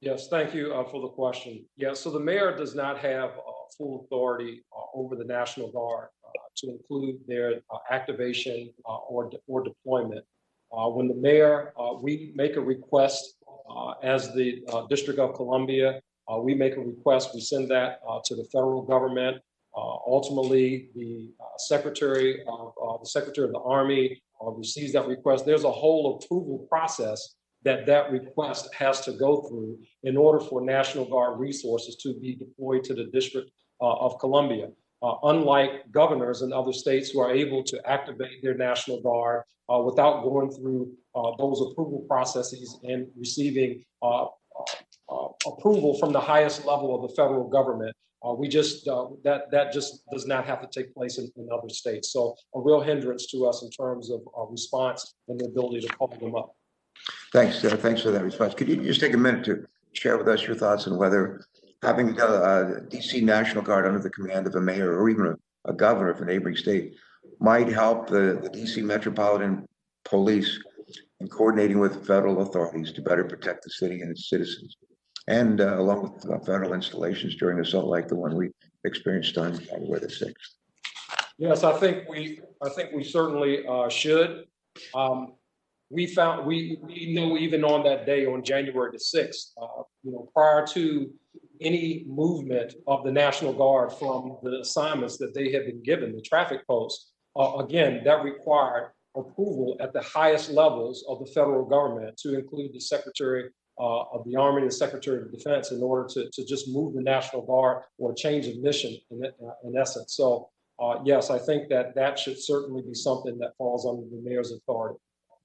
Yes, thank you for the question. Yeah, so the mayor does not have full authority over the National Guard to include their activation or deployment. When the mayor, we make a request as the District of Columbia, we make a request, we send that to the federal government. Ultimately, the Secretary of the Army receives that request. There's a whole approval process that request has to go through in order for National Guard resources to be deployed to the District of Columbia. Unlike governors in other states who are able to activate their National Guard without going through those approval processes and receiving approval from the highest level of the federal government. That just does not have to take place in other states. So a real hindrance to us in terms of response and the ability to call them up. Thanks. Thanks for that response. Could you just take a minute to share with us your thoughts on whether having a DC National Guard under the command of a mayor or even a governor of a neighboring state might help the DC Metropolitan Police in coordinating with federal authorities to better protect the city and its citizens, and along with federal installations during an assault like the one we experienced on January the 6th? Yes, I think we certainly should. We know even on that day, on January the 6th, prior to any movement of the National Guard from the assignments that they had been given, the traffic posts, again, that required approval at the highest levels of the federal government to include the Secretary of the Army and the Secretary of Defense in order to just move the National Guard or change of mission in essence. So yes, I think that should certainly be something that falls under the mayor's authority.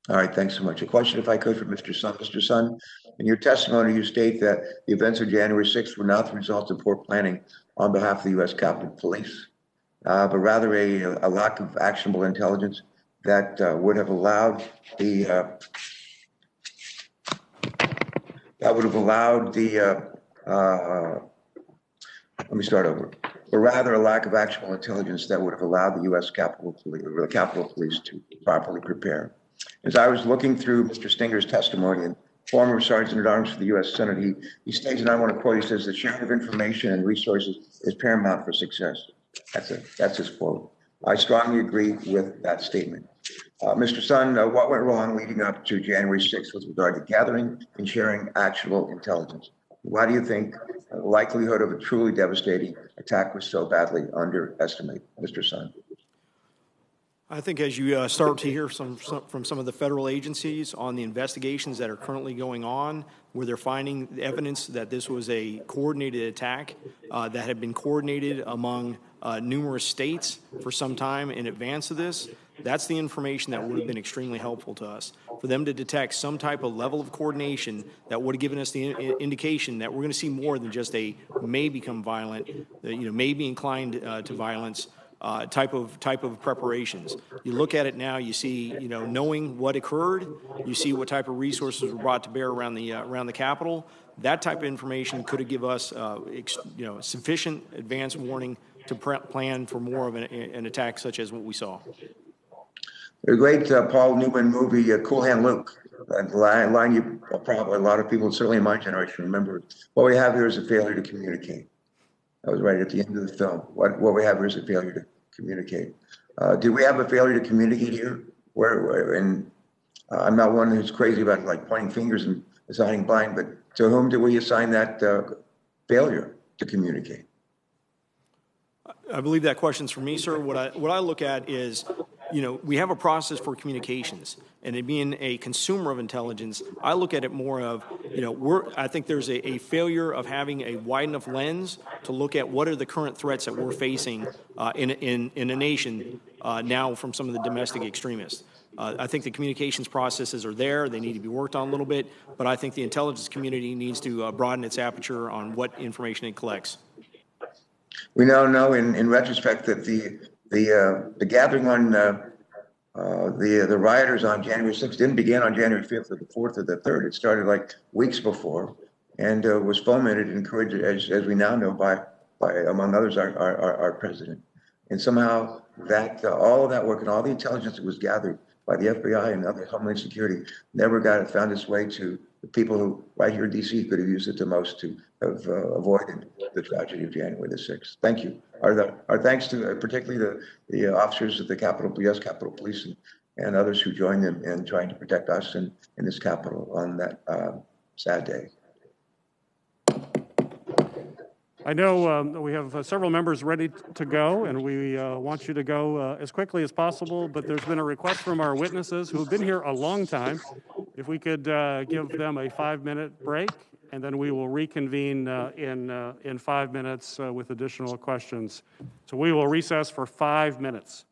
All right, thanks so much. A question, if I could, for Mr. Sun. Mr. Sun, in your testimony, you state that the events of January 6th were not the result of poor planning on behalf of the U.S. Capitol Police, but rather a lack of actionable intelligence that would have allowed let me start over. But rather a lack of actionable intelligence that would have allowed the U.S. Capitol Police to properly prepare. As I was looking through Mr. Stinger's testimony, and former Sergeant at Arms for the U.S. Senate, he states, and I want to quote, he says, "The sharing of information and resources is paramount for success." That's his quote. I strongly agree with that statement. Mr. Sun, what went wrong leading up to January 6th with regard to gathering and sharing actionable intelligence? Why do you think the likelihood of a truly devastating attack was so badly underestimated, Mr. Sun? I think as you start to hear from some of the federal agencies on the investigations that are currently going on, where they're finding evidence that this was a coordinated attack that had been coordinated among numerous states for some time in advance of this, that's the information that would have been extremely helpful to us. For them to detect some type of level of coordination that would have given us the indication that we're going to see more than just a may become violent, may be inclined to violence, type of preparations. You look at it now, you see, knowing what occurred, you see what type of resources were brought to bear around the Capitol. That type of information could have given us, sufficient advance warning to plan for more of an attack such as what we saw. The great Paul Newman movie, Cool Hand Luke. That line you probably, a lot of people, certainly in my generation, remember. What we have here is a failure to communicate. That was right at the end of the film. What we have here is a failure to communicate. Did we have a failure to communicate here? And I'm not one who's crazy about like pointing fingers and assigning blame, but to whom do we assign that failure to communicate? I believe that question's for me, sir. What I look at is, we have a process for communications, and it being a consumer of intelligence, I look at it more of, I think there's a failure of having a wide enough lens to look at what are the current threats that we're facing in a nation now from some of the domestic extremists. I think the communications processes are there. They need to be worked on a little bit, but I think the intelligence community needs to broaden its aperture on what information it collects. We now know in retrospect that the gathering on the rioters on January 6th didn't begin on January 5th or the 4th or the 3rd. It started like weeks before and was fomented and encouraged, as we now know, by among others, our president. And somehow that all of that work and all the intelligence that was gathered by the FBI and other Homeland Security never found its way to the people who right here in DC could have used it the most to have avoided the tragedy of January the 6th. Thank you. Our thanks to particularly the officers of the U.S. Capitol Police and others who joined them in trying to protect us in this Capitol on that sad day. I know we have several members ready to go, and we want you to go as quickly as possible, but there's been a request from our witnesses who have been here a long time. If we could give them a 5-minute break, and then we will reconvene in 5 minutes with additional questions. So we will recess for 5 minutes.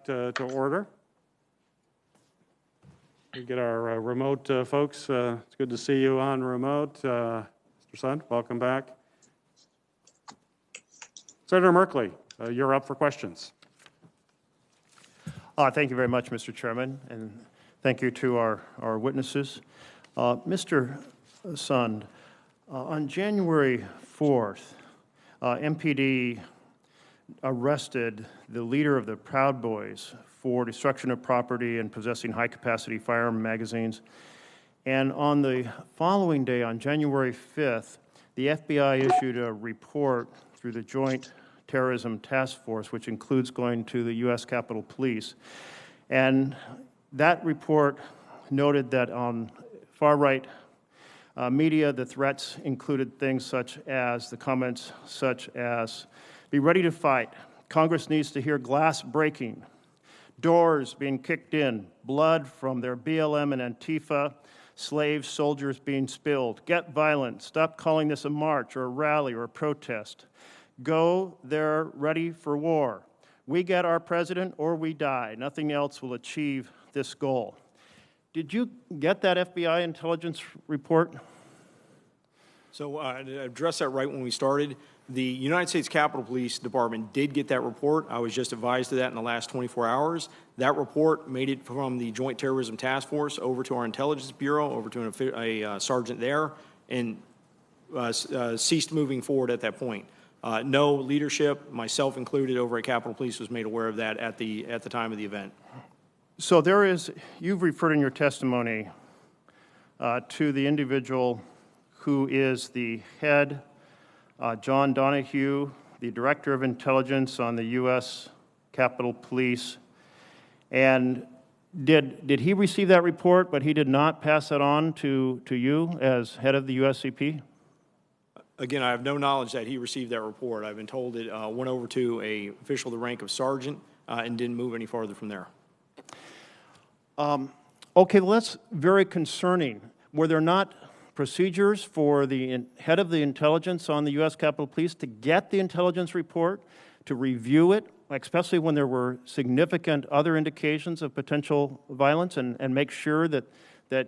back to order. We get our remote folks. It's good to see you on remote. Mr. Sun, welcome back. Senator Merkley, you're up for questions. Thank you very much, Mr. Chairman, and thank you to our witnesses. Mr. Sund, on January 4th, MPD arrested the leader of the Proud Boys for destruction of property and possessing high-capacity firearm magazines. And on the following day, on January 5th, the FBI issued a report through the Joint Terrorism Task Force, which includes going to the U.S. Capitol Police. And that report noted that on far-right media, the threats included things such as, the comments such as, be ready to fight. Congress needs to hear glass breaking, doors being kicked in, blood from their BLM and Antifa, slaves, soldiers being spilled. Get violent. Stop calling this a march or a rally or a protest. Go there ready for war. We get our president or we die. Nothing else will achieve this goal. Did you get that FBI intelligence report? So to address that right when we started, the United States Capitol Police Department did get that report. I was just advised of that in the last 24 hours. That report made it from the Joint Terrorism Task Force over to our Intelligence Bureau, over to a sergeant there, and ceased moving forward at that point. No leadership, myself included, over at Capitol Police was made aware of that at the time of the event. So there is, you've referred in your testimony to the individual who is the head, John Donahue, the Director of Intelligence on the U.S. Capitol Police. And did he receive that report, but he did not pass that on to you as head of the USCP? Again, I have no knowledge that he received that report. I've been told it went over to an official of the rank of sergeant and didn't move any farther from there. Okay, well, that's very concerning. Were there not procedures for the head of the intelligence on the U.S. Capitol Police to get the intelligence report, to review it, especially when there were significant other indications of potential violence, and make sure that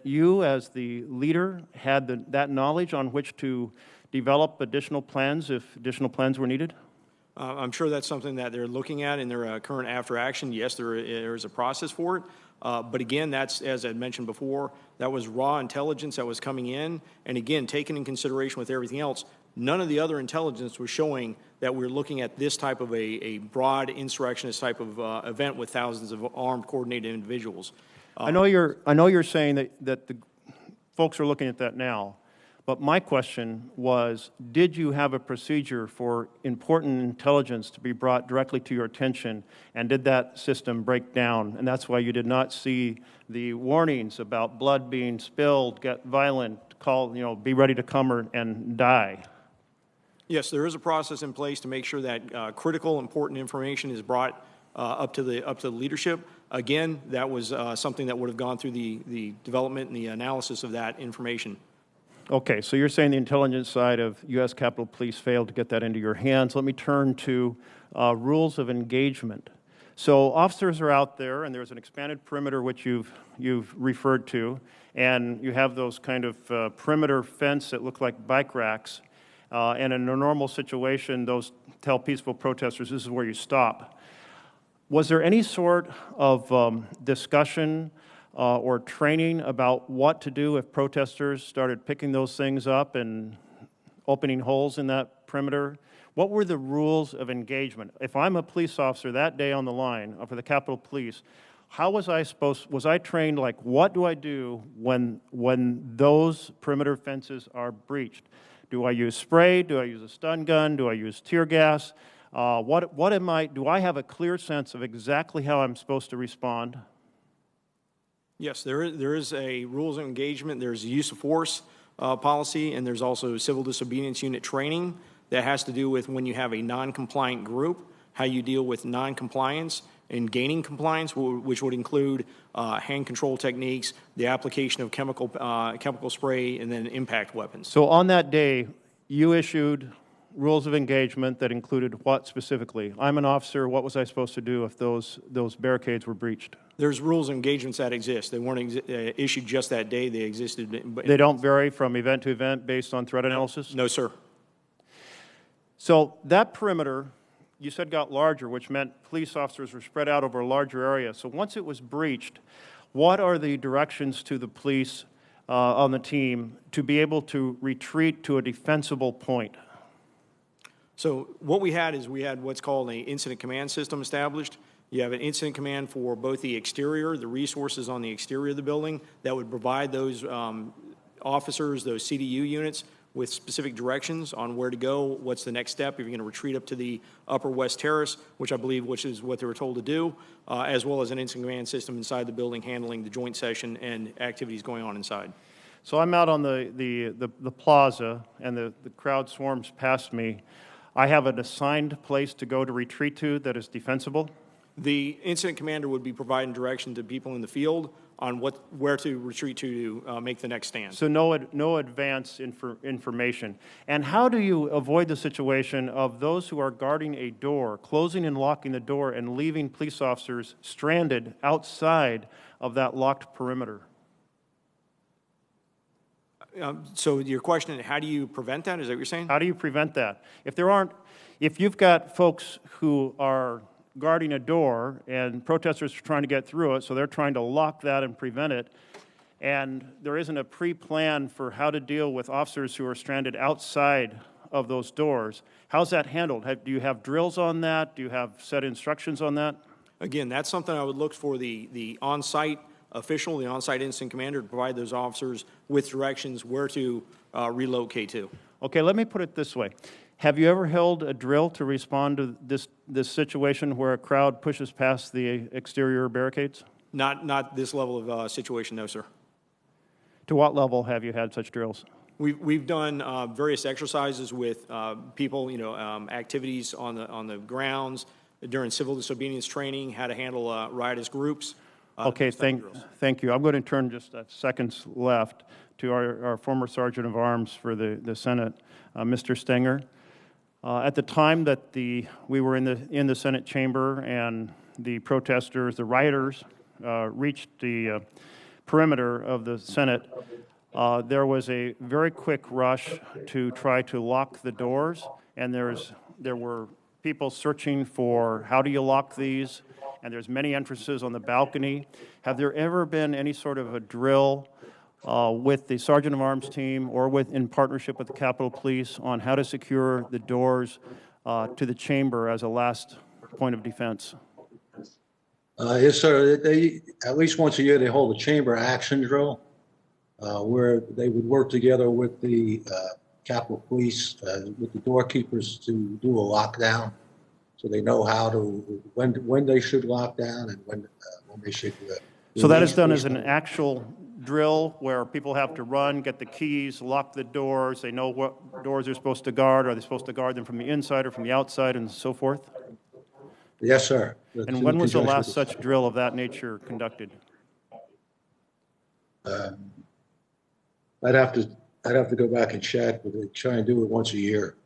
you, as the leader, had that knowledge on which to develop additional plans if additional plans were needed? I'm sure that's something that they're looking at in their current after action. Yes, there is a process for it. But again, that's, as I mentioned before, that was raw intelligence that was coming in. And again, taken in consideration with everything else, none of the other intelligence was showing that we're looking at this type of a broad insurrectionist type of event with thousands of armed, coordinated individuals. I know you're saying that the folks are looking at that now. But my question was, did you have a procedure for important intelligence to be brought directly to your attention, and did that system break down? And that's why you did not see the warnings about blood being spilled, get violent, call, be ready to come and die. Yes, there is a process in place to make sure that critical, important information is brought up to the leadership. Again, that was something that would have gone through the development and the analysis of that information. Okay, so you're saying the intelligence side of U.S. Capitol Police failed to get that into your hands. Let me turn to rules of engagement. So officers are out there, and there's an expanded perimeter which you've referred to, and you have those kind of perimeter fence that look like bike racks. And in a normal situation, those tell peaceful protesters this is where you stop. Was there any sort of discussion or training about what to do if protesters started picking those things up and opening holes in that perimeter? What were the rules of engagement? If I'm a police officer that day on the line for the Capitol Police, how was I trained, like, what do I do when those perimeter fences are breached? Do I use spray? Do I use a stun gun? Do I use tear gas? Do I have a clear sense of exactly how I'm supposed to respond? Yes, there is a rules of engagement. There's a use of force policy, and there's also civil disobedience unit training that has to do with when you have a non-compliant group, how you deal with non-compliance and gaining compliance, which would include hand control techniques, the application of chemical spray, and then impact weapons. So on that day, you issued rules of engagement that included what specifically? I'm an officer. What was I supposed to do if those barricades were breached? There's rules and engagements that exist. They weren't issued just that day. They existed. They don't vary from event to event based on threat analysis? No, sir. So that perimeter, you said, got larger, which meant police officers were spread out over a larger area. So once it was breached, what are the directions to the police on the team to be able to retreat to a defensible point? So what we had is we had what's called an incident command system established. You have an incident command for both the exterior, the resources on the exterior of the building that would provide those officers, those CDU units, with specific directions on where to go, what's the next step, if you're going to retreat up to the Upper West Terrace, which is what they were told to do, as well as an incident command system inside the building handling the joint session and activities going on inside. So I'm out on the plaza, and the crowd swarms past me. I have an assigned place to go to retreat to that is defensible? The incident commander would be providing direction to people in the field on where to retreat to make the next stand. So no advance information. And how do you avoid the situation of those who are guarding a door, closing and locking the door, and leaving police officers stranded outside of that locked perimeter? So your question, how do you prevent that? Is that what you're saying? How do you prevent that? If you've got folks who are guarding a door and protesters are trying to get through it, so they're trying to lock that and prevent it, and there isn't a pre-plan for how to deal with officers who are stranded outside of those doors, how's that handled? Do you have drills on that? Do you have set instructions on that? Again, that's something I would look for the on-site official, the on-site incident commander, to provide those officers with directions where to relocate to. Okay, let me put it this way. Have you ever held a drill to respond to this situation where a crowd pushes past the exterior barricades? Not this level of situation, no, sir. To what level have you had such drills? We've done various exercises with people, activities on the grounds during civil disobedience training, how to handle riotous groups. Okay, thank you. I'm going to turn just seconds left to our former Sergeant of Arms for the Senate, Mr. Stenger. At the time that we were in the Senate chamber and the protesters, the rioters, reached the perimeter of the Senate, there was a very quick rush to try to lock the doors, and there were people searching for how do you lock these, and there's many entrances on the balcony. Have there ever been any sort of a drill with the Sergeant of Arms team or in partnership with the Capitol Police on how to secure the doors to the chamber as a last point of defense? Yes, sir. At least once a year, they hold a chamber action drill where they would work together with the Capitol Police, with the doorkeepers to do a lockdown. So they know how to, when they should lock down and when they should. So that is done as an actual drill where people have to run, get the keys, lock the doors. They know what doors they're supposed to guard. Are they supposed to guard them from the inside or from the outside and so forth? Yes, sir. And when was the last such drill of that nature conducted? I'd have to go back and check, but they try and do it once a year.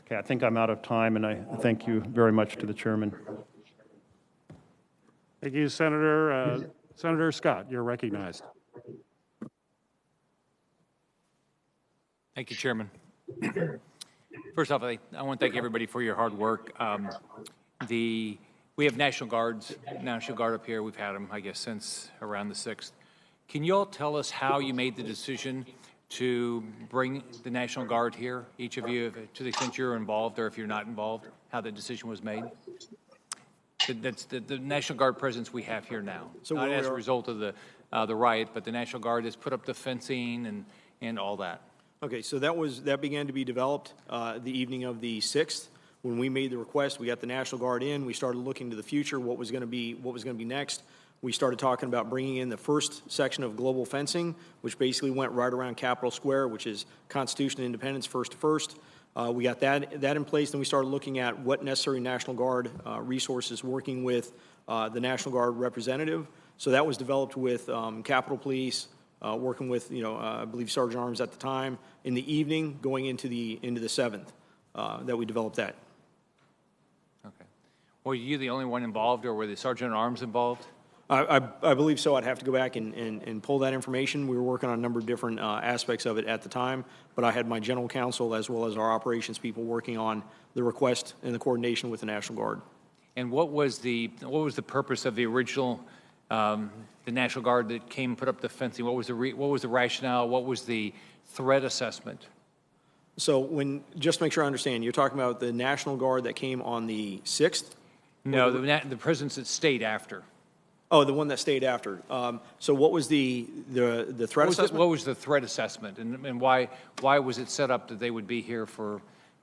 Okay, I think I'm out of time, and I thank you very much to the chairman. Thank you, Senator. Senator Scott, you're recognized. Thank you, Chairman. First off, I want to thank everybody for your hard work. We have National Guard up here. We've had them, I guess, since around the 6th. Can you all tell us how you made the decision to bring the National Guard here, each of you, to the extent you're involved or if you're not involved, how the decision was made? That's the National Guard presence we have here now, so not as a result of the riot, but the National Guard has put up the fencing and all that. Okay, so that began to be developed the evening of the 6th. When we made the request, we got the National Guard in. We started looking to the future, what was going to be next. We started talking about bringing in the first section of global fencing, which basically went right around Capitol Square, which is Constitution and Independence first to first. We got that in place. Then we started looking at what necessary National Guard resources, working with the National Guard representative. So that was developed with Capitol Police, working with, I believe Sergeant Arms at the time, in the evening, going into the 7th, that we developed that. Okay. Were you the only one involved, or were the Sergeant at Arms involved? I believe so. I'd have to go back and pull that information. We were working on a number of different aspects of it at the time, but I had my general counsel as well as our operations people working on the request and the coordination with the National Guard. And what was the purpose of the original, the National Guard that came and put up the fencing? What was the rationale? What was the threat assessment? So just to make sure I understand, you're talking about the National Guard that came on the 6th? No, the presence that stayed after. Oh, the one that stayed after. So what was the threat assessment? What was the threat assessment, and why was it set up that they would be here for,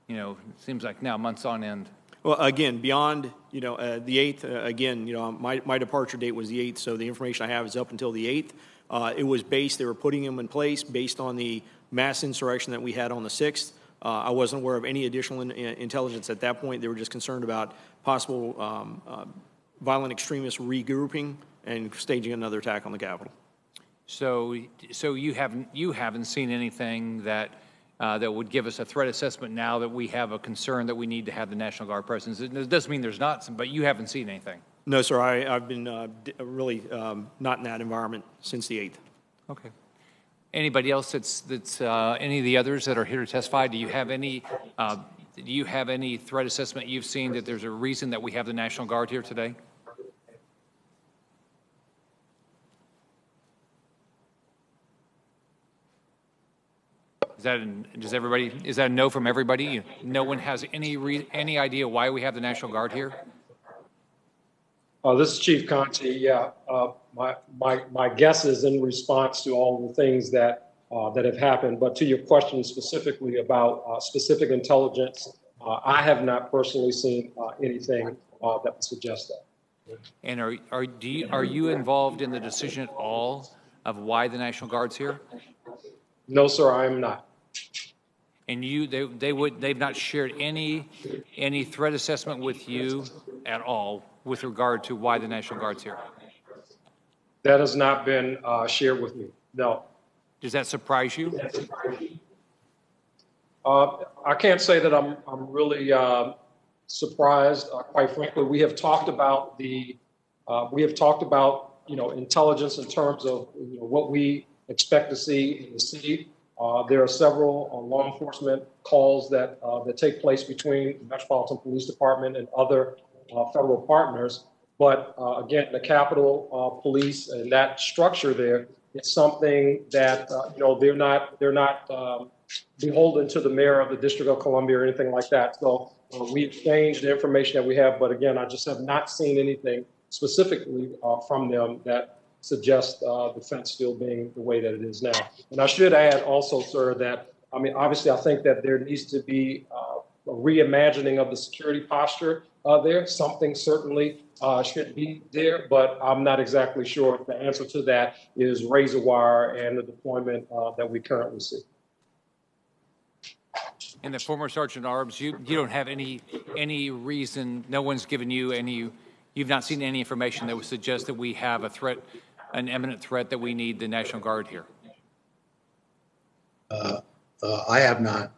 it seems like now months on end? Well, again, beyond, the 8th, again, my departure date was the 8th, so the information I have is up until the 8th. It was they were putting them in place based on the mass insurrection that we had on the 6th. I wasn't aware of any additional intelligence at that point. They were just concerned about possible violent extremists regrouping and staging another attack on the Capitol. So you haven't seen anything that would give us a threat assessment now that we have a concern that we need to have the National Guard presence. It doesn't mean there's not some, but you haven't seen anything. No, sir. I've been really not in that environment since the 8th. Okay. Anybody else that's any of the others that are here to testify? Do you have any threat assessment you've seen that there's a reason that we have the National Guard here today? Is that a no from everybody? No one has any idea why we have the National Guard here? This is Chief Conte. Yeah, my guess is in response to all the things that have happened, but to your question specifically about specific intelligence, I have not personally seen anything that would suggest that. And are you involved in the decision at all of why the National Guard's here? No, sir, I am not. And they've not shared any threat assessment with you at all with regard to why the National Guard's here? That has not been shared with me, no. Does that surprise you? I can't say that I'm really surprised. Quite frankly, we have talked about intelligence in terms of what we expect to see in the city. There are several law enforcement calls that take place between the Metropolitan Police Department and other federal partners. But again, the Capitol Police and that structure there, it's something that they're not beholden to the mayor of the District of Columbia or anything like that. So we exchanged the information that we have, but again, I just have not seen anything specifically from them that suggests the fence still being the way that it is now. And I should add also, sir, that obviously I think that there needs to be a reimagining of the security posture there. Something certainly should be there, but I'm not exactly sure if the answer to that is razor wire and the deployment that we currently see. And the former Sergeant at Arms, you don't have any reason, no one's given you you've not seen any information that would suggest that we have a threat, an imminent threat that we need the National Guard here? I have not.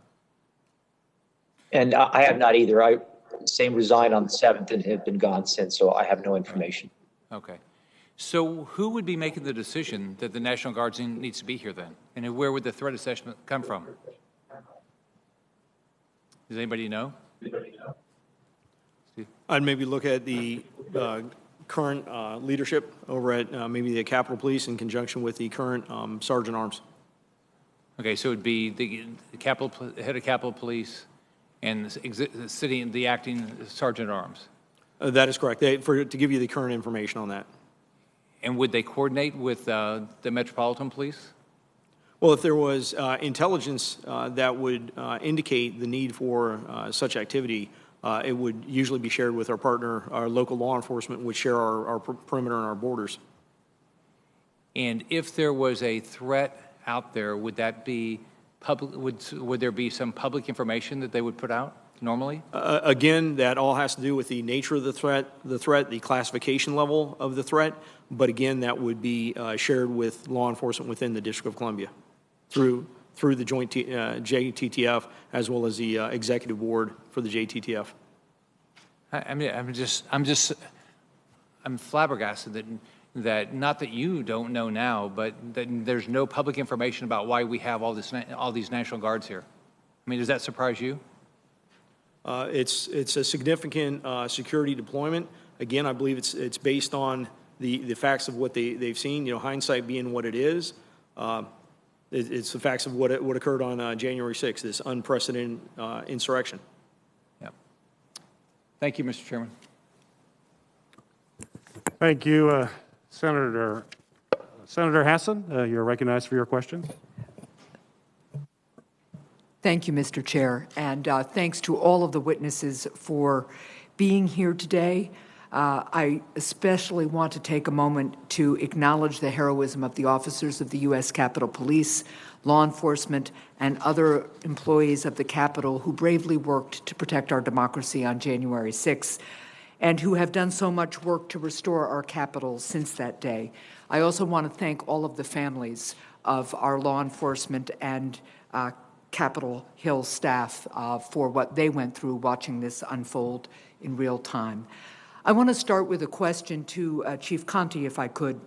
And I have not either. I resigned on the 7th and have been gone since, so I have no information. Okay. So who would be making the decision that the National Guard needs to be here then? And where would the threat assessment come from? Does anybody know? I'd maybe look at the current leadership over at maybe the Capitol Police in conjunction with the current Sergeant Arms. Okay, so it would be the head of Capitol Police and the acting Sergeant at Arms. That is correct. To give you the current information on that. And would they coordinate with the Metropolitan Police? Well, if there was intelligence that would indicate the need for such activity, it would usually be shared with our partner. Our local law enforcement would share our perimeter and our borders. And if there was a threat out there, would that be public? Would there be some public information that they would put out? normally? Again, that all has to do with the nature of the threat, the classification level of the threat. But again, that would be shared with law enforcement within the District of Columbia through the joint JTTF as well as the executive board for the JTTF. I'm flabbergasted that not that you don't know now, but that there's no public information about why we have all these National Guards here. I mean, does that surprise you? It's a significant security deployment. Again, I believe it's based on the facts of what they've seen. You know, hindsight being what it is. It's the facts of what occurred on January 6th, this unprecedented insurrection. Yeah. Thank you, Mr. Chairman. Thank you, Senator Hassan. You're recognized for your question. Thank you, Mr. Chair, and thanks to all of the witnesses for being here today. I especially want to take a moment to acknowledge the heroism of the officers of the U.S. Capitol Police, law enforcement, and other employees of the Capitol who bravely worked to protect our democracy on January 6th and who have done so much work to restore our Capitol since that day. I also want to thank all of the families of our law enforcement and Capitol Hill staff for what they went through watching this unfold in real time. I want to start with a question to Chief Conte, if I could.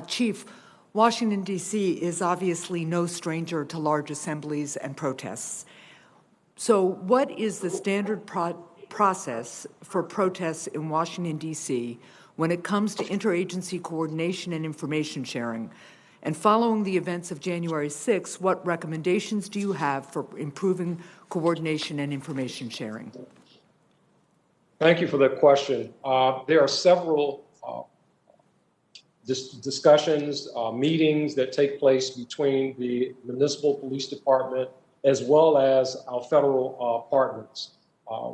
Chief, Washington, D.C. is obviously no stranger to large assemblies and protests. So what is the standard process for protests in Washington, D.C. when it comes to interagency coordination and information sharing? And following the events of January 6th, what recommendations do you have for improving coordination and information sharing? Thank you for that question. There are several discussions, meetings that take place between the municipal police department as well as our federal partners.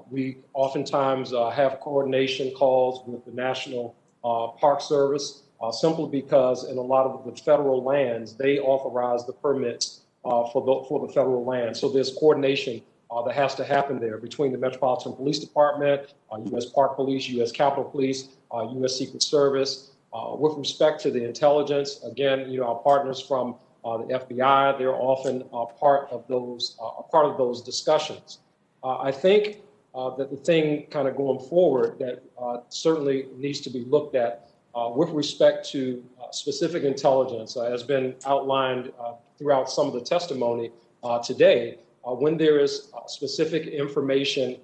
We oftentimes have coordination calls with the National Park Service simply because in a lot of the federal lands, they authorize the permits for the federal land. So there's coordination that has to happen there between the Metropolitan Police Department, U.S. Park Police, U.S. Capitol Police, U.S. Secret Service. With respect to the intelligence, again, you know, our partners from the FBI, they're often part of those discussions. I think that the thing kind of going forward that certainly needs to be looked at with respect to specific intelligence has been outlined throughout some of the testimony today. When there is specific information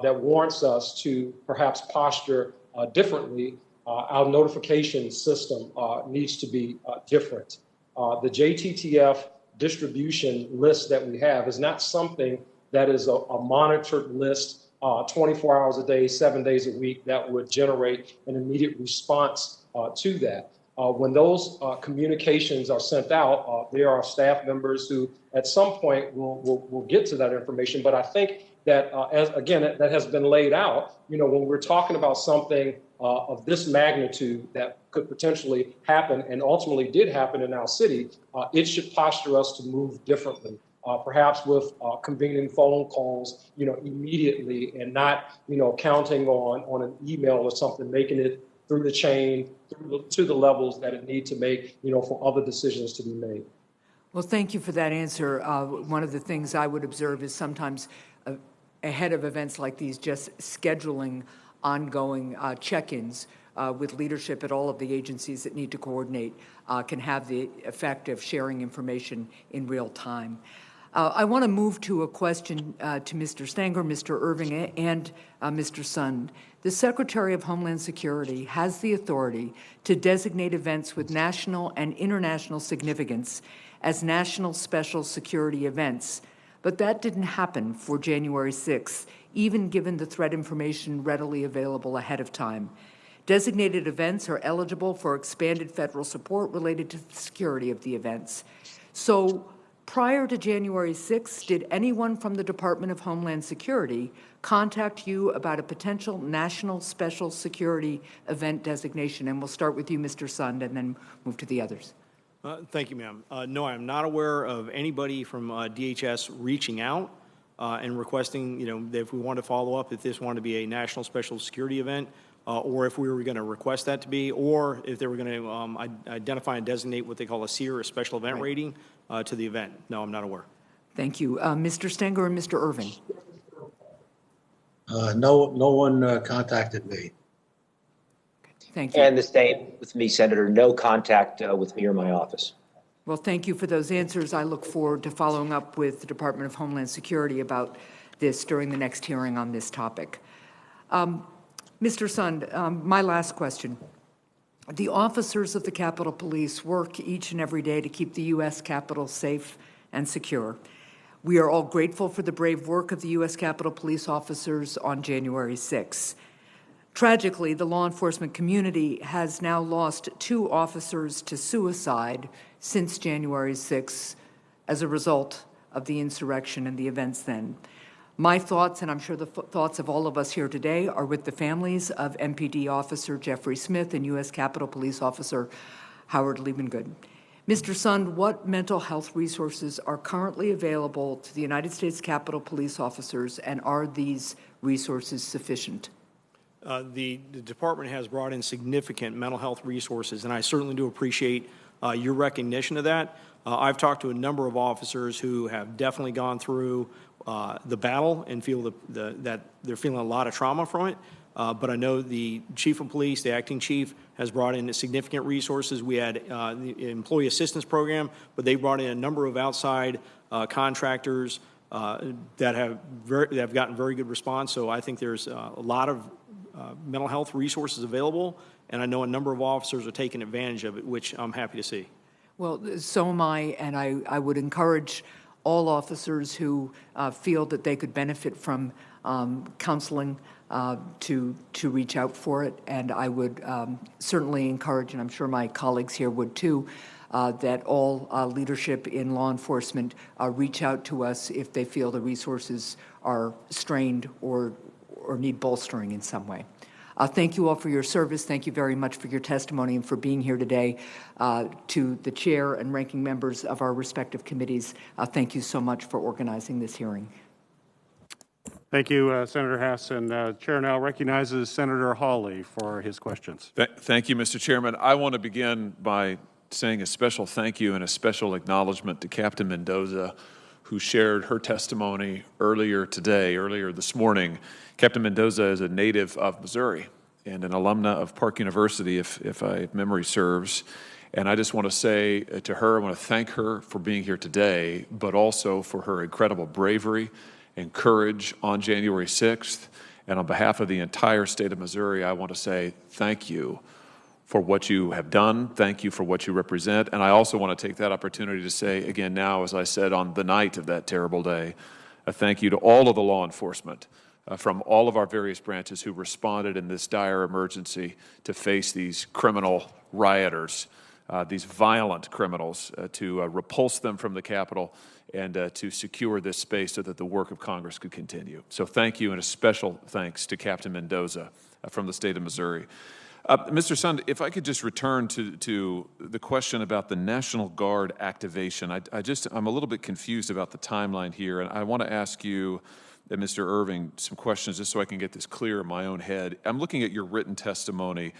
that warrants us to perhaps posture differently, our notification system needs to be different. The JTTF distribution list that we have is not something that is a monitored list 24 hours a day, 7 days a week that would generate an immediate response to that. When those communications are sent out, there are staff members who at some point will get to that information. But I think that, that has been laid out, you know, when we're talking about something of this magnitude that could potentially happen and ultimately did happen in our city, it should posture us to move differently. Perhaps with convening phone calls, you know, immediately and not, you know, counting on an email or something, making it through the chain, to the levels that it need to make, you know, for other decisions to be made. Well, thank you for that answer. One of the things I would observe is sometimes ahead of events like these, just scheduling ongoing check-ins with leadership at all of the agencies that need to coordinate can have the effect of sharing information in real time. I want to move to a question to Mr. Stenger, Mr. Irving, and Mr. Sund. The Secretary of Homeland Security has the authority to designate events with national and international significance as national special security events, but that didn't happen for January 6th, even given the threat information readily available ahead of time. Designated events are eligible for expanded federal support related to the security of the events. So, prior to January 6th, did anyone from the Department of Homeland Security contact you about a potential national special security event designation? And we'll start with you, Mr. Sund, and then move to the others. Thank you, ma'am. No, I'm not aware of anybody from DHS reaching out. and requesting, that if we want to follow up, if this wanted to be a national special security event, or if we were going to request that to be, or if they were going to identify and designate what they call a SEER, a special event rating, to the event. No, I'm not aware. Thank you. Mr. Stenger and Mr. Irving. No one contacted me. Thank you. And the same with me, Senator. No contact with me or my office. Well, thank you for those answers. I look forward to following up with the Department of Homeland Security about this during the next hearing on this topic. Mr. Sund, my last question. The officers of the Capitol Police work each and every day to keep the U.S. Capitol safe and secure. We are all grateful for the brave work of the U.S. Capitol Police officers on January 6th. Tragically, the law enforcement community has now lost 2 officers to suicide since January 6th as a result of the insurrection and the events then. My thoughts, and I'm sure the thoughts of all of us here today, are with the families of MPD Officer Jeffrey Smith and U.S. Capitol Police Officer Howard Liebengood. Mr. Sund, what mental health resources are currently available to the United States Capitol Police officers, and are these resources sufficient? The department has brought in significant mental health resources, and I certainly do appreciate your recognition of that. I've talked to a number of officers who have definitely gone through the battle and feel that they're feeling a lot of trauma from it. But I know the chief of police, the acting chief, has brought in significant resources. We had the employee assistance program, but they brought in a number of outside contractors that have gotten very good response. So I think there's a lot of mental health resources available, and I know a number of officers are taking advantage of it, which I'm happy to see. Well, so am I, and I would encourage all officers who feel that they could benefit from counseling to reach out for it. And I would certainly encourage, and I'm sure my colleagues here would too, that all leadership in law enforcement reach out to us if they feel the resources are strained or need bolstering in some way. Thank you all for your service. Thank you very much for your testimony and for being here today. To the chair and ranking members of our respective committees, thank you so much for organizing this hearing. Thank you, Senator Hess. And Chair now recognizes Senator Hawley for his questions. Thank you, Mr. Chairman. I want to begin by saying a special thank you and a special acknowledgement to Captain Mendoza, who shared her testimony earlier this morning. Captain Mendoza is a native of Missouri and an alumna of Park University, if memory serves. And I just want to say to her, I want to thank her for being here today, but also for her incredible bravery and courage on January 6th. And on behalf of the entire state of Missouri, I want to say thank you for what you have done. Thank you for what you represent. And I also want to take that opportunity to say again now, as I said on the night of that terrible day, a thank you to all of the law enforcement from all of our various branches who responded in this dire emergency to face these criminal rioters, these violent criminals, to repulse them from the Capitol and to secure this space so that the work of Congress could continue. So thank you, and a special thanks to Captain Mendoza from the state of Missouri. Mr. Sund, if I could just return to the question about the National Guard activation. I'm a little bit confused about the timeline here, and I want to ask you, Mr. Irving, some questions just so I can get this clear in my own head. I'm looking at your written testimony.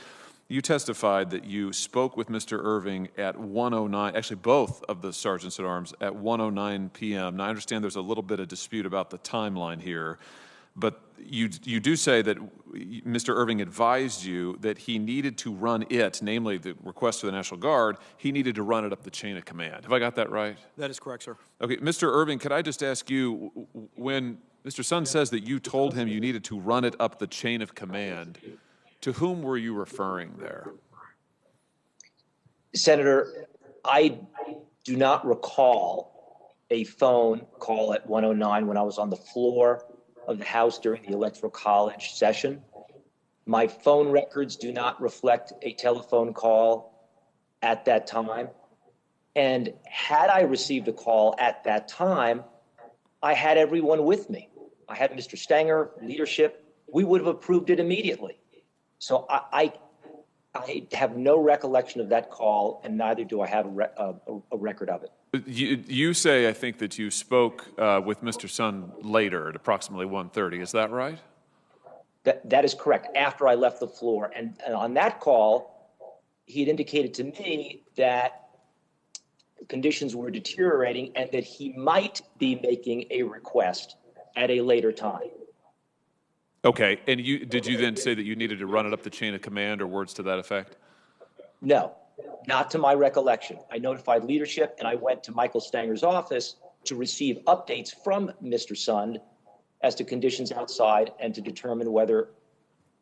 You testified that you spoke with Mr. Irving at 1:09, actually both of the sergeants at arms, at 1:09 p.m. Now, I understand there's a little bit of dispute about the timeline here, but you do say that Mr. Irving advised you that he needed to run it, namely the request to the National Guard, he needed to run it up the chain of command. Have I got that right? That is correct, sir. Okay, Mr. Irving, could I just ask you, when Mr. Sund says that you told him you needed to run it up the chain of command, to whom were you referring there? Senator, I do not recall a phone call at 1:09 when I was on the floor of the House during the Electoral College session. My phone records do not reflect a telephone call at that time. And had I received a call at that time, I had everyone with me. I had Mr. Stenger, leadership. We would have approved it immediately. So I have no recollection of that call, and neither do I have a record of it. You say, I think, that you spoke with Mr. Sun later at approximately 1:30. Is that right? That is correct, after I left the floor. And on that call, he had indicated to me that conditions were deteriorating and that he might be making a request at a later time. Okay. And did you then say that you needed to run it up the chain of command or words to that effect? No, not to my recollection. I notified leadership and I went to Michael Stenger's office to receive updates from Mr. Sund as to conditions outside and to determine whether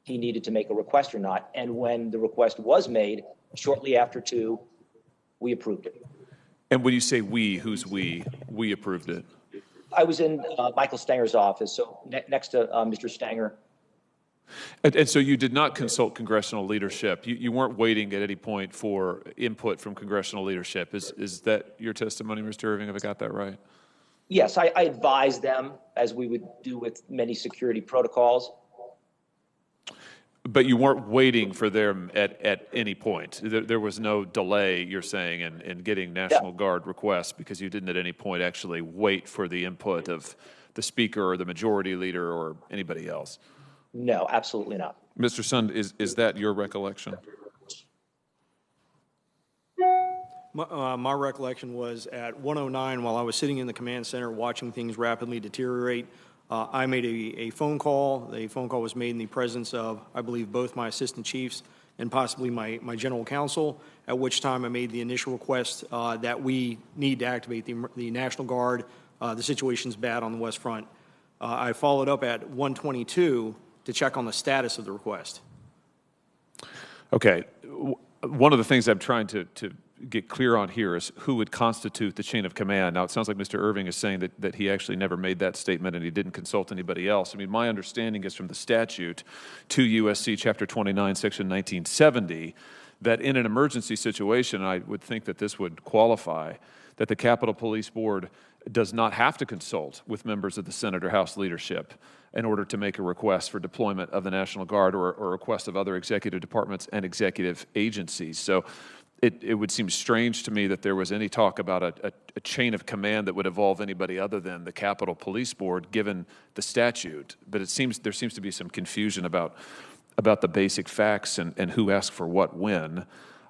he needed to make a request or not. And when the request was made, shortly after 2, we approved it. And when you say we, who's we? We approved it. I was in Michael Stenger's office, so next to Mr. Stenger. And so you did not consult congressional leadership. You weren't waiting at any point for input from congressional leadership. Is that your testimony, Mr. Irving? Have I got that right? Yes, I advised them, as we would do with many security protocols. But you weren't waiting for them at any point. There was no delay, you're saying, in getting National Guard requests because you didn't at any point actually wait for the input of the Speaker or the Majority Leader or anybody else. No, absolutely not. Mr. Sund, is that your recollection? My recollection was at 1:09, while I was sitting in the command center watching things rapidly deteriorate, I made a phone call. The phone call was made in the presence of, I believe, both my assistant chiefs and possibly my general counsel, at which time I made the initial request that we need to activate the National Guard. The situation's bad on the West Front. I followed up at 1:22 to check on the status of the request. Okay. One of the things I'm trying to get clear on here is who would constitute the chain of command. Now, it sounds like Mr. Irving is saying that he actually never made that statement and he didn't consult anybody else. I mean, my understanding is from the statute, 2 U.S.C. Chapter 29, Section 1970, that in an emergency situation, I would think that this would qualify, that the Capitol Police Board does not have to consult with members of the Senate or House leadership in order to make a request for deployment of the National Guard or a request of other executive departments and executive agencies. So it would seem strange to me that there was any talk about a chain of command that would involve anybody other than the Capitol Police Board, given the statute. But there seems to be some confusion about the basic facts and who asked for what when.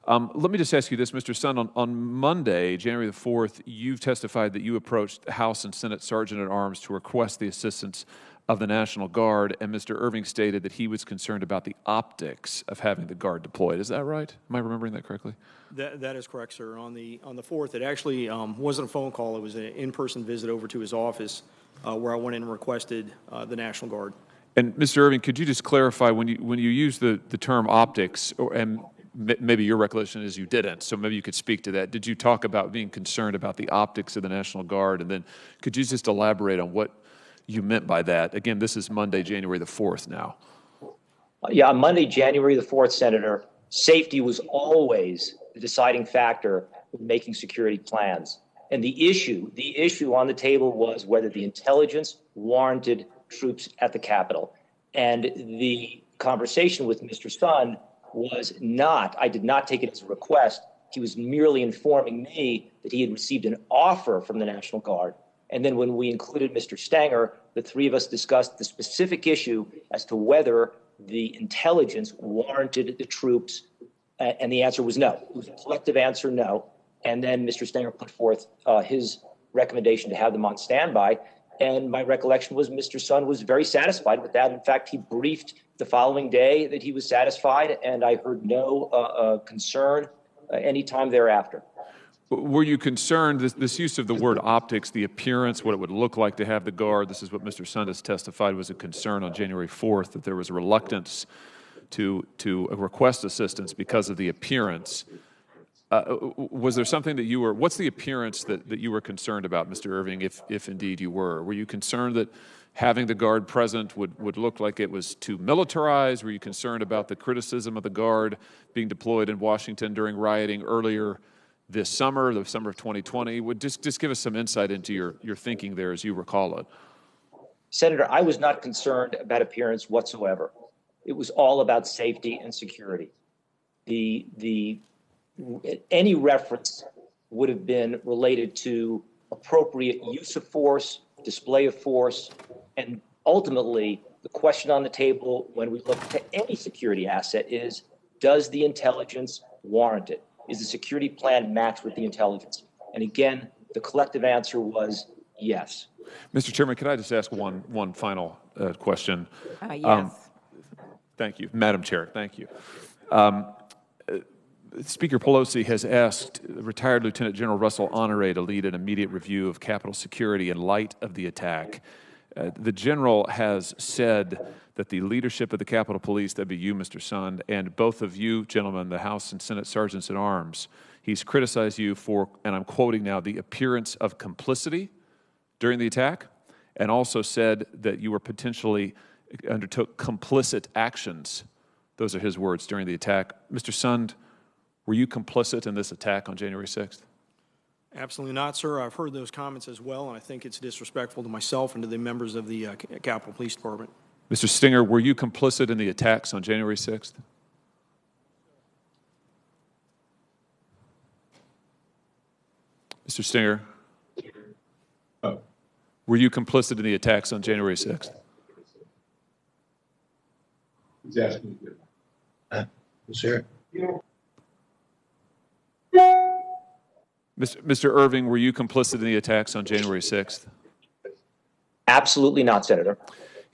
Let me just ask you this, Mr. Sund. On Monday, January the 4th, you've testified that you approached the House and Senate Sergeant-at-Arms to request the assistance of the National Guard, and Mr. Irving stated that he was concerned about the optics of having the Guard deployed. Is that right? Am I remembering that correctly? That is correct, sir. On the 4th, it actually wasn't a phone call. It was an in-person visit over to his office where I went in and requested the National Guard. And Mr. Irving, could you just clarify when you use the term optics, and maybe your recollection is you didn't, so maybe you could speak to that. Did you talk about being concerned about the optics of the National Guard? And then could you just elaborate on what you meant by that? Again, this is Monday, January the 4th now. Yeah, on Monday, January the 4th, Senator, safety was always the deciding factor in making security plans. And the issue on the table was whether the intelligence warranted troops at the Capitol. And the conversation with Mr. Sund was not, I did not take it as a request. He was merely informing me that he had received an offer from the National Guard. And then when we included Mr. Stenger, the three of us discussed the specific issue as to whether the intelligence warranted the troops, and the answer was no. It was a collective answer, no. And then Mr. Stenger put forth his recommendation to have them on standby, and my recollection was Mr. Sund was very satisfied with that. In fact, he briefed the following day that he was satisfied, and I heard no concern any time thereafter. Were you concerned, this use of the word optics, the appearance, what it would look like to have the Guard, this is what Mr. Sund has testified was a concern on January 4th, that there was a reluctance to request assistance because of the appearance. Was there something that you were, what's the appearance that you were concerned about, Mr. Irving, if indeed you were? Were you concerned that having the Guard present would look like it was too militarized? Were you concerned about the criticism of the Guard being deployed in Washington during rioting earlier this summer, the summer of 2020? Would just give us some insight into your thinking there as you recall it. Senator, I was not concerned about appearance whatsoever. It was all about safety and security. any reference would have been related to appropriate use of force, display of force, and ultimately the question on the table when we look to any security asset is, does the intelligence warrant it? Is the security plan matched with the intelligence? And again, the collective answer was yes. Mr. Chairman, could I just ask one final question? Yes. Thank you. Madam Chair, thank you. Speaker Pelosi has asked retired Lieutenant General Russell Honore to lead an immediate review of Capitol security in light of the attack. The General has said that the leadership of the Capitol Police, that'd be you, Mr. Sund, and both of you, gentlemen, the House and Senate Sergeants at Arms, he's criticized you for, and I'm quoting now, the appearance of complicity during the attack, and also said that you were potentially undertook complicit actions. Those are his words during the attack. Mr. Sund, were you complicit in this attack on January 6th? Absolutely not, sir. I've heard those comments as well, and I think it's disrespectful to myself and to the members of the Capitol Police Department. Mr. Stenger, were you complicit in the attacks on January 6th? Mr. Stenger? Were you complicit in the attacks on January 6th? He's asking you. Sir? Mr. Irving, were you complicit in the attacks on January 6th? Absolutely not, Senator.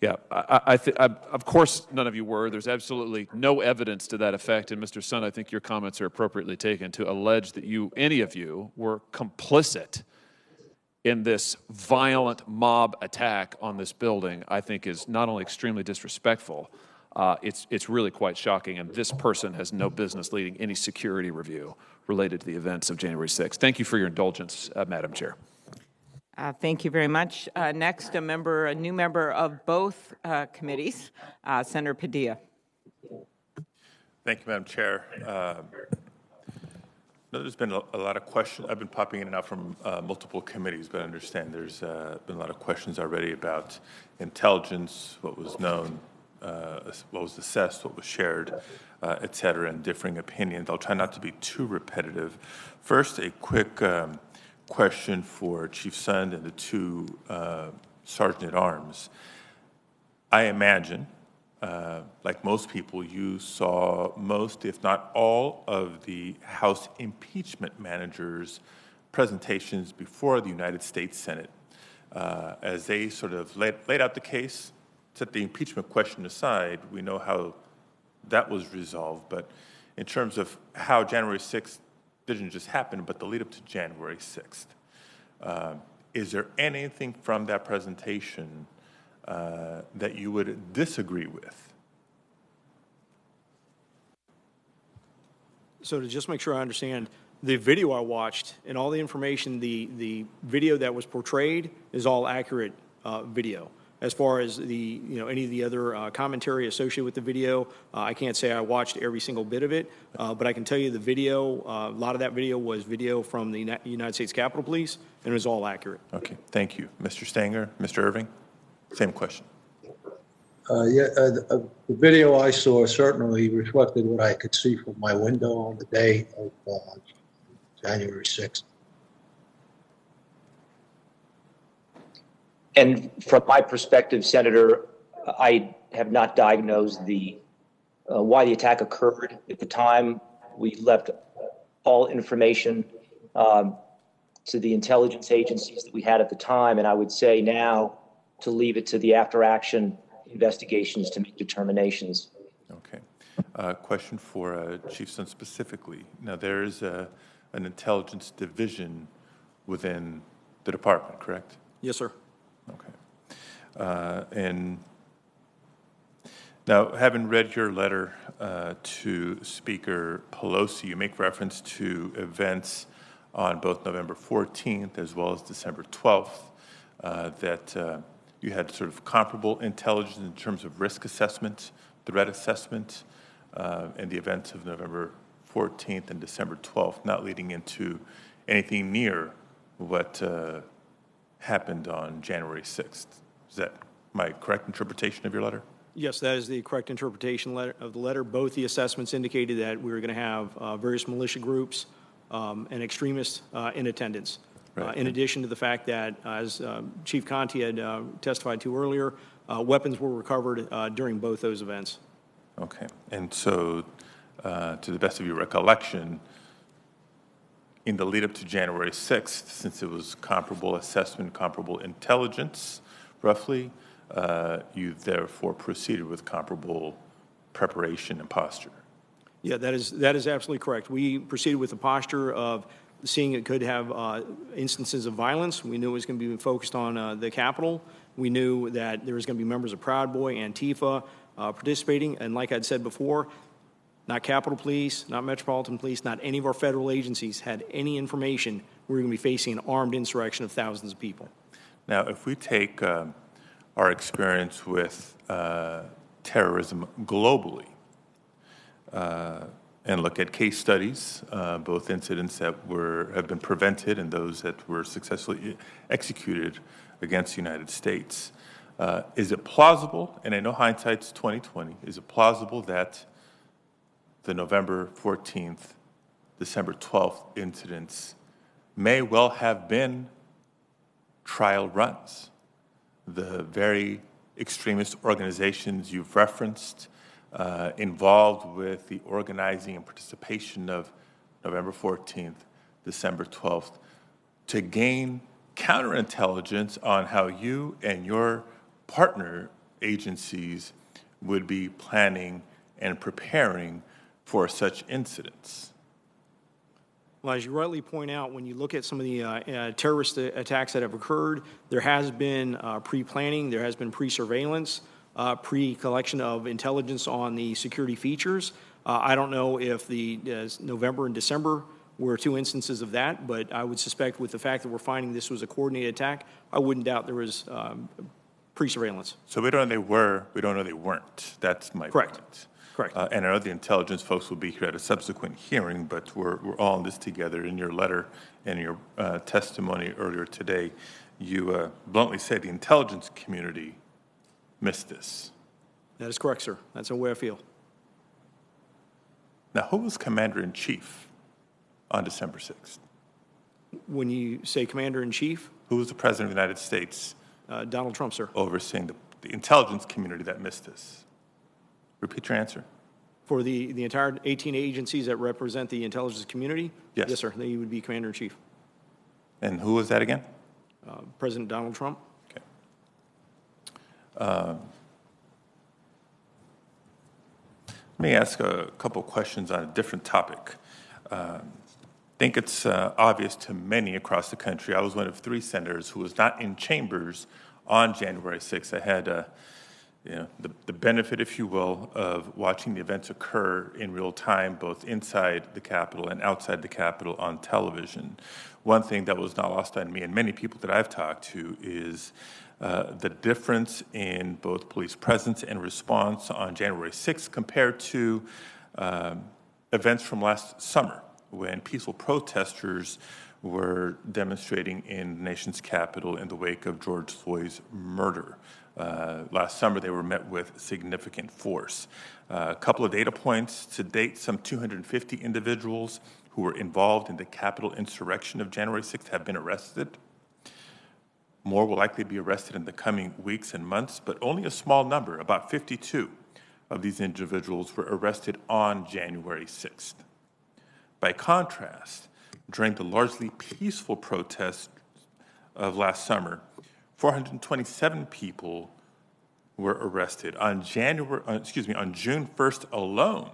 Yeah, of course none of you were. There's absolutely no evidence to that effect. And Mr. Sund, I think your comments are appropriately taken to allege that any of you, were complicit in this violent mob attack on this building, I think is not only extremely disrespectful, it's really quite shocking. And this person has no business leading any security review related to the events of January 6th. Thank you for your indulgence, Madam Chair. Thank you very much. Next, a new member of both committees, Senator Padilla. Thank you, Madam Chair. There's been a lot of questions. I've been popping in and out from multiple committees, but I understand there's been a lot of questions already about intelligence, what was known, what was assessed, what was shared, et cetera, and differing opinions. I'll try not to be too repetitive. First, a quick question for Chief Sund and the two Sergeant-at-Arms. I imagine, like most people, you saw most, if not all, of the House impeachment managers' presentations before the United States Senate as they sort of laid out the case. Set the impeachment question aside, we know how that was resolved, but in terms of how January 6th didn't just happen, but the lead up to January 6th, is there anything from that presentation that you would disagree with? So to just make sure I understand, the video I watched and all the information, the video that was portrayed is all accurate video. As far as any of the other commentary associated with the video, I can't say I watched every single bit of it, but I can tell you the video, a lot of that video was video from the United States Capitol Police, and it was all accurate. Okay, thank you. Mr. Stenger, Mr. Irving, same question. The video I saw certainly reflected what I could see from my window on the day of January 6th. And from my perspective, Senator, I have not diagnosed why the attack occurred. At the time, we left all information to the intelligence agencies that we had at the time, and I would say now to leave it to the after-action investigations to make determinations. Okay. Question for Chief Sund specifically. Now, there is an intelligence division within the department, correct? Yes, sir. Okay. And now, having read your letter to Speaker Pelosi, you make reference to events on both November 14th as well as December 12th that you had sort of comparable intelligence in terms of risk assessment, threat assessment, and the events of November 14th and December 12th, not leading into anything near what happened on January 6th. Is that my correct interpretation of your letter? Yes, that is the correct interpretation of the letter. Both the assessments indicated that we were going to have various militia groups and extremists in attendance. Right. In addition to the fact that, as Chief Conte had testified to earlier, weapons were recovered during both those events. Okay. And so, to the best of your recollection, in the lead up to January 6th, since it was comparable assessment, comparable intelligence, roughly, you therefore proceeded with comparable preparation and posture. Yeah, that is absolutely correct. We proceeded with the posture of seeing it could have instances of violence. We knew it was going to be focused on the Capitol. We knew that there was going to be members of Proud Boy, Antifa participating. And like I'd said before, not Capitol Police, not Metropolitan Police, not any of our federal agencies had any information we were going to be facing an armed insurrection of thousands of people. Now, if we take our experience with terrorism globally and look at case studies, both incidents that have been prevented and those that were successfully executed against the United States, is it plausible, and I know hindsight's 20/20, is it plausible that the November 14th, December 12th incidents may well have been trial runs? The very extremist organizations you've referenced involved with the organizing and participation of November 14th, December 12th, to gain counterintelligence on how you and your partner agencies would be planning and preparing for such incidents. Well, as you rightly point out, when you look at some of the terrorist attacks that have occurred, there has been pre-planning, there has been pre-surveillance, pre-collection of intelligence on the security features. I don't know if the November and December were two instances of that, but I would suspect with the fact that we're finding this was a coordinated attack, I wouldn't doubt there was pre-surveillance. So we don't know they were, we don't know they weren't. That's my Correct. point. Correct. And I know the intelligence folks will be here at a subsequent hearing, but we're all in this together. In your letter and your testimony earlier today, you bluntly said the intelligence community missed this. That is correct, sir. That's the way I feel. Now, who was commander-in-chief on December 6th? When you say commander-in-chief? Who was the president of the United States? Donald Trump, sir. Overseeing the intelligence community that missed this. Repeat your answer. For the entire 18 agencies that represent the intelligence community? Yes. Yes, sir. They would be commander-in-chief. And who was that again? President Donald Trump. Okay. Let me ask a couple questions on a different topic. I think it's obvious to many across the country. I was one of 3 senators who was not in chambers on January 6th. I had the benefit, if you will, of watching the events occur in real time, both inside the Capitol and outside the Capitol on television. One thing that was not lost on me and many people that I've talked to is the difference in both police presence and response on January 6th compared to events from last summer when peaceful protesters were demonstrating in the nation's capital in the wake of George Floyd's murder. Last summer, they were met with significant force. A couple of data points. To date, some 250 individuals who were involved in the Capitol insurrection of January 6th have been arrested. More will likely be arrested in the coming weeks and months, but only a small number, about 52 of these individuals were arrested on January 6th. By contrast, during the largely peaceful protests of last summer, 427 people were arrested. On June 1st alone,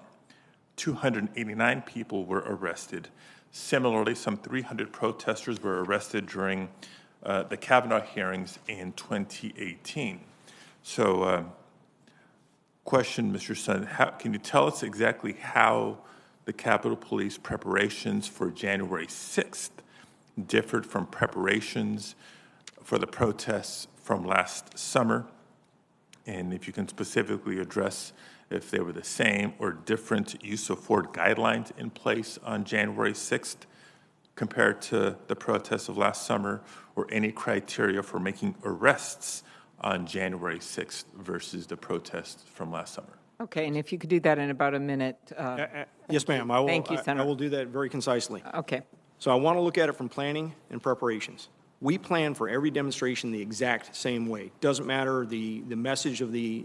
289 people were arrested. Similarly, some 300 protesters were arrested during the Kavanaugh hearings in 2018. So, question, Mr. Sun, can you tell us exactly how the Capitol Police preparations for January 6th differed from preparations for the protests from last summer? And if you can specifically address if they were the same or different use of force guidelines in place on January 6th compared to the protests of last summer, or any criteria for making arrests on January 6th versus the protests from last summer? Okay, and if you could do that in about a minute. Yes, ma'am. I will, Thank you, Senator. I will do that very concisely. Okay. So I want to look at it from planning and preparations. We plan for every demonstration the exact same way. Doesn't matter the message of the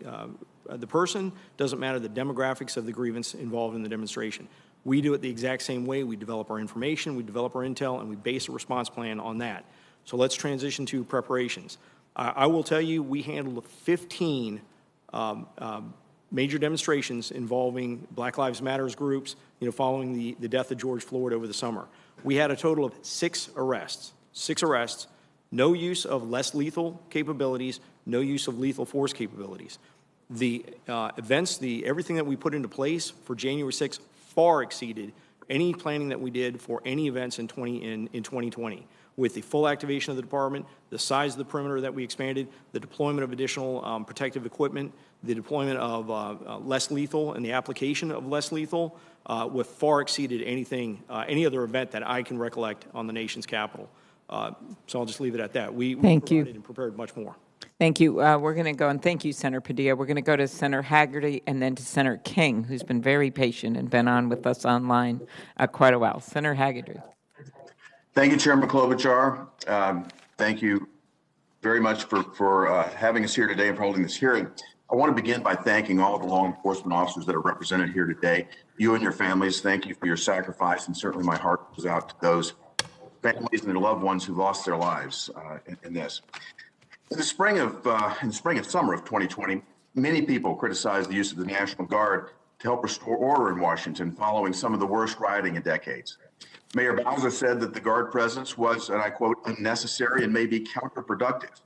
person, doesn't matter the demographics of the grievance involved in the demonstration. We do it the exact same way. We develop our information, we develop our intel, and we base a response plan on that. So let's transition to preparations. I will tell you, we handled 15 major demonstrations involving Black Lives Matter groups, following the death of George Floyd over the summer. We had a total of 6 arrests. 6 arrests, no use of less lethal capabilities, no use of lethal force capabilities. The events, everything that we put into place for January 6th far exceeded any planning that we did for any events in 2020. With the full activation of the department, the size of the perimeter that we expanded, the deployment of additional protective equipment, the deployment of less lethal and the application of less lethal, with far exceeded anything, any other event that I can recollect on the nation's capital. So I'll just leave it at that. We provided and prepared much more. Thank you. We're going to go, and thank you, Senator Padilla. We're going to go to Senator Haggerty and then to Senator King, who's been very patient and been on with us online quite a while. Senator Haggerty. Thank you, Chairman Klobuchar. Thank you very much for having us here today and for holding this hearing. I want to begin by thanking all of the law enforcement officers that are represented here today. You and your families, thank you for your sacrifice, and certainly my heart goes out to those families and their loved ones who lost their lives in this. In the spring and summer of 2020, many people criticized the use of the National Guard to help restore order in Washington following some of the worst rioting in decades. Mayor Bowser said that the Guard presence was, and I quote, unnecessary and may be counterproductive.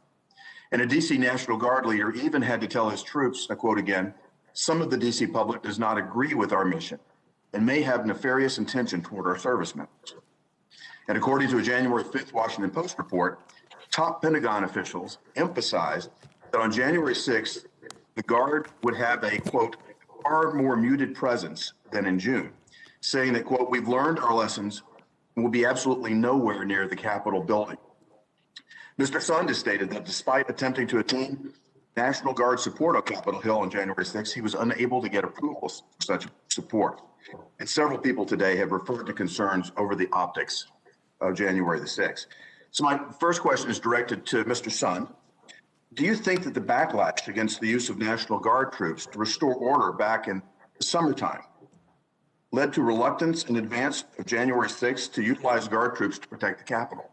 And a D.C. National Guard leader even had to tell his troops, I quote again, some of the D.C. public does not agree with our mission and may have nefarious intention toward our service members. And according to a January 5th Washington Post report, top Pentagon officials emphasized that on January 6th, the Guard would have a, quote, far more muted presence than in June, saying that, quote, we've learned our lessons and will be absolutely nowhere near the Capitol building. Mr. Sund has stated that despite attempting to attain National Guard support on Capitol Hill on January 6th, he was unable to get approval for such support. And several people today have referred to concerns over the optics of January the 6th. So my first question is directed to Mr. Sund. Do you think that the backlash against the use of National Guard troops to restore order back in the summertime led to reluctance in advance of January 6th to utilize Guard troops to protect the Capitol?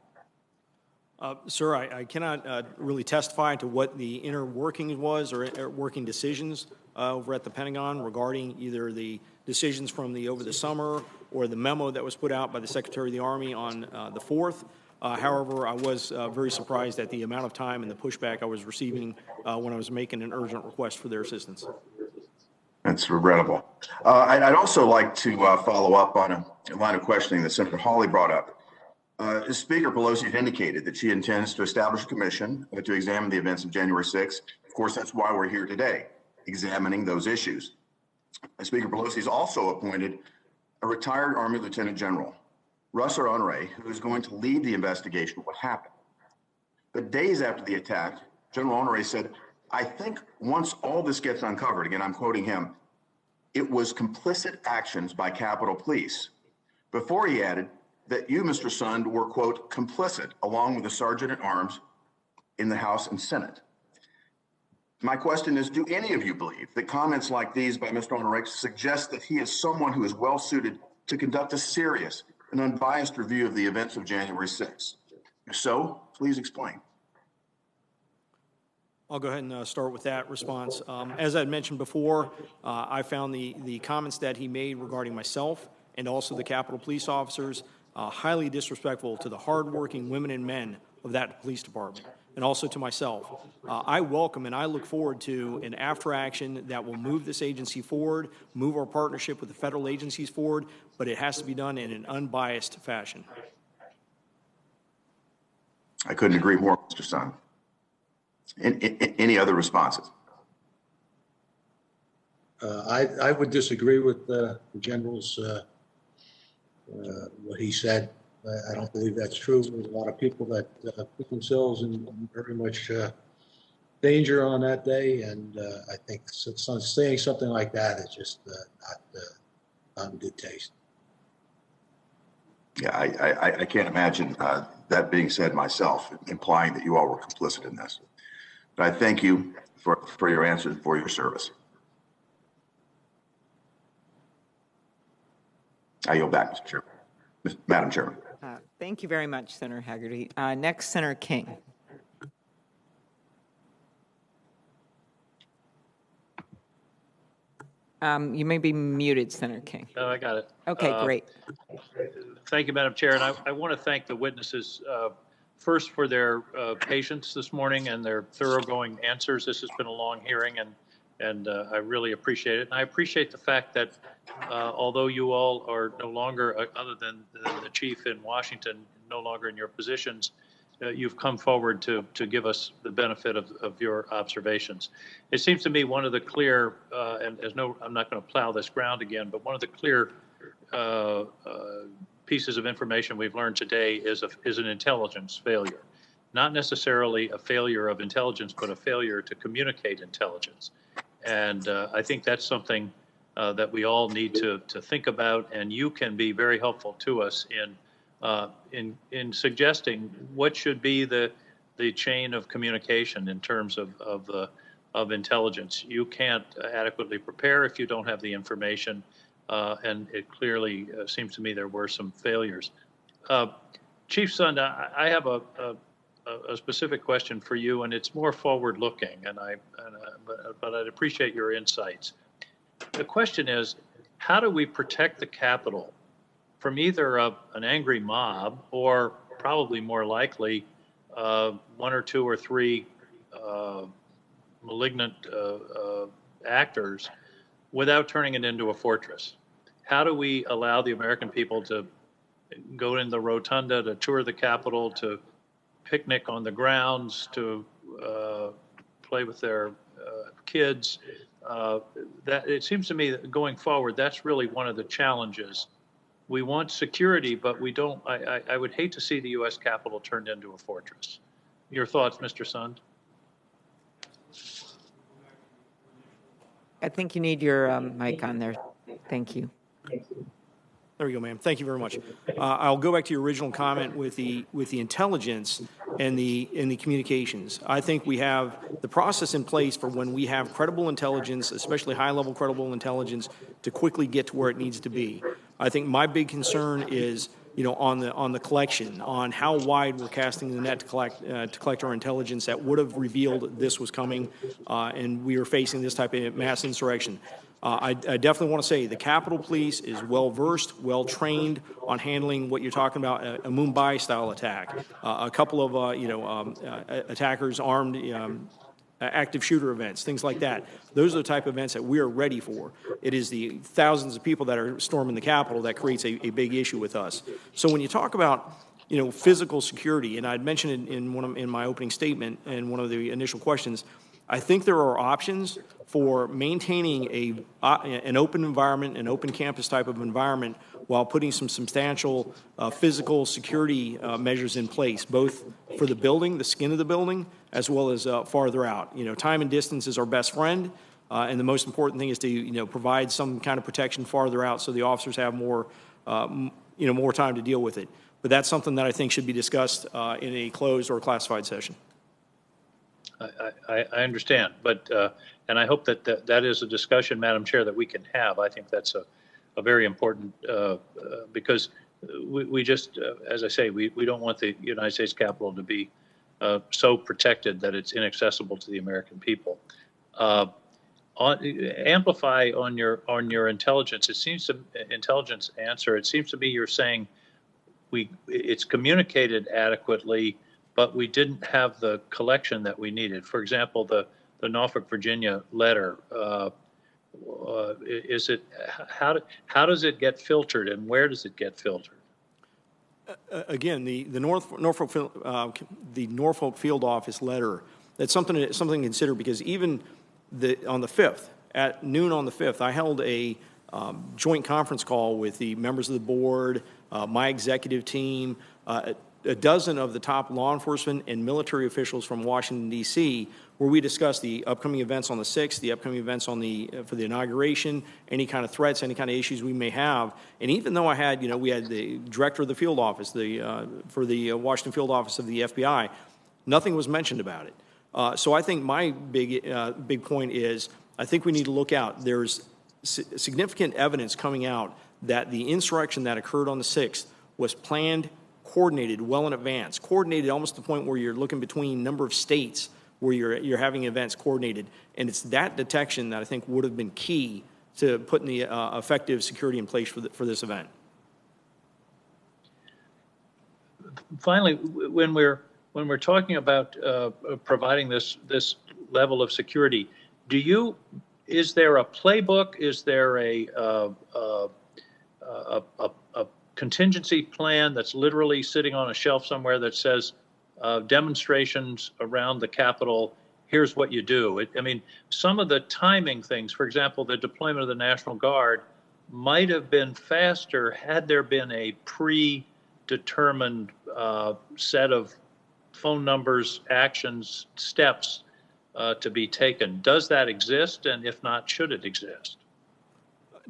Sir, I cannot really testify to what the inner workings was or working decisions over at the Pentagon regarding either the decisions from over the summer or the memo that was put out by the Secretary of the Army on the 4th. However, I was very surprised at the amount of time and the pushback I was receiving when I was making an urgent request for their assistance. That's regrettable. I'd also like to follow up on a line of questioning that Senator Hawley brought up. Speaker Pelosi had indicated that she intends to establish a commission to examine the events of January 6th. Of course, that's why we're here today, examining those issues. Speaker Pelosi has also appointed a retired Army Lieutenant General, Russ Honore, who is going to lead the investigation of what happened. But days after the attack, General Honore said, I think once all this gets uncovered, again, I'm quoting him, it was complicit actions by Capitol Police. Before he added that you, Mr. Sund, were, quote, complicit along with the Sergeant at Arms in the House and Senate. My question is, do any of you believe that comments like these by Mr. Honore suggest that he is someone who is well suited to conduct a serious and unbiased review of the events of January 6th? If so, please explain. I'll go ahead and start with that response. As I mentioned before, I found the comments that he made regarding myself and also the Capitol Police officers highly disrespectful to the hardworking women and men of that police department, and also to myself. I welcome and I look forward to an after action that will move this agency forward, move our partnership with the federal agencies forward, but it has to be done in an unbiased fashion. I couldn't agree more, Mr. Sund. Any other responses? I would disagree with the General's what he said. I don't believe that's true. There's a lot of people that put themselves in very much danger on that day, and I think saying something like that is just not in good taste. Yeah, I can't imagine that being said myself, implying that you all were complicit in this. But I thank you for your answers and for your service. I yield back, Mr. Chairman. Madam Chairman. Thank you very much, Senator Haggerty. Next, Senator King. You may be muted, Senator King. No, I got it. Okay, great. Thank you, Madam Chair. And I want to thank the witnesses first for their patience this morning and their thoroughgoing answers. This has been a long hearing, and I really appreciate it. And I appreciate the fact that although you all are no longer, other than the chief in Washington, no longer in your positions, you've come forward to give us the benefit of your observations. It seems to me one of the clear, and I'm not going to plow this ground again, but one of the clear pieces of information we've learned today is an intelligence failure. Not necessarily a failure of intelligence, but a failure to communicate intelligence. And I think that's something that we all need to think about, and you can be very helpful to us in suggesting what should be the chain of communication in terms of intelligence. You can't adequately prepare if you don't have the information, and it clearly seems to me there were some failures. Chief Sund, I have a specific question for you, and it's more forward-looking, but I'd appreciate your insights. The question is, how do we protect the Capitol from either an angry mob or, probably more likely, one or two or three malignant actors without turning it into a fortress? How do we allow the American people to go in the rotunda, to tour the Capitol, to picnic on the grounds, to play with their kids? That it seems to me that going forward, that's really one of the challenges. We want security, but we don't. I would hate to see the U.S. Capitol turned into a fortress. Your thoughts, Mr. Sund? I think you need your mic on there. Thank you. There we go, ma'am. Thank you very much. I'll go back to your original comment with the intelligence and the communications. I think we have the process in place for when we have credible intelligence, especially high-level credible intelligence, to quickly get to where it needs to be. I think my big concern is, on the collection, on how wide we're casting the net to collect our intelligence that would have revealed this was coming, and we were facing this type of mass insurrection. I definitely want to say the Capitol Police is well-versed, well-trained on handling what you're talking about, a Mumbai-style attack. A couple of, attackers armed, active shooter events, things like that. Those are the type of events that we are ready for. It is the thousands of people that are storming the Capitol that creates a big issue with us. So when you talk about, physical security, and I'd mentioned it in my opening statement and one of the initial questions, I think there are options for maintaining an open environment, an open campus type of environment, while putting some substantial physical security measures in place, both for the building, the skin of the building, as well as farther out. Time and distance is our best friend, and the most important thing is to provide some kind of protection farther out so the officers have more more time to deal with it. But that's something that I think should be discussed in a closed or classified session. I understand, but and I hope that is a discussion, Madam Chair, that we can have. I think that's a very important because we just, as I say, we don't want the United States Capitol to be so protected that it's inaccessible to the American people. Amplify on your intelligence. It seems to intelligence answer. It seems to me you're saying it's communicated adequately, but we didn't have the collection that we needed. For example, the Norfolk, Virginia letter. Is it how does it get filtered, and where does it get filtered? Again, the Norfolk Field Office letter. That's something to consider, because even on the 5th at noon on the 5th, I held a joint conference call with the members of the board, my executive team. a dozen of the top law enforcement and military officials from Washington, D.C., where we discussed the upcoming events on the 6th, the upcoming events on for the inauguration, any kind of threats, any kind of issues we may have. And even though we had the director of the field office, for the Washington field office of the FBI, nothing was mentioned about it. So I think my big point is, I think we need to look out. There's significant evidence coming out that the insurrection that occurred on the 6th was planned, coordinated well in advance, coordinated almost to the point where you're looking between a number of states where you're having events coordinated. And it's that detection that I think would have been key to putting the effective security in place for this event. Finally, when we're talking about providing this level of security, is there a playbook? Is there a contingency plan that's literally sitting on a shelf somewhere that says demonstrations around the Capitol, here's what you do? I mean, some of the timing things, for example, the deployment of the National Guard might have been faster had there been a predetermined set of phone numbers, actions, steps to be taken. Does that exist? And if not, should it exist?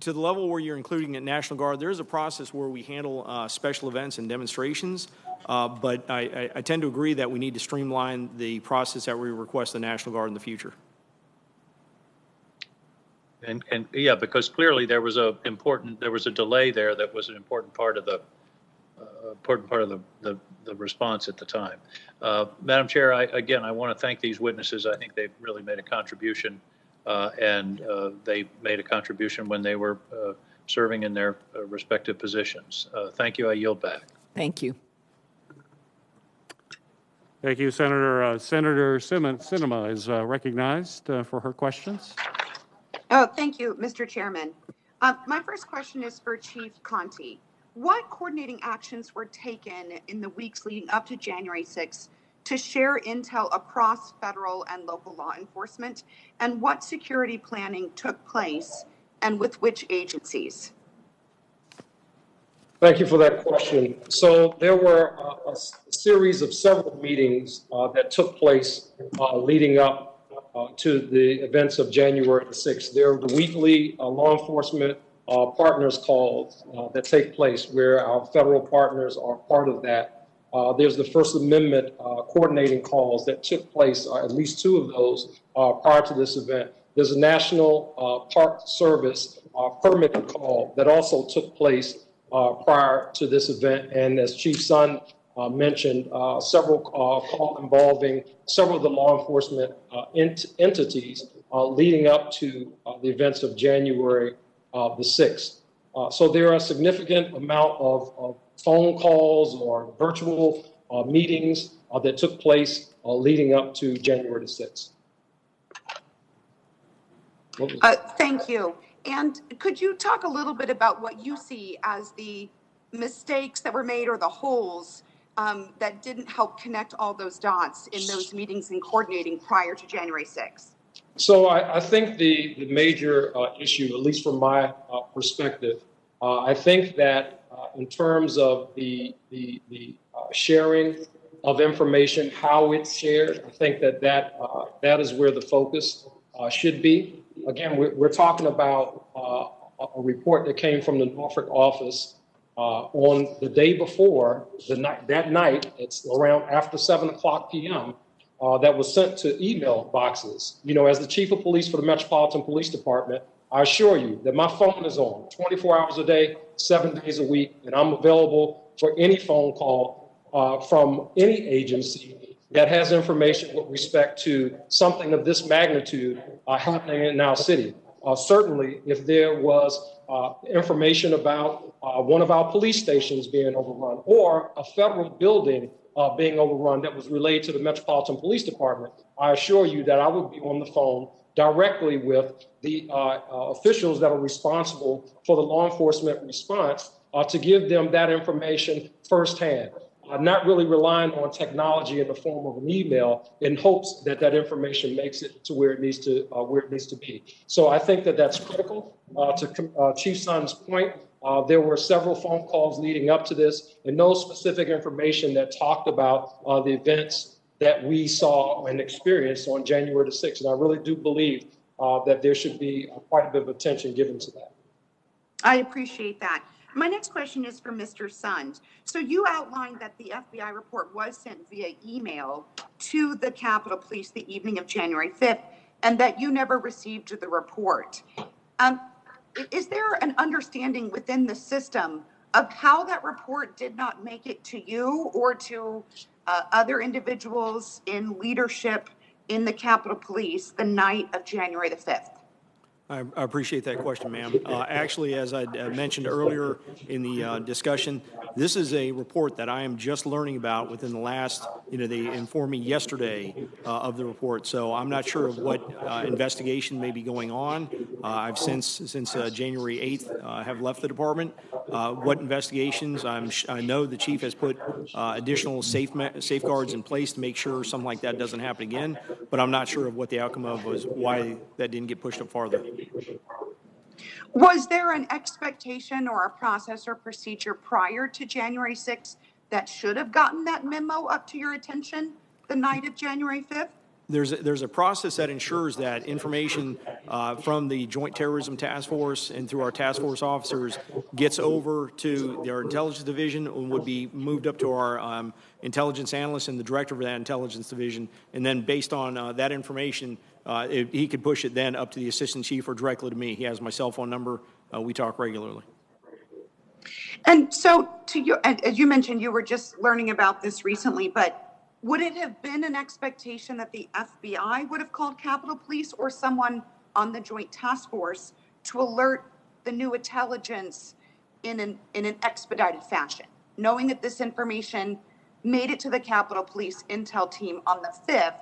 To the level where you're including the National Guard, there is a process where we handle special events and demonstrations, but I tend to agree that we need to streamline the process that we request the National Guard in the future. And yeah, because clearly there was a delay there that was an important part of the response at the time. Madam Chair, I want to thank these witnesses. I think they've really made a contribution, and they made a contribution when they were serving in their respective positions. Thank you. I yield back. Thank you. Thank you, Senator. Senator Sinema is recognized for her questions. Oh, thank you, Mr. Chairman. My first question is for Chief Conte. What coordinating actions were taken in the weeks leading up to January 6th to share intel across federal and local law enforcement? And what security planning took place and with which agencies? Thank you for that question. So there were a series of several meetings that took place leading up to the events of January the 6th. There are the weekly law enforcement partners calls that take place where our federal partners are part of that. There's the First Amendment coordinating calls that took place, at least two of those prior to this event. There's a National Park Service permitting call that also took place prior to this event. And as Chief Sun mentioned, several calls involving several of the law enforcement entities leading up to the events of January the 6th. So there are a significant amount of phone calls or virtual meetings that took place leading up to January the 6th. Thank you. And could you talk a little bit about what you see as the mistakes that were made or the holes that didn't help connect all those dots in those meetings and coordinating prior to January 6th? So I think the major issue, at least from my perspective, I think that in terms of the sharing of information, how it's shared, I think that is where the focus should be. Again, we're talking about a report that came from the Norfolk office on the day before that night. It's around after 7:00 p.m. That was sent to email boxes. You know, as the chief of police for the Metropolitan Police Department, I assure you that my phone is on 24 hours a day, 7 days a week, and I'm available for any phone call from any agency that has information with respect to something of this magnitude happening in our city. Certainly, if there was information about one of our police stations being overrun or a federal building being overrun that was relayed to the Metropolitan Police Department, I assure you that I would be on the phone directly with the officials that are responsible for the law enforcement response to give them that information firsthand. Not really relying on technology in the form of an email in hopes that that information makes it to where it needs to be. So I think that that's critical. To Chief Sun's point, There were several phone calls leading up to this, and no specific information that talked about the events that we saw and experienced on January the 6th. And I really do believe that there should be quite a bit of attention given to that. I appreciate that. My next question is for Mr. Sund. So you outlined that the FBI report was sent via email to the Capitol Police the evening of January 5th, and that you never received the report. Is there an understanding within the system of how that report did not make it to you or to other individuals in leadership in the Capitol Police the night of January the 5th? I appreciate that question, ma'am. Actually, as I mentioned earlier in the discussion, this is a report that I am just learning about within the last, they informed me yesterday of the report. So I'm not sure of what investigation may be going on. I've since January 8th have left the department. What investigations? I know the chief has put additional safeguards in place to make sure something like that doesn't happen again, but I'm not sure of what the outcome of was, why that didn't get pushed up farther. Was there an expectation or a process or procedure prior to January 6th that should have gotten that memo up to your attention the night of January 5th? There's a process that ensures that information from the Joint Terrorism Task Force and through our task force officers gets over to their intelligence division and would be moved up to our intelligence analyst and the director of that intelligence division. And then based on that information, he could push it then up to the assistant chief or directly to me. He has my cell phone number. We talk regularly. And so, as you mentioned, you were just learning about this recently, but would it have been an expectation that the FBI would have called Capitol Police or someone on the Joint Task Force to alert the new intelligence in an expedited fashion, knowing that this information made it to the Capitol Police intel team on the 5th?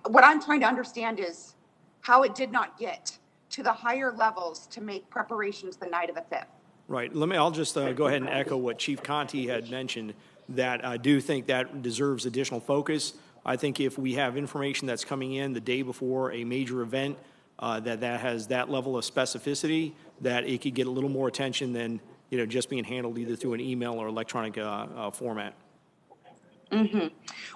What I'm trying to understand is how it did not get to the higher levels to make preparations the night of the 5th. Right. I'll just go ahead and echo what Chief Conte had mentioned, that I do think that deserves additional focus. I think if we have information that's coming in the day before a major event that has that level of specificity, that it could get a little more attention than just being handled either through an email or electronic format. Mm-hmm.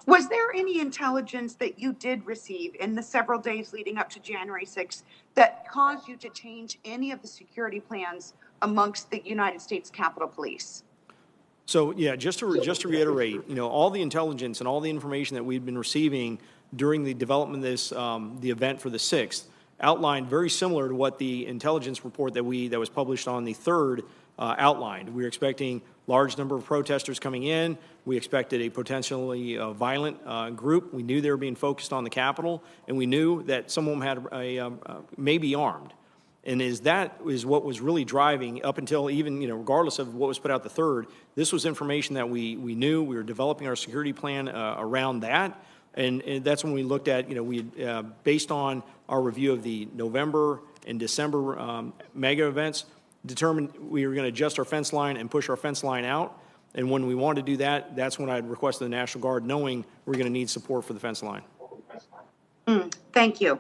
Was there any intelligence that you did receive in the several days leading up to January 6th that caused you to change any of the security plans amongst the United States Capitol Police? So yeah, just to reiterate, all the intelligence and all the information that we've been receiving during the development of this, the event for the 6th, outlined very similar to what the intelligence report that was published on the 3rd outlined. We were expecting large number of protesters coming in. We expected a potentially violent group. We knew they were being focused on the Capitol, and we knew that some of them had maybe armed. And that is what was really driving up until even, regardless of what was put out the 3rd, this was information that we knew. We were developing our security plan around that. And that's when we looked at, based on our review of the November and December mega events, determined we were going to adjust our fence line and push our fence line out. And when we wanted to do that, that's when I requested the National Guard, knowing we're going to need support for the fence line. Thank you.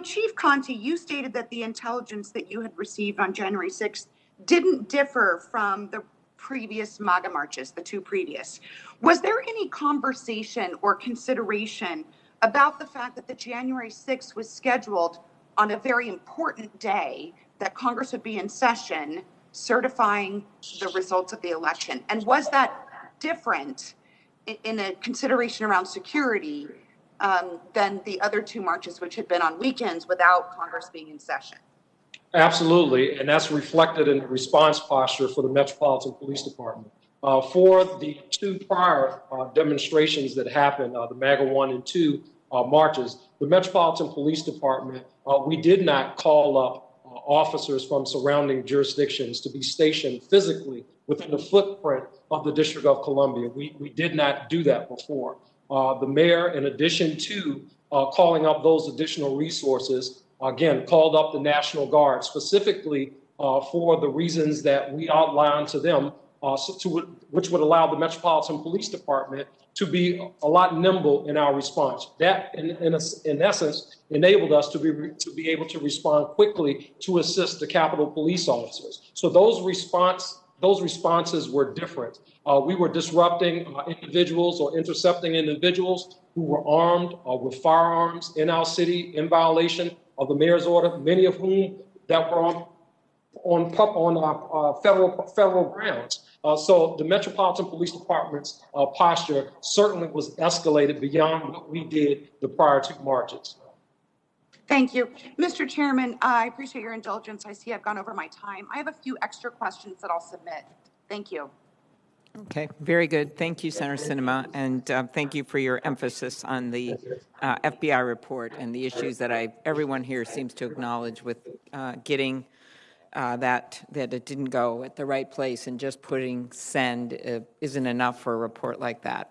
Chief Conte, you stated that the intelligence that you had received on January 6th didn't differ from the previous MAGA marches, the 2 previous. Was there any conversation or consideration about the fact that the January 6th was scheduled on a very important day that Congress would be in session certifying the results of the election? And was that different in a consideration around security than the other 2 marches, which had been on weekends without Congress being in session? Absolutely, and that's reflected in the response posture for the Metropolitan Police Department. For the 2 prior demonstrations that happened, the MAGA 1 and 2 marches, the Metropolitan Police Department, we did not call up officers from surrounding jurisdictions to be stationed physically within the footprint of the District of Columbia. We did not do that before. The mayor, in addition to calling up those additional resources, again, called up the National Guard specifically for the reasons that we outlined to them which would allow the Metropolitan Police Department to be a lot nimble in our response. That, in essence, enabled us to be able to respond quickly to assist the Capitol Police officers. So those responses were different. We were disrupting individuals or intercepting individuals who were armed with firearms in our city in violation of the mayor's order, many of whom that were on federal grounds. So the Metropolitan Police Department's posture certainly was escalated beyond what we did the prior two marches. Thank you. Mr. Chairman, I appreciate your indulgence. I see I've gone over my time. I have a few extra questions that I'll submit. Thank you. Okay, very good. Thank you, Senator Sinema, and thank you for your emphasis on the FBI report and the issues that everyone here seems to acknowledge with getting that it didn't go at the right place, and just putting send isn't enough for a report like that.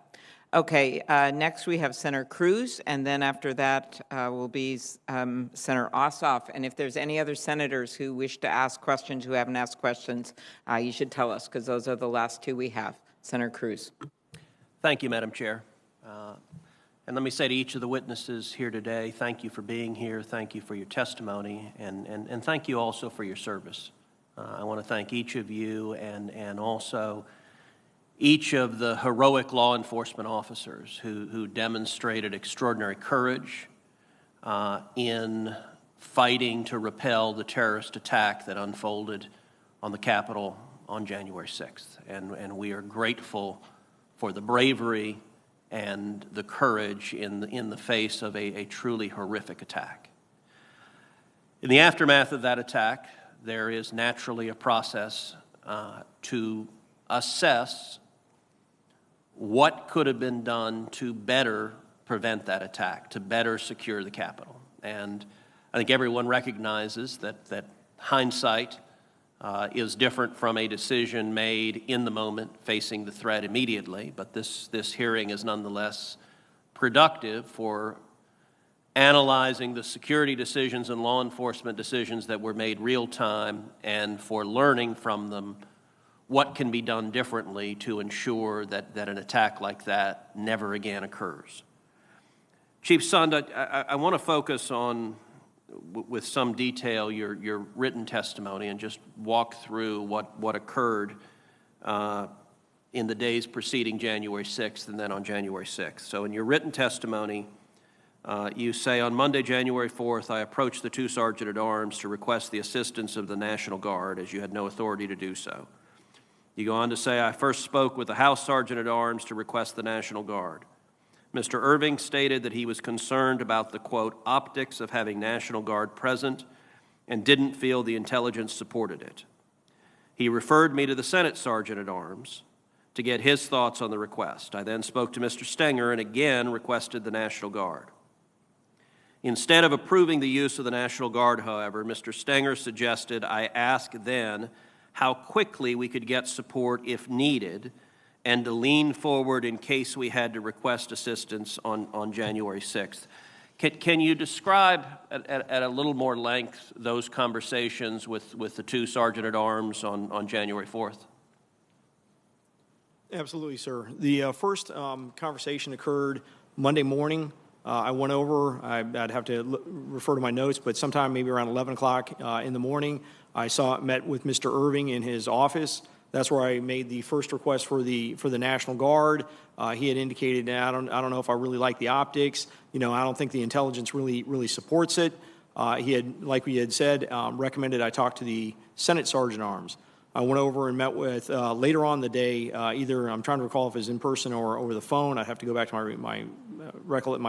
Okay, next we have Senator Cruz, and then after that will be Senator Ossoff. And if there's any other senators who wish to ask questions, who haven't asked questions, you should tell us, because those are the last two we have. Senator Cruz. Thank you, Madam Chair. And let me say to each of the witnesses here today, thank you for being here, thank you for your testimony, and thank you also for your service. I want to thank each of you and also each of the heroic law enforcement officers who demonstrated extraordinary courage in fighting to repel the terrorist attack that unfolded on the Capitol on January 6th. And we are grateful for the bravery and the courage in the face of a truly horrific attack. In the aftermath of that attack, there is naturally a process to assess what could have been done to better prevent that attack, to better secure the Capitol. And I think everyone recognizes that hindsight is different from a decision made in the moment facing the threat immediately, but this hearing is nonetheless productive for analyzing the security decisions and law enforcement decisions that were made real time, and for learning from them what can be done differently to ensure that an attack like that never again occurs. Chief Sund, I want to focus on, with some detail, your written testimony, and just walk through what occurred in the days preceding January 6th and then on January 6th. So in your written testimony, you say, on Monday, January 4th, I approached the two sergeant-at-arms to request the assistance of the National Guard, as you had no authority to do so. You go on to say, I first spoke with the House Sergeant-at-Arms to request the National Guard. Mr. Irving stated that he was concerned about the, quote, optics of having National Guard present and didn't feel the intelligence supported it. He referred me to the Senate Sergeant-at-Arms to get his thoughts on the request. I then spoke to Mr. Stenger and again requested the National Guard. Instead of approving the use of the National Guard, however, Mr. Stenger suggested I ask then how quickly we could get support if needed, and to lean forward in case we had to request assistance on January 6th. Can you describe at a little more length those conversations with the two Sergeant-at-Arms on January 4th? Absolutely, sir. The first conversation occurred Monday morning. I went over, I'd have to refer to my notes, but sometime maybe around 11 o'clock in the morning, I met with Mr. Irving in his office. That's where I made the first request for the National Guard. He had indicated, I don't know if I really like the optics. I don't think the intelligence really supports it. He had, like we had said, recommended I talk to the Senate Sergeant-at-Arms. I went over and met with, later on the day, either, I'm trying to recall if it was in person or over the phone. I'd have to go back to my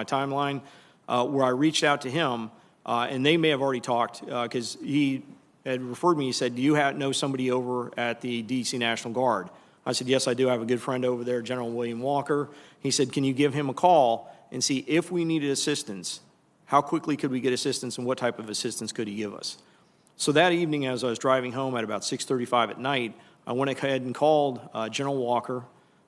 timeline, where I reached out to him, and they may have already talked, because he had referred me. He said, do you know somebody over at the D.C. National Guard? I said, yes, I do. I have a good friend over there, General William Walker. He said, can you give him a call and see if we needed assistance, how quickly could we get assistance, and what type of assistance could he give us? So that evening, as I was driving home at about 6:35 at night, I went ahead and called General Walker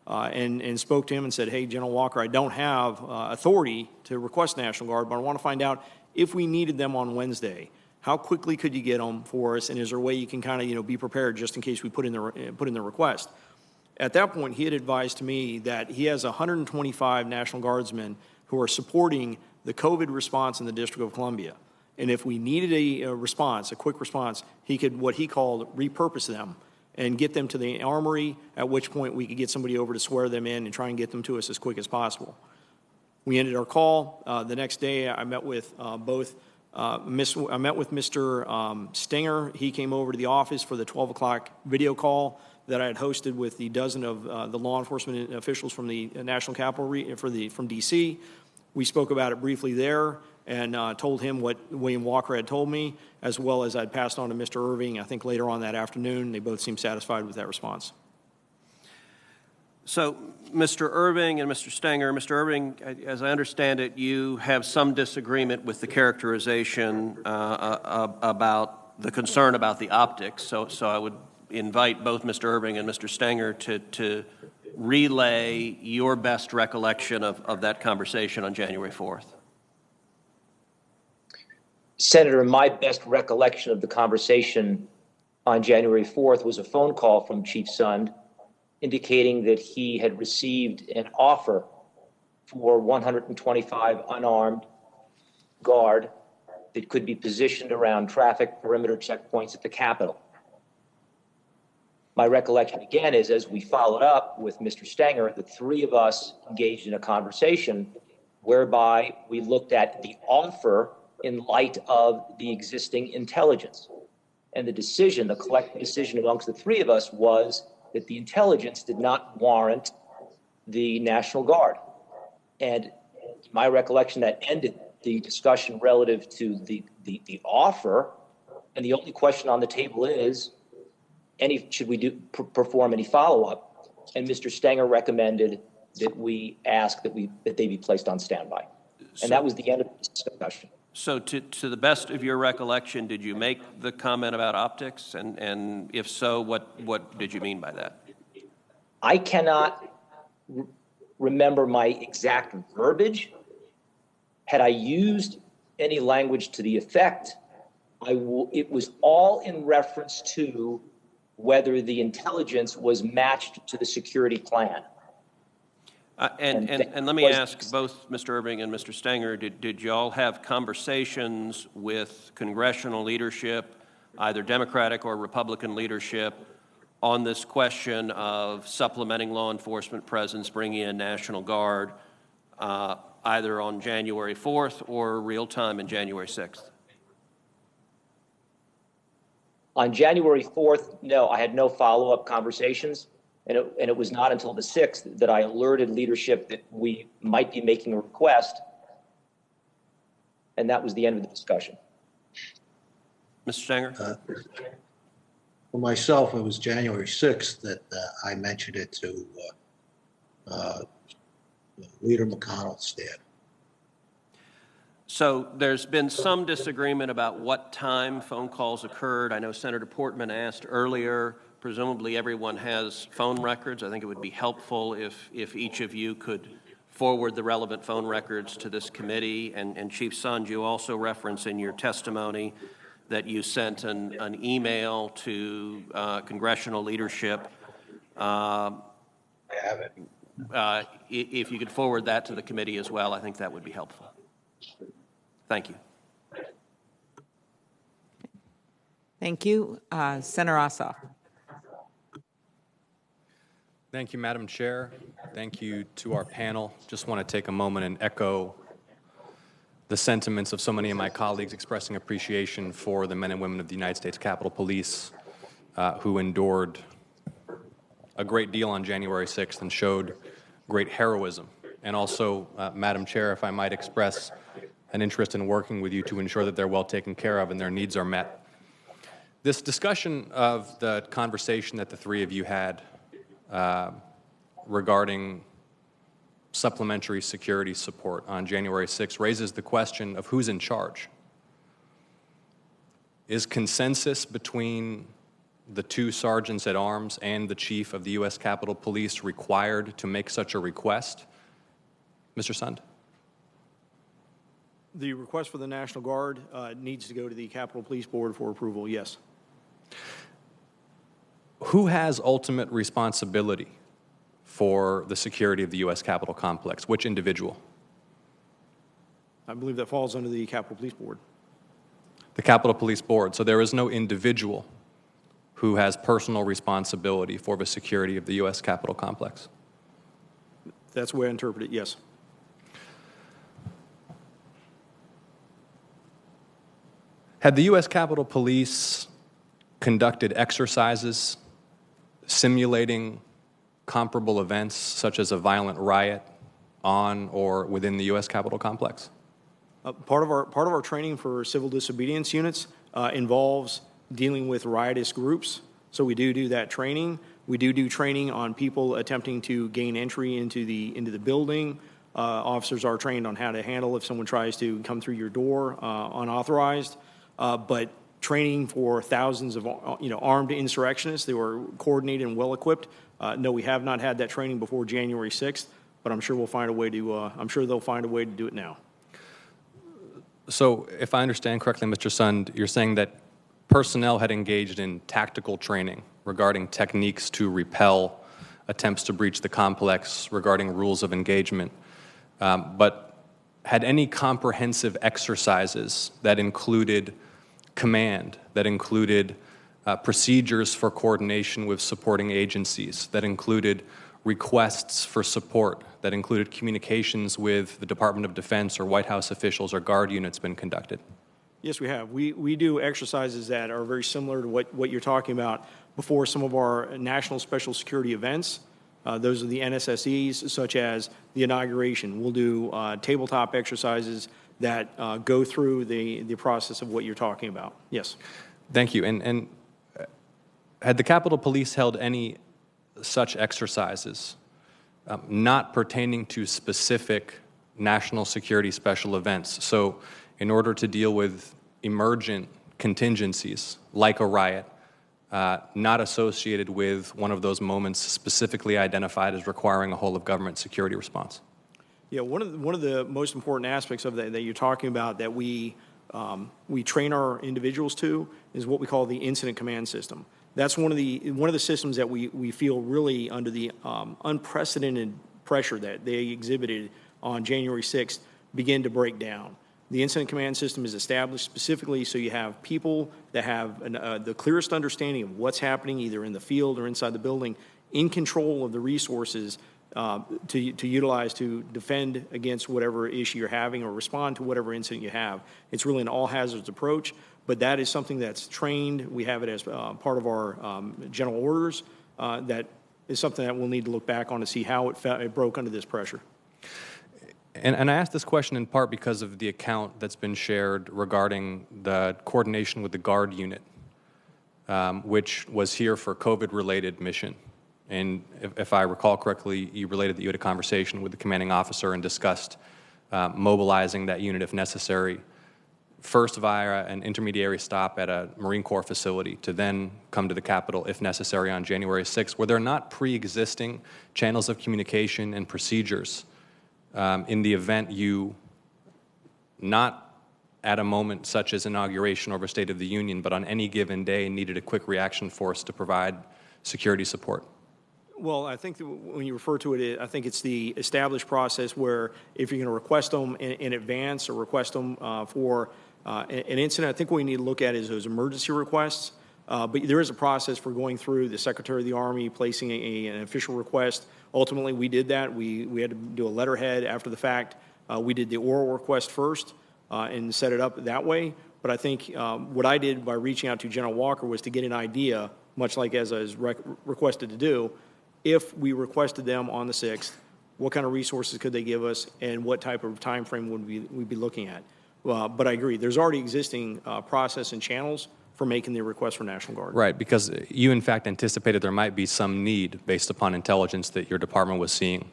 and spoke to him and said, hey, General Walker, I don't have authority to request National Guard, but I want to find out if we needed them on Wednesday. How quickly could you get them for us, and is there a way you can kind of be prepared just in case we put in the request? At that point, he had advised to me that he has 125 National Guardsmen who are supporting the COVID response in the District of Columbia. And if we needed a response, a quick response, he could, what he called, repurpose them and get them to the armory, at which point we could get somebody over to swear them in and try and get them to us as quick as possible. We ended our call. The next day, I met with I met with Mr. Stenger. He came over to the office for the 12 o'clock video call that I had hosted with the dozen of the law enforcement officials from the National Capital from D.C. We spoke about it briefly there and told him what William Walker had told me, as well as I'd passed on to Mr. Irving, I think later on that afternoon. They both seemed satisfied with that response. So, Mr. Irving and Mr. Stenger, Mr. Irving, as I understand it, you have some disagreement with the characterization about the concern about the optics. So I would invite both Mr. Irving and Mr. Stenger to relay your best recollection of that conversation on January 4th. Senator, my best recollection of the conversation on January 4th was a phone call from Chief Sund indicating that he had received an offer for 125 unarmed guard that could be positioned around traffic perimeter checkpoints at the Capitol. My recollection, again, is as we followed up with Mr. Stenger, the three of us engaged in a conversation whereby we looked at the offer in light of the existing intelligence. And the decision, the collective decision amongst the three of us was that the intelligence did not warrant the National Guard. And my recollection, that ended the discussion relative to the offer. And the only question on the table is, should we perform any follow-up? And Mr. Stenger recommended that we ask that they be placed on standby. And that was the end of the discussion. So to the best of your recollection, did you make the comment about optics? And if so, what did you mean by that? I cannot remember my exact verbiage. Had I used any language to the effect, it was all in reference to whether the intelligence was matched to the security plan. And let me ask both Mr. Irving and Mr. Stenger, did you all have conversations with congressional leadership, either Democratic or Republican leadership, on this question of supplementing law enforcement presence, bringing in National Guard, either on January 4th or real time in January 6th? On January 4th, no, I had no follow-up conversations. And it was not until the 6th that I alerted leadership that we might be making a request. And that was the end of the discussion. Mr. Stenger? For myself, it was January 6th that I mentioned it to Leader McConnell's staff. So there's been some disagreement about what time phone calls occurred. I know Senator Portman asked earlier. Presumably everyone has phone records. I think it would be helpful if each of you could forward the relevant phone records to this committee. And Chief Sund, you also reference in your testimony that you sent an email to congressional leadership. I have it. If you could forward that to the committee as well, I think that would be helpful. Thank you. Thank you. Senator Ossoff. Thank you, Madam Chair. Thank you to our panel. Just want to take a moment and echo the sentiments of so many of my colleagues expressing appreciation for the men and women of the United States Capitol Police who endured a great deal on January 6th and showed great heroism. And also, Madam Chair, if I might express an interest in working with you to ensure that they're well taken care of and their needs are met. This discussion of the conversation that the three of you had regarding supplementary security support on January 6th raises the question of who's in charge. Is consensus between the two sergeants at arms and the chief of the U.S. Capitol Police required to make such a request? Mr. Sund? The request for the National Guard needs to go to the Capitol Police Board for approval, yes. Who has ultimate responsibility for the security of the U.S. Capitol complex? Which individual? I believe that falls under the Capitol Police Board. The Capitol Police Board. So there is no individual who has personal responsibility for the security of the U.S. Capitol complex. That's the way I interpret it, yes. Had the U.S. Capitol Police conducted exercises simulating comparable events such as a violent riot on or within the U.S. Capitol complex? Part of our training for civil disobedience units involves dealing with riotous groups. So we do that training. We do training on people attempting to gain entry into the building. Officers are trained on how to handle if someone tries to come through your door unauthorized. But training for thousands of armed insurrectionists that were coordinated and well equipped. No, we have not had that training before January 6th. But I'm sure we'll find a way to. I'm sure they'll find a way to do it now. So, if I understand correctly, Mr. Sund, you're saying that personnel had engaged in tactical training regarding techniques to repel attempts to breach the complex, regarding rules of engagement, but had any comprehensive exercises that included command, that included procedures for coordination with supporting agencies, that included requests for support, that included communications with the Department of Defense or White House officials or Guard units been conducted? Yes, we have. We do exercises that are very similar to what you're talking about before some of our national special security events. Those are the NSSEs, such as the inauguration. We'll do tabletop exercises that go through the process of what you're talking about. Yes. Thank you. And had the Capitol Police held any such exercises not pertaining to specific national security special events? So in order to deal with emergent contingencies like a riot, not associated with one of those moments specifically identified as requiring a whole of government security response? Yeah, one of the most important aspects of that you're talking about that we train our individuals to is what we call the incident command system. That's one of the systems that we feel really under the unprecedented pressure that they exhibited on January 6th begin to break down. The incident command system is established specifically so you have people that have the clearest understanding of what's happening either in the field or inside the building, in control of the resources to utilize to defend against whatever issue you're having or respond to whatever incident you have. It's really an all hazards approach, but that is something that's trained. We have it as part of our general orders. That is something that we'll need to look back on to see how it broke under this pressure. And I asked this question in part because of the account that's been shared regarding the coordination with the Guard unit, which was here for COVID-related mission. And if I recall correctly, you related that you had a conversation with the commanding officer and discussed mobilizing that unit if necessary, first via an intermediary stop at a Marine Corps facility to then come to the Capitol if necessary on January 6th. Were there not pre-existing channels of communication and procedures in the event you, not at a moment such as inauguration or a State of the Union, but on any given day needed a quick reaction force to provide security support? Well, I think that when you refer to it, I think it's the established process where if you're going to request them in advance or request them for an incident, I think what we need to look at is those emergency requests. But there is a process for going through the Secretary of the Army, placing an official request. Ultimately, we did that. We had to do a letterhead after the fact. We did the oral request first and set it up that way. But I think what I did by reaching out to General Walker was to get an idea, much like as I was requested to do, if we requested them on the 6th, what kind of resources could they give us and what type of time frame would we be looking at? But I agree, there's already existing process and channels for making the request for National Guard. Right, because you in fact anticipated there might be some need based upon intelligence that your department was seeing.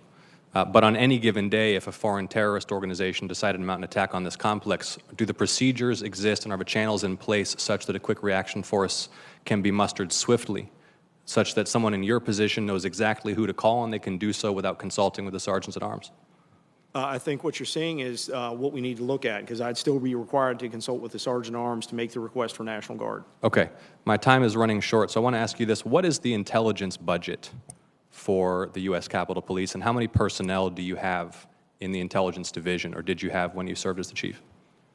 But on any given day, if a foreign terrorist organization decided to mount an attack on this complex, do the procedures exist and are the channels in place such that a quick reaction force can be mustered swiftly, such that someone in your position knows exactly who to call and they can do so without consulting with the sergeants at arms? I think what you're saying is what we need to look at, because I'd still be required to consult with the Sergeant at Arms to make the request for National Guard. Okay. My time is running short, so I want to ask you this. What is the intelligence budget for the U.S. Capitol Police, and how many personnel do you have in the intelligence division, or did you have when you served as the chief?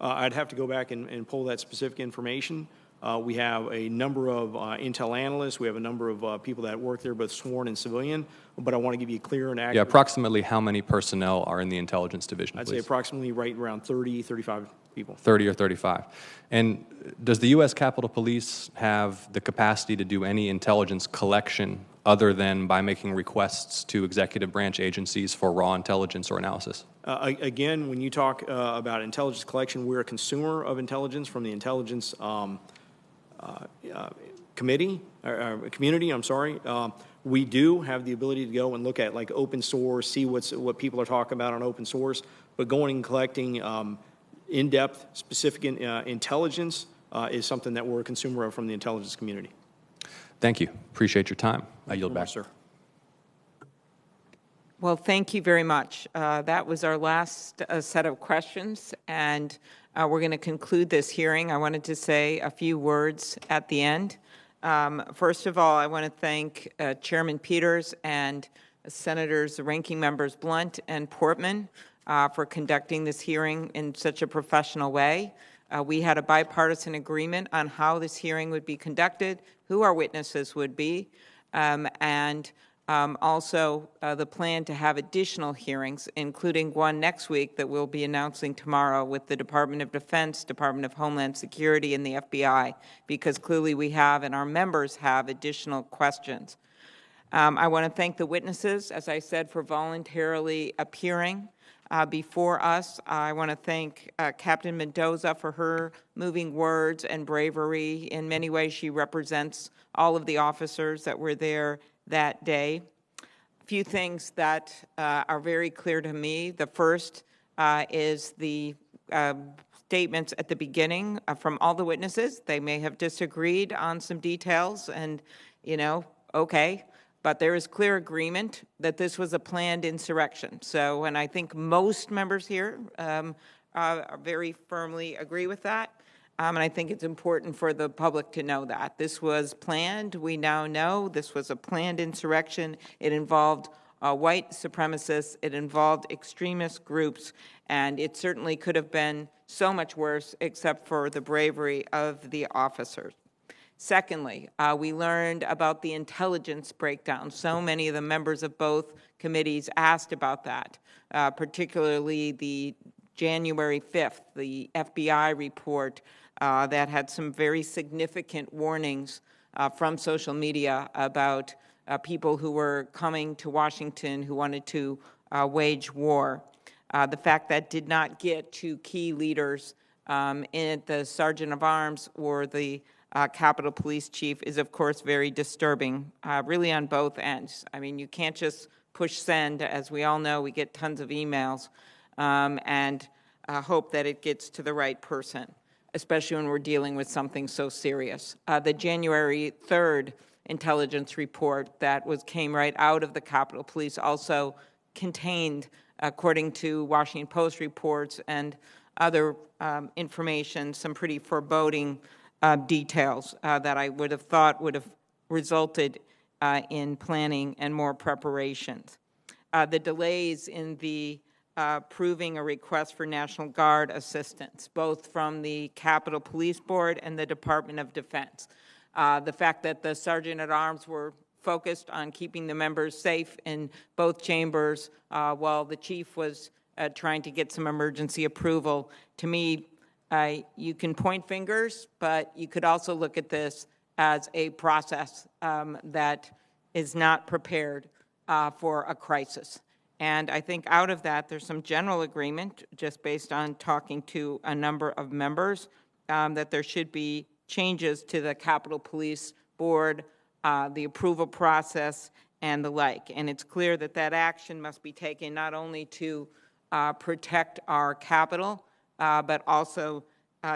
I'd have to go back and pull that specific information. We have a number of intel analysts. We have a number of people that work there, both sworn and civilian. But I want to give you clear and accurate. Yeah, approximately how many personnel are in the intelligence division, I'd please? say approximately right around 30, 35 people. 30 or 35. And does the U.S. Capitol Police have the capacity to do any intelligence collection other than by making requests to executive branch agencies for raw intelligence or analysis? Again, when you talk about intelligence collection, we're a consumer of intelligence from the intelligence community. I'm sorry. We do have the ability to go and look at like open source, see what people are talking about on open source, but going and collecting in-depth, specific intelligence is something that we're a consumer of from the intelligence community. Thank you. Appreciate your time. I yield back. Sir. Well, thank you very much. That was our last set of questions, and we're going to conclude this hearing. I wanted to say a few words at the end. First of all, I want to thank Chairman Peters and Senators, Ranking Members Blunt and Portman for conducting this hearing in such a professional way. We had a bipartisan agreement on how this hearing would be conducted, who our witnesses would be, and also the plan to have additional hearings, including one next week that we'll be announcing tomorrow with the Department of Defense, Department of Homeland Security, and the FBI, because clearly we have and our members have additional questions. I want to thank the witnesses, as I said, for voluntarily appearing before us. I want to thank Captain Mendoza for her moving words and bravery. In many ways, she represents all of the officers that were there that day. A few things that are very clear to me. The first is the statements at the beginning from all the witnesses. They may have disagreed on some details, and, okay. But there is clear agreement that this was a planned insurrection. So, and I think most members here very firmly agree with that. And I think it's important for the public to know that. This was planned. We now know this was a planned insurrection. It involved white supremacists. It involved extremist groups. And it certainly could have been so much worse except for the bravery of the officers. Secondly, we learned about the intelligence breakdown. So many of the members of both committees asked about that, particularly the January 5th, the FBI report that had some very significant warnings from social media about people who were coming to Washington who wanted to wage war. The fact that did not get to key leaders in the Sergeant of Arms or the Capitol Police Chief is, of course, very disturbing, really on both ends. I mean, you can't just push send. As we all know, we get tons of emails and hope that it gets to the right person, especially when we're dealing with something so serious. The January 3rd intelligence report that came right out of the Capitol Police also contained, according to Washington Post reports and other information, some pretty foreboding details that I would have thought would have resulted in planning and more preparations. The delays in the approving a request for National Guard assistance, both from the Capitol Police Board and the Department of Defense. The fact that the Sergeant at Arms were focused on keeping the members safe in both chambers while the chief was trying to get some emergency approval, to me, you can point fingers, but you could also look at this as a process that is not prepared for a crisis. And I think out of that, there's some general agreement, just based on talking to a number of members, that there should be changes to the Capitol Police Board, the approval process, and the like. And it's clear that that action must be taken not only to protect our Capitol, but also